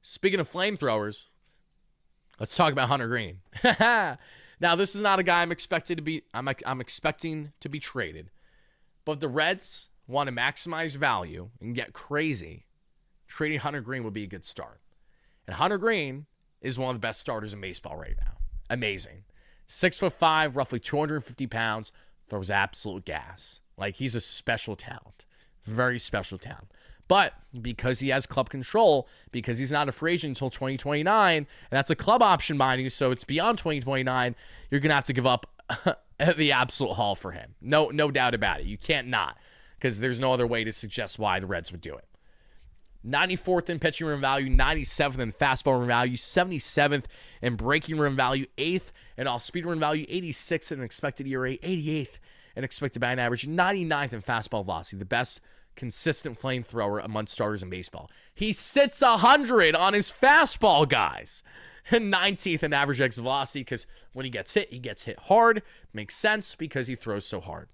Speaking of flamethrowers, let's talk about Hunter Green. Now, this is not a guy I'm expecting to be traded, but the Reds want to maximize value and get crazy. Trading Hunter Green would be a good start. And Hunter Green is one of the best starters in baseball right now. Amazing. 6'5", roughly 250 pounds, throws absolute gas. Like, he's a special talent. Very special talent. But because he has club control, because he's not a free agent until 2029, and that's a club option, mind you, so it's beyond 2029, you're going to have to give up the absolute haul for him. No doubt about it. You can't not, because there's no other way to suggest why the Reds would do it. 94th in pitching run value, 97th in fastball run value, 77th in breaking run value, 8th in off-speed run value, 86th in expected ERA, 88th in expected batting average, 99th in fastball velocity, the best consistent flamethrower among starters in baseball. He sits 100 on his fastball, guys. And 19th in average exit velocity, because when he gets hit hard. Makes sense because he throws so hard.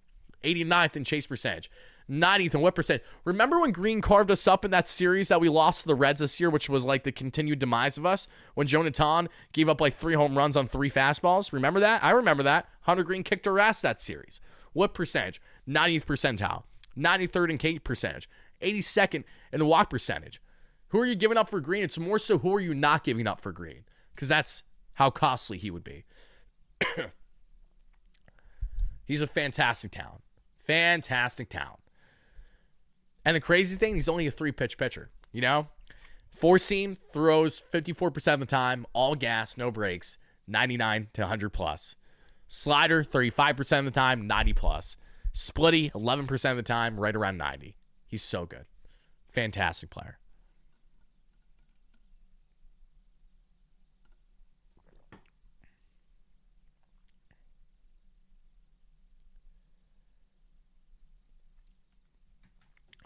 89th in chase percentage. 90th in whip percent. Remember when Green carved us up in that series that we lost to the Reds this year, which was like the continued demise of us, when Jonathan gave up like 3 home runs on 3 fastballs? Remember that? I remember that. Hunter Green kicked our ass that series. Whip percentage, 90th percentile. 93rd in K percentage, 82nd in walk percentage. Who are you giving up for Green? It's more so who are you not giving up for Green? Because that's how costly he would be. He's a fantastic talent. Fantastic talent. And the crazy thing, he's only a 3-pitch pitcher, you know? 4-seam, throws 54% of the time, all gas, no breaks. 99 to 100 plus. Slider, 35% of the time, 90 plus. Splitty, 11% of the time, right around 90. He's so good. Fantastic player.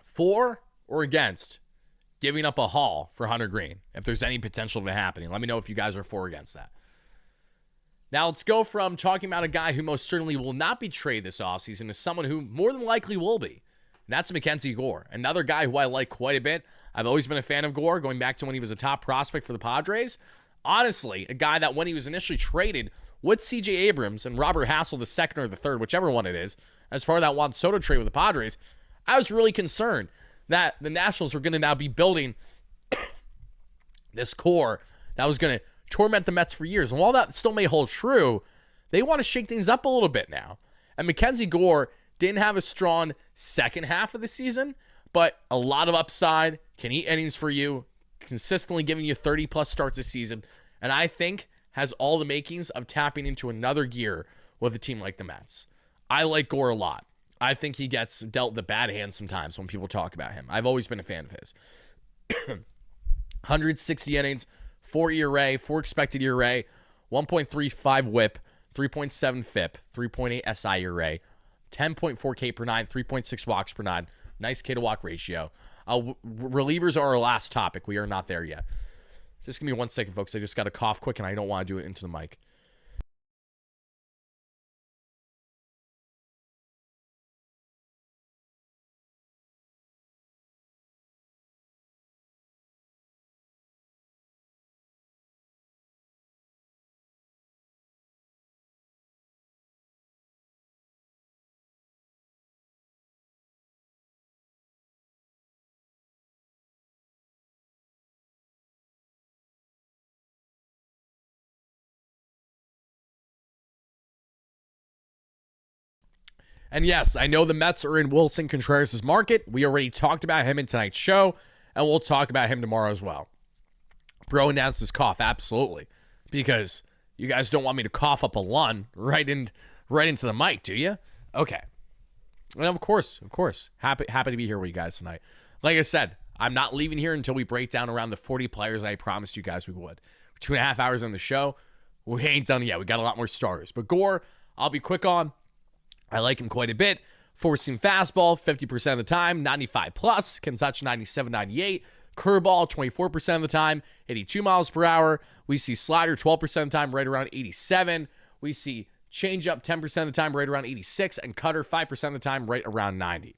For or against giving up a haul for Hunter Green, if there's any potential of it happening. Let me know if you guys are for or against that. Now let's go from talking about a guy who most certainly will not be traded this offseason to someone who more than likely will be. And that's Mackenzie Gore, another guy who I like quite a bit. I've always been a fan of Gore, going back to when he was a top prospect for the Padres. Honestly, a guy that when he was initially traded with C.J. Abrams and Robert Hassel the second or the third, whichever one it is, as part of that Juan Soto trade with the Padres, I was really concerned that the Nationals were going to now be building this core that was going to torment the Mets for years. And while that still may hold true, they want to shake things up a little bit now. And Mackenzie Gore didn't have a strong second half of the season, but a lot of upside, can eat innings for you, consistently giving you 30-plus starts a season, and I think has all the makings of tapping into another gear with a team like the Mets. I like Gore a lot. I think he gets dealt the bad hand sometimes when people talk about him. I've always been a fan of his. 160 innings, 4 ERA, 4 expected ERA, 1.35 WHIP, 3.7 FIP, 3.8 SI ERA, 10.4 K per nine, 3.6 walks per nine. Nice K to walk ratio. Relievers are our last topic. We are not there yet. Just give me 1 second, folks. I just got to cough quick, and I don't want to do it into the mic. And yes, I know the Mets are in Wilson Contreras' market. We already talked about him in tonight's show, and we'll talk about him tomorrow as well. Bro announced his cough, absolutely, because you guys don't want me to cough up a lung right into the mic, do you? Okay. And of course, happy to be here with you guys tonight. Like I said, I'm not leaving here until we break down around the 40 players I promised you guys we would. 2.5 hours on the show. We ain't done yet. We got a lot more starters. But Gore, I'll be quick on. I like him quite a bit. Four-seam fastball, 50% of the time, 95 plus, can touch 97, 98. Curveball, 24% of the time, 82 miles per hour. We see slider, 12% of the time, right around 87. We see changeup, 10% of the time, right around 86. And cutter, 5% of the time, right around 90.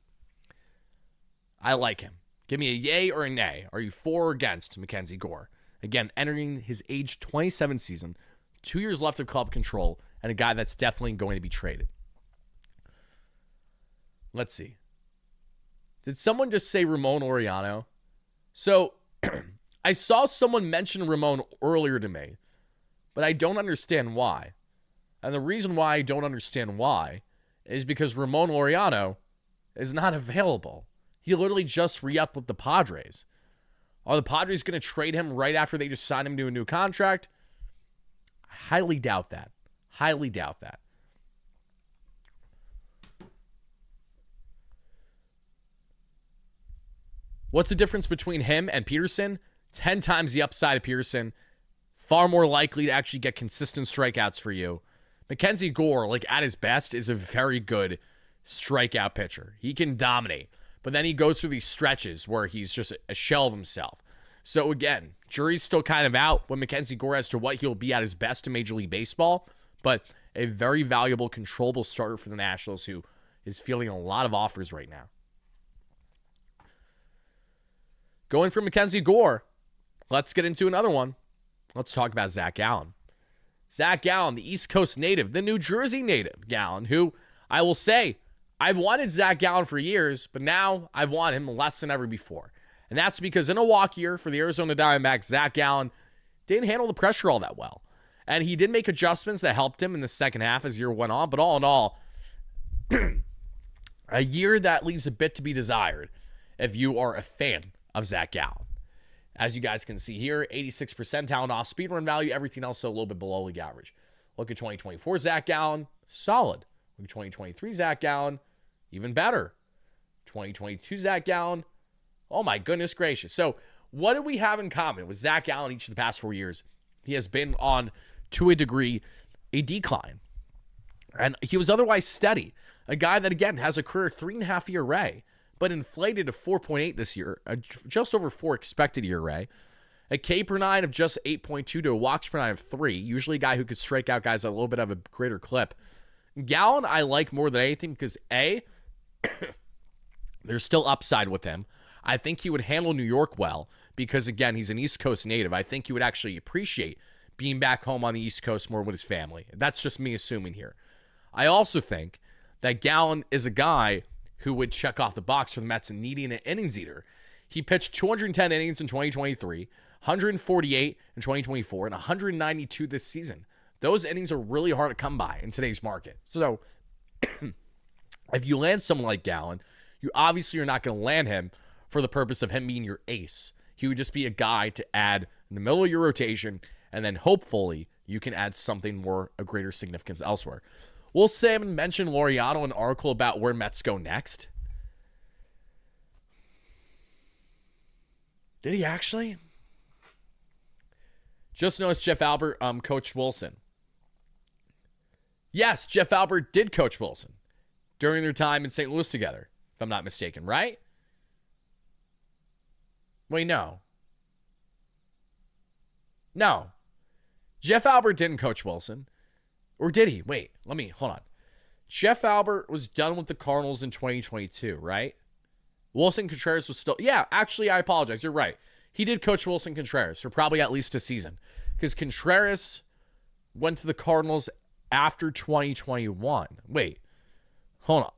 I like him. Give me a yay or a nay. Are you for or against Mackenzie Gore? Again, entering his age 27 season, 2 years left of club control, and a guy that's definitely going to be traded. Let's see. Did someone just say Ramon Laureano? So, I saw someone mention Ramon earlier to me, but I don't understand why. And the reason why I don't understand why is because Ramon Laureano is not available. He literally just re-upped with the Padres. Are the Padres going to trade him right after they just signed him to a new contract? Highly doubt that. Highly doubt that. What's the difference between him and Peterson? 10 times the upside of Peterson. Far more likely to actually get consistent strikeouts for you. Mackenzie Gore, like at his best, is a very good strikeout pitcher. He can dominate. But then he goes through these stretches where he's just a shell of himself. So again, jury's still kind of out with Mackenzie Gore as to what he'll be at his best in Major League Baseball. But a very valuable, controllable starter for the Nationals who is fielding a lot of offers right now. Going from Mackenzie Gore, let's get into another one. Let's talk about Zach Gallen. Zach Gallen, the East Coast native, the New Jersey native Gallen, who I will say, I've wanted Zach Gallen for years, but now I've wanted him less than ever before. And that's because in a walk year for the Arizona Diamondbacks, Zach Gallen didn't handle the pressure all that well. And he did make adjustments that helped him in the second half as the year went on, but all in all, a year that leaves a bit to be desired if you are a fan of Zach Gallen. As you guys can see here, 86 percentile in off-speed run value, everything else so a little bit below league average. Look at 2024 Zach Gallen, solid. Look at 2023 Zach Gallen, even better. 2022 Zach Gallen, oh my goodness gracious. So what do we have in common with Zach Gallen each of the past 4 years? He has been on, to a degree, a decline. And he was otherwise steady. A guy that, again, has a career 3.5 ERA, but inflated to 4.8 this year, just over 4 expected ERA. A K per 9 of just 8.2 to a walks per 9 of 3. Usually a guy who could strike out guys at a little bit of a greater clip. Gallen, I like more than anything because, A, there's still upside with him. I think he would handle New York well because, again, he's an East Coast native. I think he would actually appreciate being back home on the East Coast more with his family. That's just me assuming here. I also think that Gallen is a guy who would check off the box for the Mets and needing an innings eater. He pitched 210 innings in 2023, 148 in 2024, and 192 this season. Those innings are really hard to come by in today's market. So if you land someone like Gallen, you obviously are not going to land him for the purpose of him being your ace. He would just be a guy to add in the middle of your rotation, and then hopefully you can add something more of greater significance elsewhere. Will Sam mention Laureano in an article about where Mets go next? Did he actually? Just noticed Jeff Albert coached Wilson. Yes, Jeff Albert did coach Wilson during their time in St. Louis together, if I'm not mistaken, right? Wait, no. No. Jeff Albert didn't coach Wilson. Or did he? Wait, hold on. Jeff Albert was done with the Cardinals in 2022, right? Wilson Contreras was still... Yeah, actually, I apologize. You're right. He did coach Wilson Contreras for probably at least a season. Because Contreras went to the Cardinals after 2021. Wait, hold on.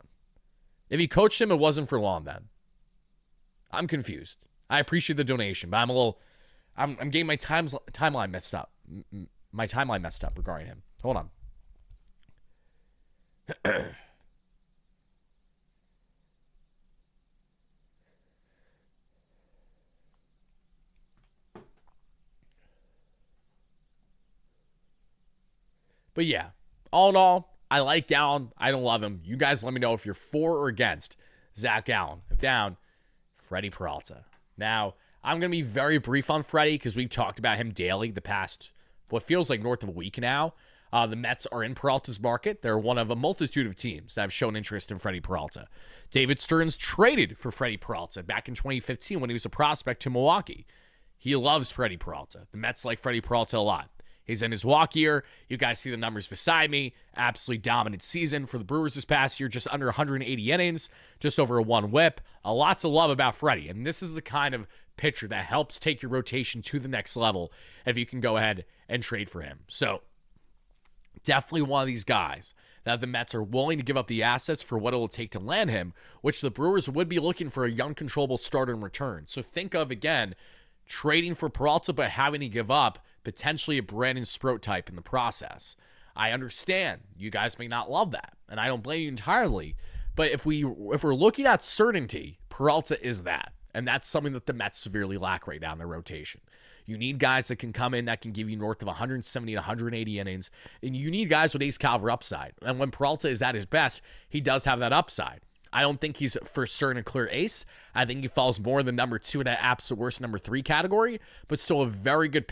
If he coached him, it wasn't for long then. I'm confused. I appreciate the donation, but I'm getting my timeline messed up. My timeline messed up regarding him. Hold on. But yeah, all in all, I like Gallen. I don't love him. You guys let me know if you're for or against Zach Gallen. If down, Freddie Peralta. Now, I'm going to be very brief on Freddie because we've talked about him daily the past, what feels like north of a week now. The Mets are in Peralta's market. They're one of a multitude of teams that have shown interest in Freddie Peralta. David Stearns traded for Freddie Peralta back in 2015 when he was a prospect to Milwaukee. He loves Freddie Peralta. The Mets like Freddie Peralta a lot. He's in his walk year. You guys see the numbers beside me. Absolutely dominant season for the Brewers this past year. Just under 180 innings, just over a 1 whip. A lot to love about Freddie. And this is the kind of pitcher that helps take your rotation to the next level if you can go ahead and trade for him. So definitely one of these guys that the Mets are willing to give up the assets for what it will take to land him, which the Brewers would be looking for a young, controllable starter in return. So think of, again, trading for Peralta but having to give up potentially a Brandon Sproat type in the process. I understand you guys may not love that, and I don't blame you entirely, but if we're looking at certainty, Peralta is that, and that's something that the Mets severely lack right now in their rotation. You need guys that can come in that can give you north of 170 to 180 innings, and you need guys with ace caliber upside. And when Peralta is at his best, he does have that upside. I don't think he's for certain a clear ace. I think he falls more in the number 2 and at absolute worst number 3 category, but still a very good pick.